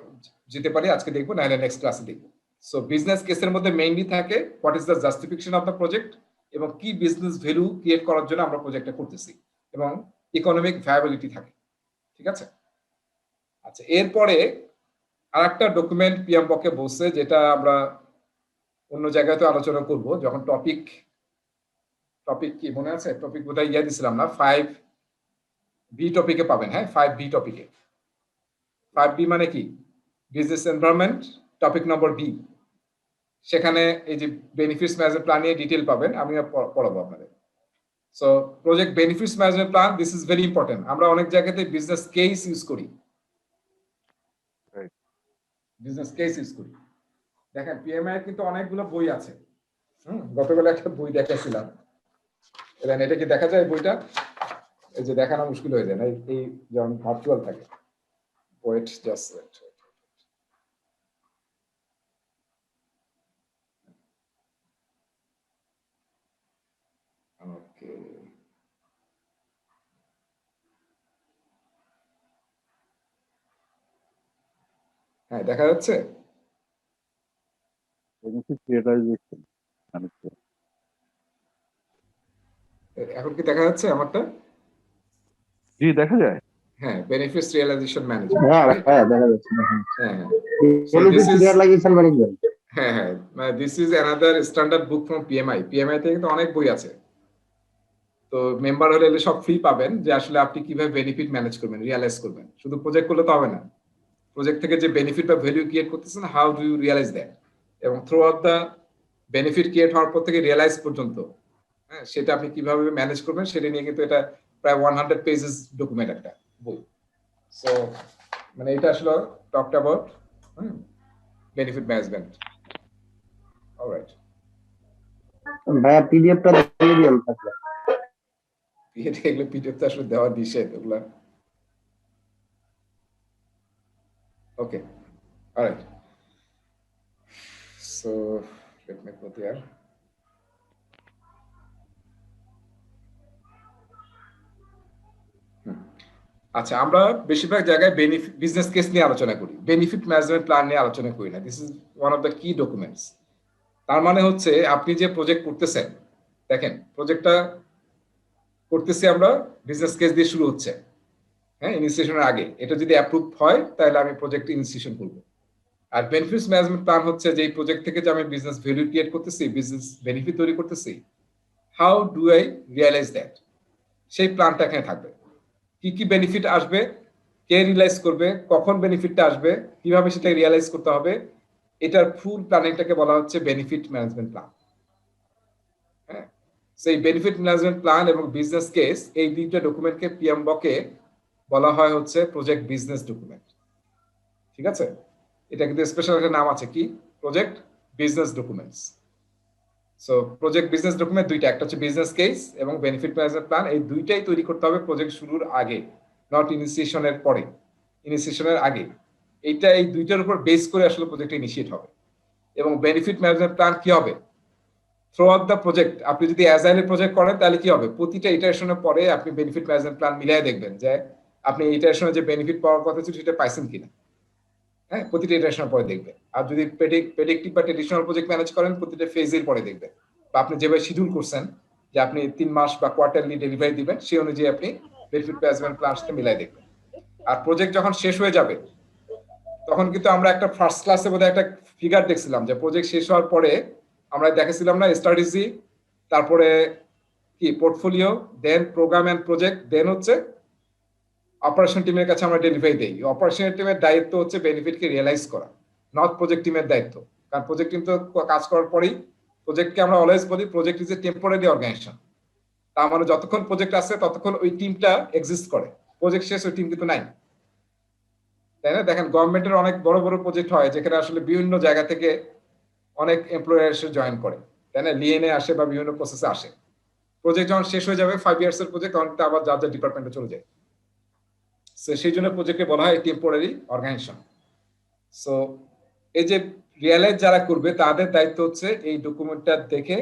যেতে পারি আজকে দেখবো, নাহলে নেক্সট ক্লাসে দেখবো। সো বিজনেস কেসের মধ্যে মেইনলি থাকে what is the justification of the project, এবং কি বিজনেস ভ্যালু ক্রিয়েট করার জন্য আমরা প্রজেক্টটা করতেছি, এবং ইকোনমিক ভায়াবিলিটি থাকে। ঠিক আছে? আচ্ছা, এরপরে আরেকটা ডকুমেন্ট পিএমবকে বলছে, যেটা আমরা অন্য জায়গায় তো আলোচনা করব, যখন টপিক কি মনে আছে, টপিক বোধহয় দিছিলাম না, 5B টপিকে পাবেন। হ্যাঁ, 5B টপিকে। 5B মানে কি, বিজনেস এনভায়রনমেন্ট, টপিক নম্বর B, সেখানে এই যে বেনিফিটস ম্যানেজমেন্ট প্ল্যান নিয়ে ডিটেইল পাবেন, আমি পড়াবো আপনাদের। So project benefits management plan, this is very important. আমরা অনেক জায়গাতে বিজনেস কেস ইউজ করি, বিজনেস কেস ইউজ করি। দেখেন পিএমআই এর কিন্তু অনেকগুলো বই আছে। গতকাল একটা বই দেখাছিলাম, এটা কি দেখা যায় বইটা? এই যে দেখানো মুশকিল হয়ে যায় না, এই যখন ভার্চুয়াল থাকে। ওয়েট জাস্ট ওয়েট, হ্যাঁ, দেখা যাচ্ছে? এখন কি দেখা যাচ্ছে আমারটা? জি দেখা যায়। হ্যাঁ, বেনিফিটস রিয়ালাইজেশন ম্যানেজমেন্ট, হ্যাঁ রাইট? হ্যাঁ দেখা যাচ্ছে হ্যাঁ, হ্যাঁ। Benefit realisation management. হ্যাঁ, হ্যাঁ, this is another standard book from PMI. PMI তে কিন্তু অনেক বই আছে। তো মেম্বার হলে এগুলো সব ফ্রি পাবেন, যে আসলে আপনি কিভাবে বেনিফিট ম্যানেজ করবেন, রিয়ালাইজ করবেন। শুধু প্রজেক্ট করলে তো হবে না। প্রজেক্ট থেকে যে বেনিফিট বা ভ্যালু ক্রিয়েট করতেছেন, how do you realize that, এবং throughout the benefit create হওয়ার পর থেকে রিয়ালাইজ পর্যন্ত, হ্যাঁ, সেটা আপনি কিভাবে ম্যানেজ করবেন সেটা নিয়ে কিন্তু এটা প্রায় 100 পেজেস ডকুমেন্ট একটা বই। সো মানে এটা আসলে talked about benefit management. Alright, ভাইয়া পিডিএফটা দিয়ে দিন থাকলে। এগুলো পিডিএফ তো আসলে দেওয়া নিষেধ ওগুলা। Okay, alright, so let me go there. আচ্ছা, আমরা বেশিরভাগ জায়গায় বিজনেস কেস নিয়ে আলোচনা করি, বেনিফিট ম্যানেজমেন্ট প্ল্যান নিয়ে আলোচনা করি না। This is one of the কি ডকুমেন্টস। তার মানে হচ্ছে আপনি যে প্রজেক্ট করতেছেন, দেখেন প্রজেক্টটা করতেছি আমরা, বিজনেস কেস দিয়ে শুরু হচ্ছে, হ্যাঁ, ইনিশিয়েশনের আগে। এটা যদি অ্যাপ্রুভ হয় তাহলে আমি প্রজেক্ট ইনিশিয়েশন করব। আর বেনিফিটস ম্যানেজমেন্ট প্ল্যান হচ্ছে যে এই প্রজেক্ট থেকে যে আমি বিজনেস ভ্যালু ক্রিয়েট করতেছি, বিজনেস বেনিফিট তৈরি করতেছি, how do I realise that, সেই প্ল্যানটা এখানে থাকবে। কি কি বেনিফিট আসবে, কে রিয়ালাইজ করবে, কখন বেনিফিটটা আসবে, কিভাবে সেটা রিয়ালাইজ করতে হবে, এটার ফুল প্ল্যানিংটাকে বলা হচ্ছে বেনিফিট ম্যানেজমেন্ট প্ল্যান। হ্যাঁ, সেই বেনিফিট ম্যানেজমেন্ট প্ল্যান এবং বিজনেস কেস, এই দুইটা ডকুমেন্টকে পিএমবকে বলা হয় হচ্ছে প্রজেক্ট বিজনেস ডকুমেন্ট। ঠিক আছে, এটা কিন্তু স্পেশাল একটা নাম আছে, কি, project business documents. So project business document দুইটা, একটা হচ্ছে বিজনেস কেস এবং বেনিফিট ম্যানেজমেন্ট প্ল্যান। এই দুইটাই তৈরি করতে হবে প্রজেক্ট শুরুর আগে, নট ইনিশিয়েশনের পরে, ইনিশিয়েশনের আগে। এইটা এই দুইটার উপর বেস করে আসলে প্রজেক্ট ইনিশিয়েট হবে। এবং বেনিফিট ম্যানেজমেন্ট প্ল্যান কি হবে, থ্রু আউট দ্য প্রজেক্ট আপনি যদি অ্যাজাইলে প্রজেক্ট করেন তাহলে কি হবে, প্রতিটা ইটারেশনের পরে আপনি বেনিফিট ম্যানেজমেন্ট প্ল্যান মিলিয়ে দেখবেন যে আপনি ইটারেশনে যে বেনিফিট পাওয়ার কথা ছিল সেটা পাইছেন কিনা। হ্যাঁ, প্রতিটা ইটারেশনের পরে দেখবেন। আর যদি প্রেডিক্টিভ বা ট্রেডিশনাল প্রজেক্ট ম্যানেজ করেন, প্রতিটা ফেজের পরে দেখবেন, বা আপনি যেভাবে শিডিউল করছেন যে আপনি 3 মাস বা কোয়ার্টারলি ডেলিভারি দিবেন, সেই অনুযায়ী আপনি বেনিফিট ম্যানেজমেন্ট প্ল্যানের সাথে মিলাই দেখবেন। আর প্রজেক্ট যখন শেষ হয়ে যাবে তখন কিন্তু আমরা একটা ফার্স্ট ক্লাসে বোধহয় একটা ফিগার দেখছিলাম যে প্রজেক্ট শেষ হওয়ার পরে আমরা দেখেছিলাম না, স্ট্র্যাটেজি, তারপরে কি portfolio, then program and project, then হচ্ছে অপারেশন টিমের কাছে আমরা ডেলিভারি দেই। অপারেশন টিমের দায়িত্ব হচ্ছে বেনিফিটকে রিয়েলাইজ করা, নট প্রজেক্ট টিমের দায়িত্ব। কারণ প্রজেক্ট টিম তো কাজ করার পরেই, প্রজেক্টকে আমরা অলওয়েজ বলি project is a temporary organization. তার মানে যতক্ষণ প্রজেক্ট আছে ততক্ষণ ওই টিমটা এক্সিস্ট করে, প্রজেক্ট শেষ ওই টিম কিন্তু নাই, তাই না? দেখেন গভর্নমেন্টের অনেক বড় বড় প্রজেক্ট হয় যেখানে আসলে বিভিন্ন জায়গা থেকে অনেক এমপ্লয়ার এসে জয়েন করে, তাই না, লিএনএ আসে বা বিভিন্ন প্রসেসে আসে। প্রজেক্ট যখন শেষ হয়ে যাবে 5 ইয়ার্স এর প্রজেক্ট, তখন আবার যার যার ডিপার্টমেন্টে চলে যায়। সো সেই জন্য প্রজেক্টকে বলা হয় টেম্পোরারি অর্গানাইজেশন। সো এই যে রিয়ালাইজ যারা করবে তাদের দায়িত্ব হচ্ছে এই ডকুমেন্টটা দেখে,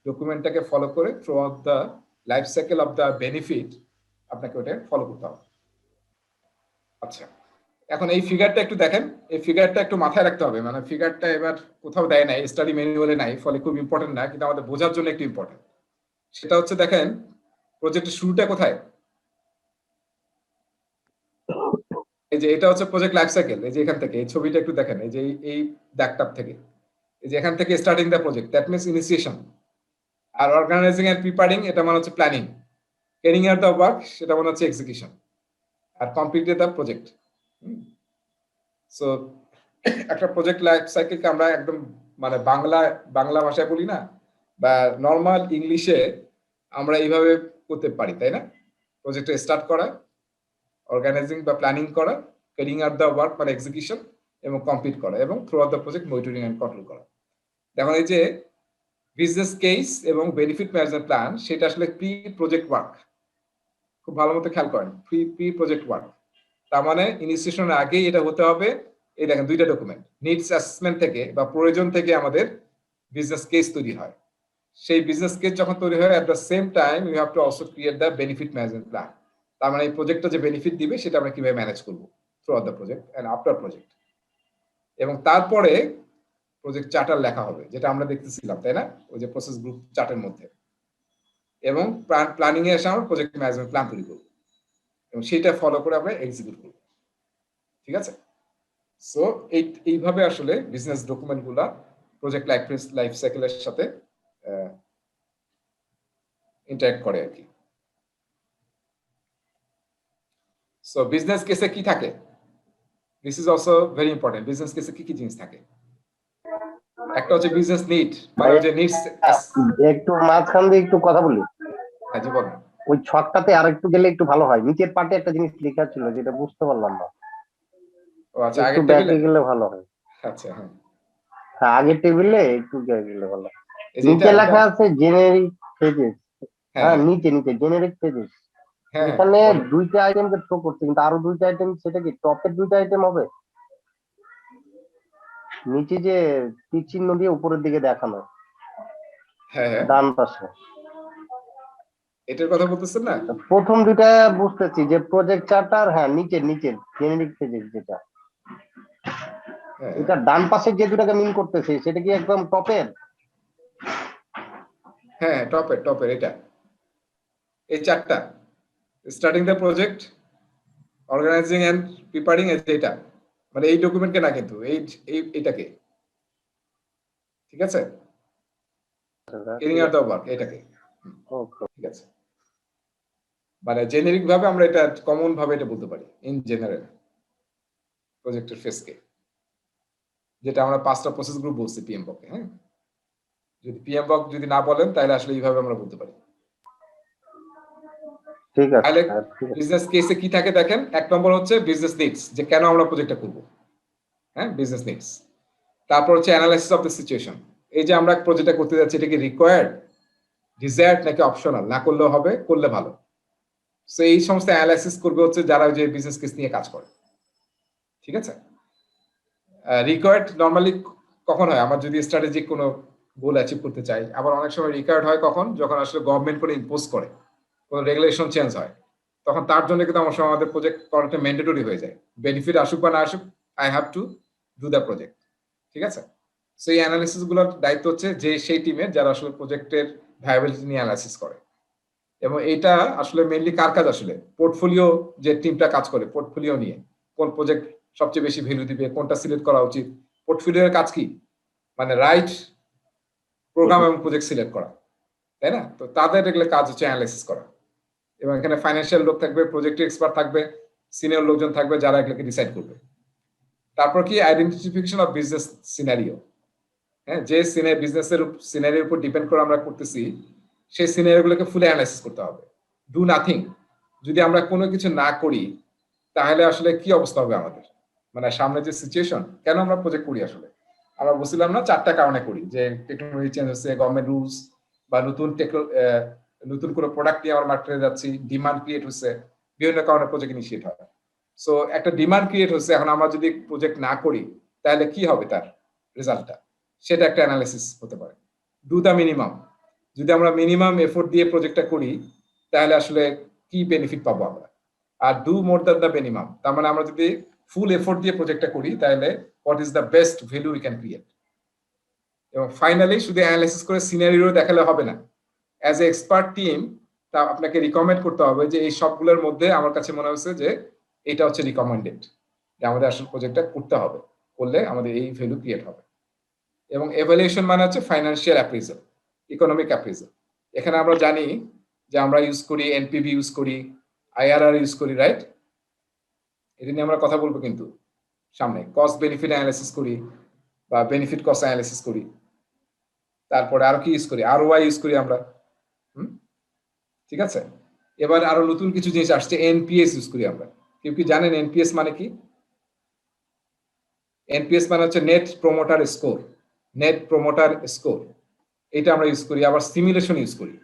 ডকুমেন্টটাকে ফলো করে through out the life cycle of the benefit আপনাকে ওটা ফলো করতে হবে। আচ্ছা, এখন এই ফিগারটা একটু দেখেন, এই ফিগারটা একটু মাথায় রাখতে হবে। মানে ফিগারটা এবার কোথাও দেয় নাই, স্টাডি ম্যানুয়ালে নাই, ফলে খুব ইম্পর্টেন্ট না, কিন্তু আমাদের বোঝার জন্য একটু ইম্পর্টেন্ট। সেটা হচ্ছে দেখেন প্রজেক্টের শুরুটা কোথায়, এই যে এটা হচ্ছে প্রজেক্ট লাইফ সাইকেল। এই যে এখান থেকে এই ছবিটা একটু দেখেন, এই যে এই দাগটাপ থেকে, এই যে এখান থেকে starting the project, that means initiation. আর অর্গানাইজিং এন্ড প্রিপারিং, এটা মানে হচ্ছে planning. Carrying out the work, সেটা মানে হচ্ছে এক্সিকিউশন। আর কমপ্লিট দ্য প্রজেক্ট। সো একটা প্রজেক্ট লাইফ সাইকেলকে আমরা একদম মানে বাংলা ভাষায় বলি না, বা নর্মাল ইংলিশে আমরা এইভাবে করতে পারি, তাই না? প্রজেক্টে স্টার্ট করা, অর্গানাইজিং বা প্ল্যানিং করা, ক্যারিং আউট দ্য ওয়ার্ক মানে এক্সিকিউশন, এবং কমপ্লিট করা, এবং throughout the project monitoring and control করা। দেখুন এই যে বিজনেস কেস এবং বেনিফিট ম্যানেজমেন্ট প্ল্যান, সেটা আসলে প্রি প্রজেক্ট ওয়ার্ক। খুব ভালো মতো খেয়াল করেন, প্রি প্রজেক্ট ওয়ার্ক। তার মানে ইনিশিয়েশনের আগেই এটা হতে হবে। এই দেখেন দুইটা ডকুমেন্ট, নিডস অ্যাসেসমেন্ট থেকে বা প্রয়োজন থেকে আমাদের বিজনেস কেস তৈরি হয়। সেই বিজনেস কেস যখন তৈরি হয়, at the same time you have to also create the benefit management plan. তার মানে এই প্রজেক্টটা যে বেনিফিট দিবে সেটা আমরা কিভাবে ম্যানেজ করবো throughout the project and after project. এবং তারপরে প্রজেক্ট চার্টার লেখা হবে, যেটা আমরা দেখতেছিলাম, তাই না, ওই যে প্রসেস গ্রুপ চার্টের মধ্যে। এবং প্ল্যানিং এ এসে আমরা প্রজেক্ট ম্যানেজমেন্ট প্ল্যান তৈরি করবো এবং সেটা ফলো করে আমরা এক্সিকিউট করবো। ঠিক আছে? সো এইভাবে আসলে বিজনেস ডকুমেন্ট গুলা প্রজেক্ট লাইফ সাইকেলের সাথে ইন্টারঅ্যাক্ট করে আর কি। সো বিজনেস কেসে কি থাকে? This is also very important. Business কেসে কি কি জিনিস থাকে? একটা হচ্ছে বিজনেস নিড, মানে যে নিডস। একটু মাঝখান দিয়ে একটু কথা বলি। হ্যাঁ জি বলুন। ওই ছকটাতে আর একটু গেলে একটু ভালো হয়। নিচের পার্টে একটা জিনিস লেখা ছিল যেটা বুঝতে পারলাম না। ও আচ্ছা, একটু আগের ব্যাকে টেবিলে। গেলে ভালো হয়। আচ্ছা হ্যাঁ, হ্যাঁ আগের টেবিলে একটু গেলে ভালো। এই যে নিচে এটা লেখা আছে জেনারিক ফেজেস। হ্যাঁ হ্যাঁ নিচে জেনারিক ফেজেস। হ্যাঁ এখানে বলেন। দুইটা আইটেম কে থ্রো করছে, কিন্তু আরো দুইটা আইটেম, সেটা কি টপের দুইটা আইটেম হবে? নিচে যে তীর চিহ্ন দিয়ে উপরের দিকে দেখানো হ্যাঁ হ্যাঁ, ডান পাশে, এটার কথা বলতেছেন না? প্রথম দুইটা বুঝতেছি যে প্রজেক্ট চার্টার, হ্যাঁ নিচের জেনারিক ফেজেস যেটা, হ্যাঁ এটা ডান পাশে যে দুটাকে মিন করতেছে সেটা কি একদম টপের? হ্যাঁ, টপের এটা, এই চারটা, starting the project, organizing and preparing, এটা মানে এই ডকুমেন্টকে না, কিন্তু এইটাকে, ঠিক আছে, ক্যারিং আউট দ্য ওয়ার্ক এটাকে। ঠিক আছে, মানে জেনারিক ভাবে আমরা এটা কমন ভাবে এটা বলতে পারি, ইন জেনারেল প্রজেক্টের ফেসকে, যেটা আমরা 5টা প্রসেস গ্রুপ বলছি পিএম বকে। হ্যাঁ, যদি পিএম বক যদি না বলেন তাহলে আসলে এইভাবে আমরা বলতে পারি। ঠিক আছে। তাহলে বিজনেস কেসে কি থাকে দেখেন, 1 নম্বর হচ্ছে বিজনেস নিডস, যে কেন আমরা প্রজেক্টটা করব। হ্যাঁ, বিজনেস নিডস। তারপর হচ্ছে অ্যানালাইসিস অফ দ্য সিচুয়েশন, এই যে আমরা প্রজেক্টটা করতে যাচ্ছি এটা কি রিকোয়ার্ড, ডিজায়ার্ড নাকি অপশনাল, না করলেও হবে, করলে ভালো। সো এই সমস্ত অ্যানালাইসিস করবে হচ্ছে যারা যে বিজনেস কেস নিয়ে কাজ করে। ঠিক আছে, রিকোয়ার্ড নরমালি কখন হয়, আমার যদি স্ট্র্যাটেজিক কোনো গোল অ্যাচিভ করতে চাই। আবার অনেক সময় রিকোয়ার্ড হয় কখন, যখন আসলে গভর্নমেন্ট কোনো ইম্পোজ করে, কোনো রেগুলেশন চেঞ্জ হয়, তখন তার জন্য কিন্তু আমার সময় আমাদের প্রজেক্ট করাটা ম্যান্ডেটরি হয়ে যায়। বেনিফিট আসুক বা না আসুক, I have to do the project. ঠিক আছে, সো এই অ্যানালিসিস গুলোর দায়িত্ব হচ্ছে যে সেই টিমের যারা আসলে প্রজেক্টের ভায়াবিলিটি নিয়ে অ্যানালিসিস করে। এবং এটা আসলে মেইনলি কার কাজ, আসলে পোর্টফোলিও, যে টিমটা কাজ করে পোর্টফোলিও নিয়ে, কোন প্রজেক্ট সবচেয়ে বেশি ভ্যালু দিবে, কোনটা সিলেক্ট করা উচিত। পোর্টফোলিওর কাজ কি, মানে রাইট প্রোগ্রাম এবং প্রজেক্ট সিলেক্ট করা, তাই না? তো তাদের এগুলো কাজ হচ্ছে অ্যানালাইসিস করা। এবং এখানে ফাইন্যান্সিয়াল লোক থাকবে, প্রজেক্ট এক্সপার্ট থাকবে, সিনিয়র লোকজন থাকবে যারা এগুলোকে ডিসাইড করবে। তারপর কি আইডেন্টিফিকেশন অফ বিজনেস সিনারিও। হ্যাঁ, যে বিজনেসের সিনারিওর উপর ডিপেন্ড করে আমরা করতেছি, সেই সিনারিওগুলোকে ফুলি অ্যানালাইসিস করতে হবে। ডু নাথিং, যদি আমরা কোনো কিছু না করি তাহলে আসলে কি অবস্থা হবে আমাদের, মানে সামনে যে সিচুয়েশন, কেন আমরা প্রজেক্ট করি আসলে আমরা বলছিলাম না 4টা কারণে করি, যে টেকনোলজি চেঞ্জ হচ্ছে, গভর্নমেন্ট রুলস, বা নতুন কোনো প্রোডাক্ট নিয়ে আমরা মার্কেটে যাচ্ছি, ডিমান্ড ক্রিয়েট হচ্ছে, বিভিন্ন কারণে প্রজেক্ট ইনিশিয়েট হয়। সো একটা ডিমান্ড ক্রিয়েট হচ্ছে, এখন আমরা যদি প্রজেক্ট না করি তাহলে কি হবে তার রেজাল্টটা, সেটা একটা অ্যানালাইসিস হতে পারে। ডু দ্য মিনিমাম, যদি আমরা মিনিমাম এফোর্ট দিয়ে প্রজেক্টটা করি তাহলে আসলে কি বেনিফিট পাবো আমরা। আর do more than the minimum, তার মানে আমরা যদি ফুল এফোর্ট দিয়ে প্রজেক্টটা করি তাহলে what is the best value we can create. এবং ফাইনালি শুধু অ্যানালাইসিস করে সিনারিও দেখালে হবে না, অ্যাজ এ এক্সপার্ট টিম তা আপনাকে রিকমেন্ড করতে হবে যে এই সবগুলোর মধ্যে আমার কাছে মনে হচ্ছে যে এটা হচ্ছে রিকমেন্ডেড, যে আমাদের আসলে প্রজেক্টটা করতে হবে, করলে আমাদের এই ভ্যালু ক্রিয়েট হবে। এবং এভালুয়েশন মানে হচ্ছে ফাইন্যান্সিয়াল অ্যাপ্রেজাল, ইকোনমিক অ্যাপ্রেজাল। এখানে আমরা জানি যে আমরা ইউজ করি এনপিভি, ইউজ করি আইআরআর, ইউজ করি, রাইট? এটা নিয়ে আমরা কথা বলবো কিন্তু সামনে। কস্ট বেনিফিট অ্যানালাইসিস করি, বা বেনিফিট কস্ট অ্যানালাইসিস করি। তারপরে আরো কি ইউজ করি, আরওআই ইউজ করি আমরা। ঠিক আছে, এবার আরো নতুন কিছু জিনিস আসছে, এনপিএস ইউজ করি আমরা। কেউ কি জানেন এনপিএস মানে কি? এনপিএস মানে হচ্ছে net promoter score, net promoter score, এটা আমরা ইউজ করি। আবার সিমুলেশন ইউজ করি।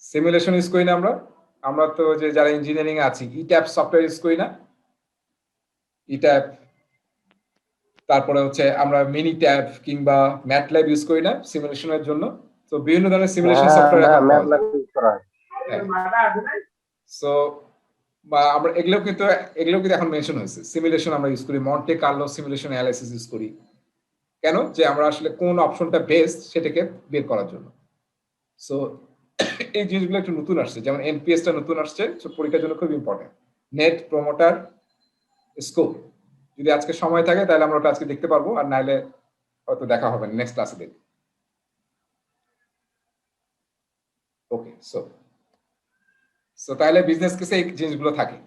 সিমুলেশন ইউজ করি না আমরা তো যে যারা ইঞ্জিনিয়ারিং আছি, ইট্যাপ সফটওয়্যার ইউজ করি না, ইট্যাপ। তারপরে হচ্ছে আমরা মিনি ট্যাব কিংবা ম্যাটল্যাব ইউজ করি না সিমুলেশনের জন্য। তো বিভিন্ন ধরনের সিমুলেশন সফটওয়্যার এখন পাওয়া যায়। সো বা আমরা এগুলো কিন্তু এখন মেনশন হয়েছে। সিমুলেশন আমরা ইউজ করি, Monte Carlo simulation analysis use করি। কেন? যে আমরা আসলে কোন অপশনটা বেস্ট সেটাকে বের করার জন্য। সো এই জিনিসগুলো একটু নতুন আসছে, যেমন এনপিএসটা নতুন আসছে, সো পরীক্ষার জন্য খুব ইম্পর্টেন্ট। নেট প্রমোটার স্কোপ, যদি আজকে সময় থাকে তাহলে আমরা ওটা আজকে দেখতে পারবো, আর নাইলে হয়তো দেখা হবে নেক্সট ক্লাসে দেখব। ওকে, সো তাহলে বিজনেস কেসে এই জিনিসগুলো থাকে,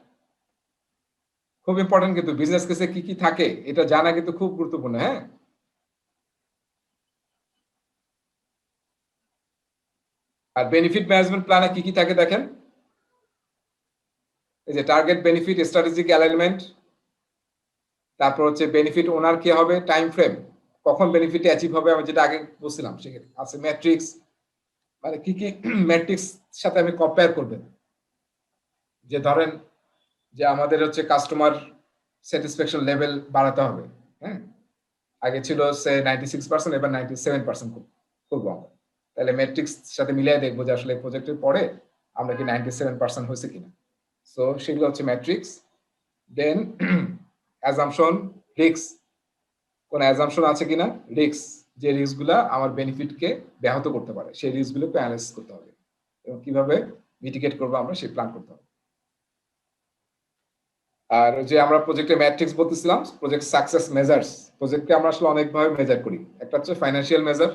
খুব ইম্পর্টেন্ট। কিন্তু বিজনেস কেসে কি কি থাকে এটা জানা কিন্তু খুব গুরুত্বপূর্ণ। হ্যাঁ, আর বেনিফিট ম্যানেজমেন্ট প্ল্যানে কি কি থাকে দেখেন, এই যে টার্গেট, বেনিফিট, স্ট্র্যাটেজিক অ্যালাইনমেন্ট, তারপর হচ্ছে বেনিফিট ওনার কি হবে, টাইম ফ্রেম, কখন বেনিফিট অ্যাচিভ হবে, আমি যেটা আগে বলছিলাম সেখানে আছে ম্যাট্রিক্স, মানে কি কি ম্যাট্রিক্স সাথে আমি কম্পেয়ার করবেন। যে ধরেন যে আমাদের হচ্ছে কাস্টমার স্যাটিসফ্যাকশন লেভেল বাড়াতে হবে। হ্যাঁ, আগে ছিল সে 96%, এবার 97% করবো আমরা। তাহলে ম্যাট্রিক্স সাথে মিলিয়ে দেখবো যে আসলে প্রজেক্টের পরে আমরা কি 97% হয়েছে কিনা। সো সেগুলো হচ্ছে ম্যাট্রিক্স। দেন অ্যাজাম্পশন, রিস্ক, কোন অ্যাজাম্পশন আছে কিনা, রিস্ক, যে রিস্কগুলা আমার বেনিফিটকে ব্যাহত করতে পারে সেই রিস্কগুলোকে অ্যানালাইসিস করতে হবে এবং কিভাবে মিটিগেট করবো আমরা সেই প্ল্যান করতে হবে। আর যে আমরা প্রজেক্টের ম্যাট্রিক্স বলতেছিলাম, প্রজেক্ট সাকসেস মেজার্স, প্রজেক্টকে আমরা আসলে অনেকভাবে মেজার করি। একটা হচ্ছে ফাইন্যান্সিয়াল মেজার,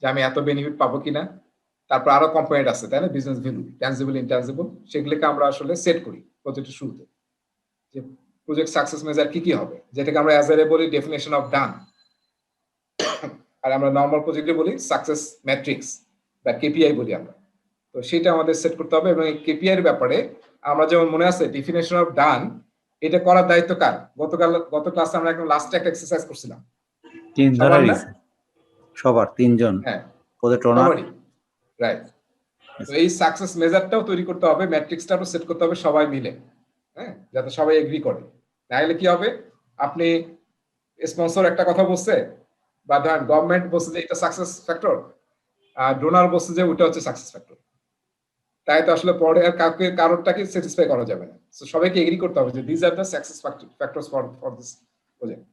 যে আমি এত বেনিফিট পাবো কিনা। তারপর আরো কম্পোনেন্ট আছে, তাই না, বিজনেস ভ্যালু, ট্যানজিবল, ইনট্যানজিবল, সেগুলোকে আমরা আসলে সেট করি প্রজেক্টের শুরুতে, যে প্রজেক্ট সাকসেস মেজার কি কি হবে, যেটাকে আমরা অ্যাজ এ বলি ডেফিনেশন অফ ডান, আর আমরা নর্মাল প্রজেক্টে বলি সাকসেস ম্যাট্রিক্স বা কেপিআই বলি আমরা। তো সেটা আমাদের সেট করতে হবে। এবং এই কেপিআই এর ব্যাপারে আমরা যেমন মনে আছে ডেফিনেশন অফ ডান, এটা করার দায়িত্ব কার? গত ক্লাসে আমরা একদম লাস্টে একটা এক্সারসাইজ করছিলাম, সবার না? সবার 3 জন হ্যাঁ, প্রজেক্ট ওনার, সবারই, রাইট। তো এই সাকসেস মেজারটাও তৈরি করতে হবে, ম্যাট্রিক্সটাও সেট করতে হবে সবাই মিলে, হ্যাঁ, যাতে সবাই এগ্রি করে। তাহলে কি হবে, আপনি স্পন্সর একটা কথা বলছে, বা ধরেন গভর্নমেন্ট বলছে যে এটা সাকসেস ফ্যাক্টর, আর ডোনার বলছে যে ওটা হচ্ছে সাকসেস ফ্যাক্টর, তাই তো আসলে পরে আর কাউকে কারোরটাকে স্যাটিসফাই করা যাবে না। সো সবাইকে এগ্রি করতে হবে যে this are the success factors for this project.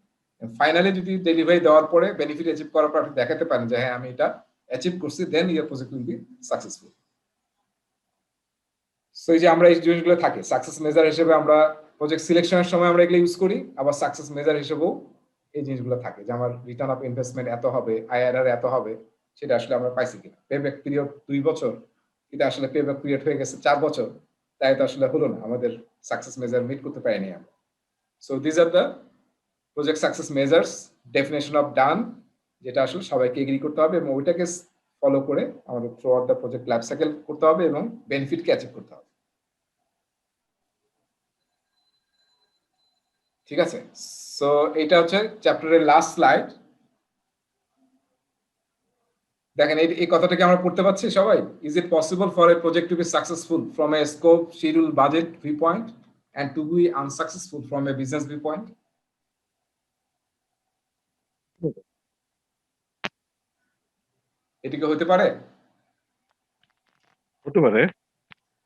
Finally যদি ডেলিভারি দেওয়ার পরে বেনিফিট অ্যাচিভ করার পর আপনি দেখাতে পারেন যে হ্যাঁ আমি এটা অ্যাচিভ করছি, then your project will be successful. So এই যে আমরা এই জিনিসগুলো থাকে সাকসেস মেজার হিসেবে, আমরা প্রজেক্ট সিলেকশনের সময় আমরা এগুলো ইউজ করি, আবার সাকসেস মেজার হিসেবেও এই জিনিসগুলো থাকে, যে আমার রিটার্ন অফ ইনভেস্টমেন্ট এত হবে, আইআরআর এত হবে, সেটা আসলে আমরা পাইছি কিনা। পেব্যাক পিরিয়ড 2 বছর, কিন্তু আসলে পেব্যাক পিরিয়ড হয়ে গেছে 4 বছর, তাই তো আসলে হলো না, আমাদের সাকসেস মেজার মিট করতে পারিনি আমরা। So this are the project success measures, definition of done, যেটা আসলে সবাইকে এগ্রি করতে হবে এবং ওইটাকে ফলো করে আমাদের through out the project life cycle করতে হবে এবং বেনিফিটকে অ্যাচিভ করতে হবে। ঠিক আছে, সো এটা হচ্ছে চ্যাপ্টারের লাস্ট স্লাইড। দেখেন এই কথাটাকে আমরা পড়তে পাচ্ছি সবাই। Is it possible for a project to be successful from a scope, schedule, budget viewpoint and to be unsuccessful from a business viewpoint? এটা কি হতে পারে? হতে পারে।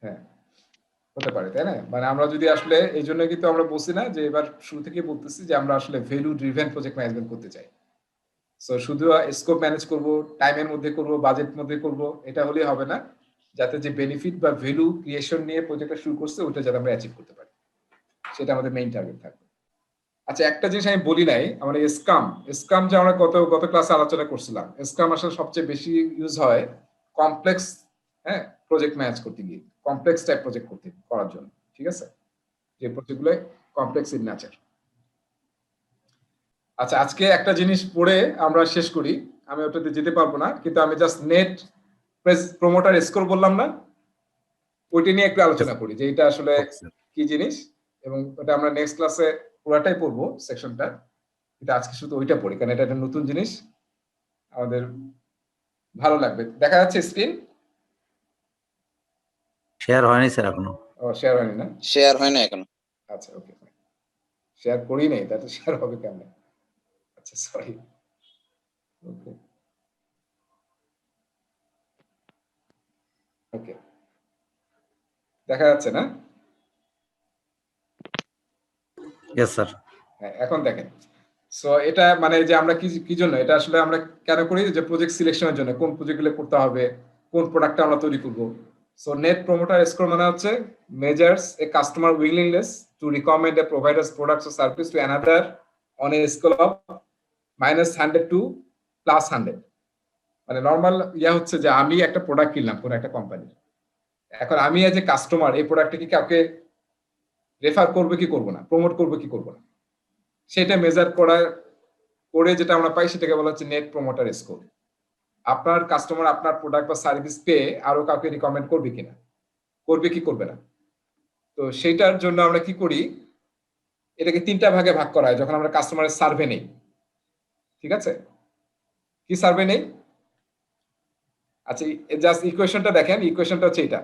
হ্যাঁ, হতে পারে, তাই না? মানে আমরা যদি আসলে, এই জন্য কিন্তু আমরা বলছি না যে এবার শুরু থেকে বলতেছি যে আমরা আসলে ভ্যালু ড্রিভেন প্রজেক্ট ম্যানেজমেন্ট করতে চাই। সো শুধু স্কোপ ম্যানেজ করব, টাইমের মধ্যে করব, বাজেট মধ্যে করব, এটা হলেই হবে না। যাতে যে বেনিফিট বা ভ্যালু ক্রিয়েশন নিয়ে প্রজেক্টটা শুরু করছে ওটা যাতে আমরা অ্যাচিভ করতে পারি, সেটা আমাদের মেইন টার্গেট থাকবে। আচ্ছা, একটা জিনিস আমি বলি নাই, আমরা স্কাম যে আমরা গত ক্লাসে আলোচনা করছিলাম, স্কাম আসলে সবচেয়ে বেশি ইউজ হয় কমপ্লেক্স, হ্যাঁ, প্রজেক্ট ম্যানেজ করতে গিয়ে, কমপ্লেক্স টাইপ প্রজেক্ট করার জন্য। ঠিক আছে, যে প্রজেক্টগুলো কমপ্লেক্স ইন নেচার। আচ্ছা, আজকে একটা জিনিস পড়ে আমরা শেষ করি, আমি ওটাতে যেতে পারবো না, কিন্তু আমি জাস্ট নেট প্রমোটার স্কোর বললাম না, ওইটা নিয়ে একটু আলোচনা করি যে এটা আসলে কি জিনিস, এবং ওটা আমরা নেক্সট ক্লাসে পুরাটাই পড়বো সেকশনটা, কিন্তু আজকে শুধু ওইটা পড়ি কারণ এটা একটা নতুন জিনিস, আমাদের ভালো লাগবে। দেখা যাচ্ছে স্ক্রিন? শেয়ার হয়নি স্যার এখনো। ও, শেয়ার হয়নি না? শেয়ার হয় না এখনো। আচ্ছা, ওকে, শেয়ার করি নাই, তাতে শেয়ার হবে কেমন? আচ্ছা, সরি। ওকে, ওকে, দেখা যাচ্ছে না? Yes sir. হ্যাঁ, এখন দেখেন, সো এটা মানে যে আমরা কি কি জন্য এটা আসলে আমরা কেন করি, যে প্রজেক্ট সিলেকশনের জন্য, কোন প্রজেক্টগুলো করতে হবে, কোন প্রোডাক্টটা আমরা তৈরি করব। সো নেট প্রমোটার স্কোর মানে হচ্ছে measures a customer willingness to recommend a providers products or service to another on a scale of -100 to +100। মানে নর্মাল ইয়া হচ্ছে যে আমি একটা প্রোডাক্ট কিনলাম কোন একটা কোম্পানির, এখন আমি এজ এ কাস্টমার এই প্রোডাক্টটা কি কাউকে রেফার করবে কি করব না, প্রমোট করবে কি করব না, সেটা মেজার করে যেটা আমরা পাই সেটাকে বলা হচ্ছে নেট প্রমোটার স্কোর। আপনার কাস্টমার আপনার প্রোডাক্ট বা সার্ভিস পেয়ে আরো কাউকে রিকমেন্ড করবে কিনা, করবে কি করবে না। তো সেইটার জন্য আমরা কি করি, এটাকে 3টা ভাগে ভাগ করা হয় যখন আমরা কাস্টমারের সার্ভে নেই। ঠিক আছে, কি সার্ভে নেই? আচ্ছা, জাস্ট ইকুয়েশনটা দেখেন, ইকুয়েশনটা হচ্ছে এটা,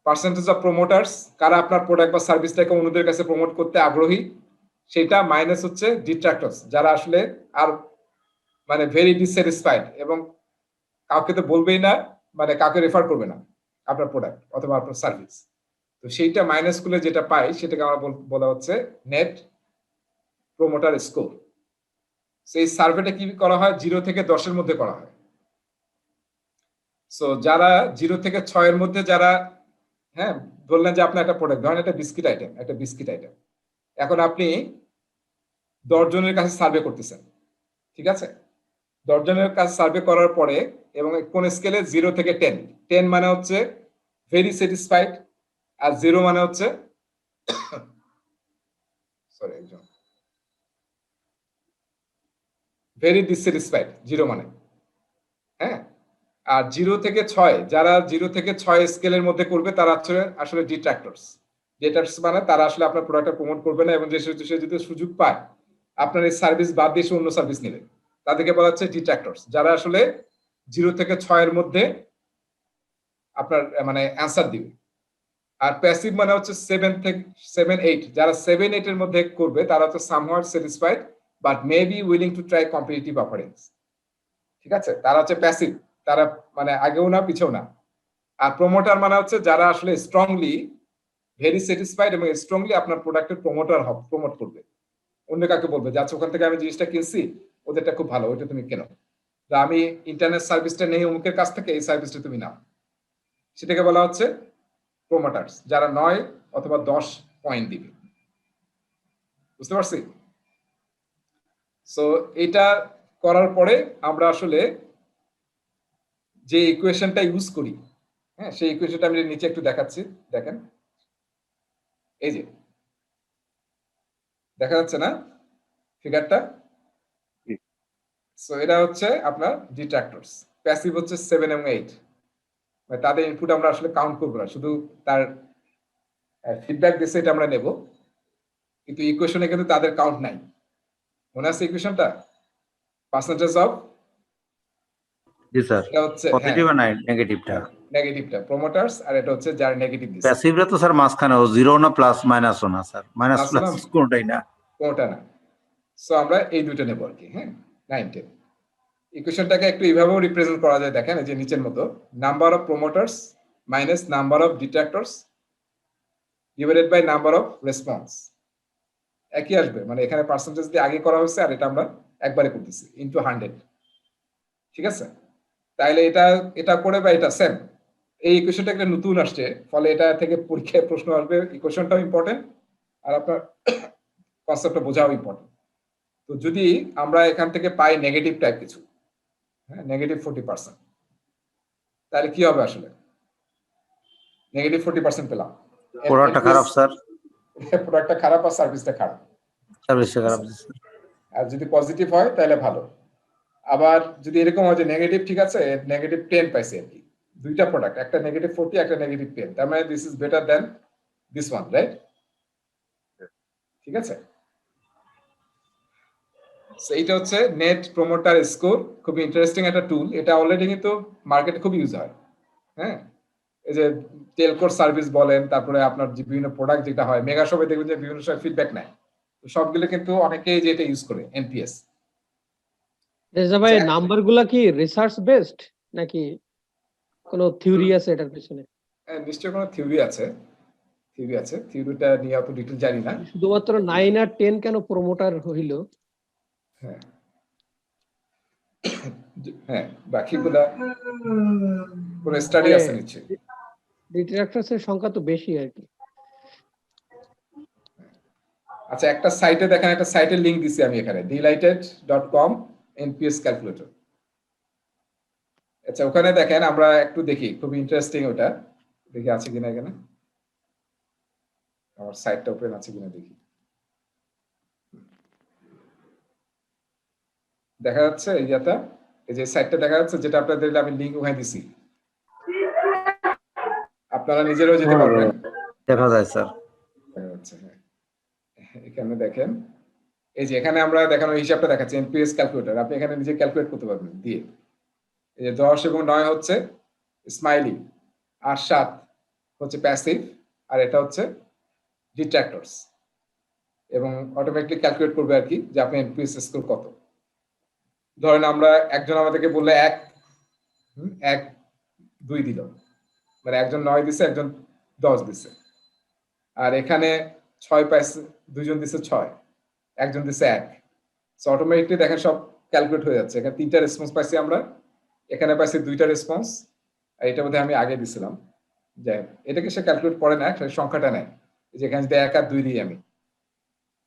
পার্সেন্টেজ অফ প্রমোটার্স, কারা আপনার প্রোডাক্ট বা সার্ভিসটাকে অন্যদের কাছে প্রমোট করতে আগ্রহী, সেটা মাইনাস হচ্ছে ডিট্রাক্টরস, যারা আসলে আর মানে ভেরি ডিসস্যাটিসফাইড এবং কাউকে তো বলবেই না, মানে কাউকে রেফার করবে না আপনার প্রোডাক্ট অথবা আপনার সার্ভিস। তো সেইটা মাইনাস করলে যেটা পাই সেটাকে আমরা বলা হচ্ছে নেট প্রমোটার স্কোর। সেই সার্ভেটা কি করা হয়, 0 থেকে 10-এর মধ্যে করা হয়। সো যারা 0 থেকে 6-এর মধ্যে যারা, হ্যাঁ বললেন যে আপনার একটা প্রোডাক্ট, ধরেন একটা বিস্কিট আইটেম, এখন আপনি 10 জনের কাছে সার্ভে করতেছেন, ঠিক আছে, 10 জনের কাছে সার্ভে করার পরে, এবং কোন স্কেলে 0 থেকে 10 মানে হচ্ছে ভেরি স্যাটিসফাইড, আর 0 মানে হচ্ছে সরি ভেরি ডিসস্যাটিসফাইড, 0 মানে, হ্যাঁ। আর 0 থেকে 6, যারা 0 থেকে 6 স্কেলের মধ্যে করবে তারা আসলে ডিট্রাক্টরস মানে তারা আসলে আপনার প্রোডাক্টটা প্রমোট করবে না, এবং সে যদি সুযোগ পায় আপনার এই সার্ভিস বাদ দিয়ে অন্য সার্ভিস নেবে, তাদেরকে বলা হচ্ছে ডিট্রাক্টরস, যারা আসলে 0 থেকে 6-এর মধ্যে আপনার মানে অ্যান্সার দিবে। আর প্যাসিভ মানে হচ্ছে 7-8, যারা 7-8-এর মধ্যে করবে তারা হচ্ছে somewhat satisfied but may be willing to try competitive offerings. ঠিক আছে, তারা হচ্ছে প্যাসিভ, তারা মানে আগেও না পিছেও না। আর প্রমোটার মানে হচ্ছে যারা আসলে স্ট্রংলি ভেরি স্যাটিসফাইড এবং স্ট্রংলি আপনার প্রোডাক্টের প্রমোট করবে, অন্য কাকে বলবে যে আচ্ছা ওখান থেকে আমি জিনিসটা কিনছি, ওদেরটা খুব ভালো, ওইটা তুমি কেনো, বা আমি ইন্টারনেট সার্ভিসটা নেই অমুকের কাছ থেকে, এই সার্ভিসটা তুমি নাও, সেটাকে বলা হচ্ছে প্রমোটার্স, যারা 9 অথবা 10 পয়েন্ট দিবে। বুঝতে পারছি? সো এটা করার পরে আমরা আসলে যে ইকুয়েশনটা ইউজ করি, হ্যাঁ সেই ইকুয়েশনটা আমি নিচে একটু দেখাচ্ছি, দেখেন এই যে দেখা যাচ্ছে না ফিগারটা। সো এটা হচ্ছে আপনার ডিট্রাক্টরস, প্যাসিভ হচ্ছে 7 এবং 8, মানে তাদের ইনপুট আমরা আসলে কাউন্ট করবো না, শুধু তার ফিডব্যাক দিচ্ছে এটা আমরা নেব, কিন্তু ইকুয়েশনে কিন্তু তাদের কাউন্ট নাই। মনে আছে ইকুয়েশনটা, পার্সেন্টেজ অফ, জি স্যার, এটা হচ্ছে পজিটিভ আর নেগেটিভটা, নেগেটিভটা প্রমোটার্স, আর এটা হচ্ছে যার নেগেটিভ দিচ্ছে। প্যাসিভরা তো স্যার মাঝখানে, ও 0 না প্লাস মাইনাসও না স্যার, মাইনাস Plus প্লাস না? কোনটাই না। কোনটা না। সো আমরা এই দুটো নেব আর কি, হ্যাঁ 9, 10। ইকুয়েশনটাকে একটু এইভাবেও রিপ্রেজেন্ট করা যায়, দেখেন এই যে নিচের মতো, number of promoters minus number of detractors divided by number of response, একই আসবে, মানে এখানে পার্সেন্টেজ দিয়ে আগে করা হয়েছে আর এটা আমরা একবারে করতেছি ইনটু 100। ঠিক আছে, তাইলে এটা করে বা এটা সেম, এই ইকুয়েশনটা একটা নতুন আসছে, ফলে এটা থেকে পরীক্ষায় প্রশ্ন আসবে, ইকুয়েশনটাও ইম্পর্টেন্ট আর আপনার কনসেপ্টটা বোঝাও ইম্পর্টেন্ট। তো যদি আমরা এখান থেকে পাই নেগেটিভ টাইপ কিছু, হ্যাঁ নেগেটিভ 40%, তাহলে কি হবে আসলে, নেগেটিভ 40% পেলাম, প্রোডাক্টটা খারাপ স্যার, প্রোডাক্টটা খারাপ আর সার্ভিসটা খারাপ, সার্ভিসটা খারাপ। আর যদি পজিটিভ হয় তাহলে ভালো। আবার যদি এরকম হয় যে নেগেটিভ, ঠিক আছে নেগেটিভ 10 পাইছে আর কি, দুইটা প্রোডাক্ট, একটা নেগেটিভ 40 একটা নেগেটিভ 10, তার মানে this is better than this one, right? ঠিক আছে, এইটা হচ্ছে নেট প্রমোটার স্কোর, খুবই ইন্টারেস্টিং একটা টুল, এটা অলরেডি কিন্তু মার্কেটে খুব ইউজ হয়। হ্যাঁ, এই যে টেলকোর সার্ভিস বলেন, তারপরে আপনার যে বিভিন্ন প্রোডাক্ট যেটা হয়, মেগা শপে দেখবেন যে বিভিন্ন সময় ফিডব্যাক নেয়, তো সবগুলো কিন্তু অনেকেই যে এটা ইউজ করে এনপিএস। রেজা ভাই, নাম্বারগুলা কি রিসার্চ বেসড নাকি কোনো থিওরি আছে এটার পিছনে? নিশ্চয়ই কোনো থিওরি আছে, থিওরি আছে, থিওরিটা নিয়ে অত ডিটেল জানি না। শুধুমাত্র 9 আর 10 কেন প্রমোটার হইল? হ্যাঁ হ্যাঁ, বাকিগুলা কোন স্টাডি আছে নিচে। ডিট্রাক্টরস এর সংখ্যা তো বেশি আর কি। আচ্ছা, একটা সাইটে দেখেন, একটা সাইটের লিংক দিছি আমি এখানে, delighted.com NPS ক্যালকুলেটর। আচ্ছা, ওখানে দেখেন, আমরা একটু দেখি, খুব ইন্টারেস্টিং ওটা, দেখি আছে কিনা এখানে, আমার সাইটটা ওপেন আছে কিনা দেখি। দেখা যাচ্ছে এই যে সাইটটা দেখা যাচ্ছে, যেটা আপনাদের আমি লিংক ওখানে দিছি, আপনারা নিজেরাও যেতে পারবেন। দেখা যায় স্যার। দেখা যাচ্ছে, হ্যাঁ, এখানে দেখেন, এই যে এখানে আমরা দেখানো হিসাবটা দেখাচ্ছি এনপিএস ক্যালকুলেটর, আপনি এখানে নিজে ক্যালকুলেট করতে পারবেন দিয়ে। এই যে 10 এবং 9 হচ্ছে স্মাইলি, আর 7 হচ্ছে প্যাসিভ, আর এটা হচ্ছে ডিট্রাক্টরস, এবং অটোমেটিক ক্যালকুলেট করবে আর কি যে আপনি এনপিএস স্কোর কত। ধরেন আমরা একজন আমাদেরকে বললে 1 2 দিল, মানে একজন 9 দিছে, একজন 10 দিছে, আর এখানে 6 পাইছে, দুইজন দিছে 6, একজন দিছে 1। সো অটোমেটিকলি দেখেন সব ক্যালকুলেট হয়ে যাচ্ছে। এখানে 3টা রেসপন্স পাইছি আমরা, এখানে পাইছি 2টা রেসপন্স, আর এটা বোধহয় আমি আগে দিছিলাম। যাই হোক, এটাকে সে ক্যালকুলেট করে না, সংখ্যাটা নেয়, যেখানে যদি 1 আর 2 দিই আমি,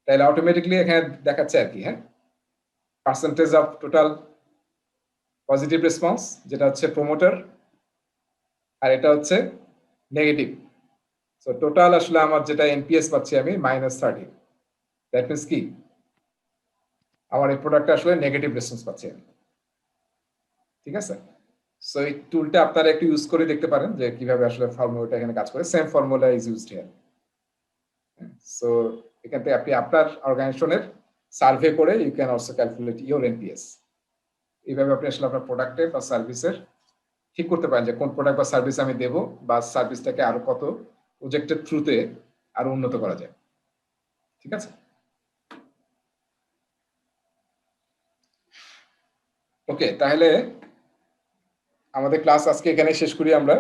তাহলে অটোমেটিকলি এখানে দেখাচ্ছে আর কি, হ্যাঁ, percentage of total positive response, যেটা হচ্ছে প্রমোটার, আর এটা হচ্ছে নেগেটিভ। সো টোটাল আসলে আমার যেটা এনপিএস পাচ্ছি আমি -30। দ্যাট মিন্স কি, আমার এই প্রোডাক্টটা আসলে নেগেটিভ রেসপন্স পাচ্ছি আমি। ঠিক আছে, সো এই টুলটা আপনারা একটু ইউজ করে দেখতে পারেন যে কিভাবে আসলে ফর্মুলাটা এখানে কাজ করে। Same formula is used here. So এখান থেকে আপনি আপনার অর্গানাইজেশনের সার্ভে করে you can also calculate your NPS. এইভাবে আপনি আসলে আপনার প্রোডাক্টের বা সার্ভিসের ঠিক করতে পারেন যে কোন প্রোডাক্ট বা সার্ভিস আমি দেব, বা সার্ভিসটাকে আরো কত প্রজেক্টের থ্রুতে আরো উন্নত করা যায়। ঠিক আছে, ওকে, তাহলে আমাদের ক্লাস আজকে এখানে শেষ করি আমরা।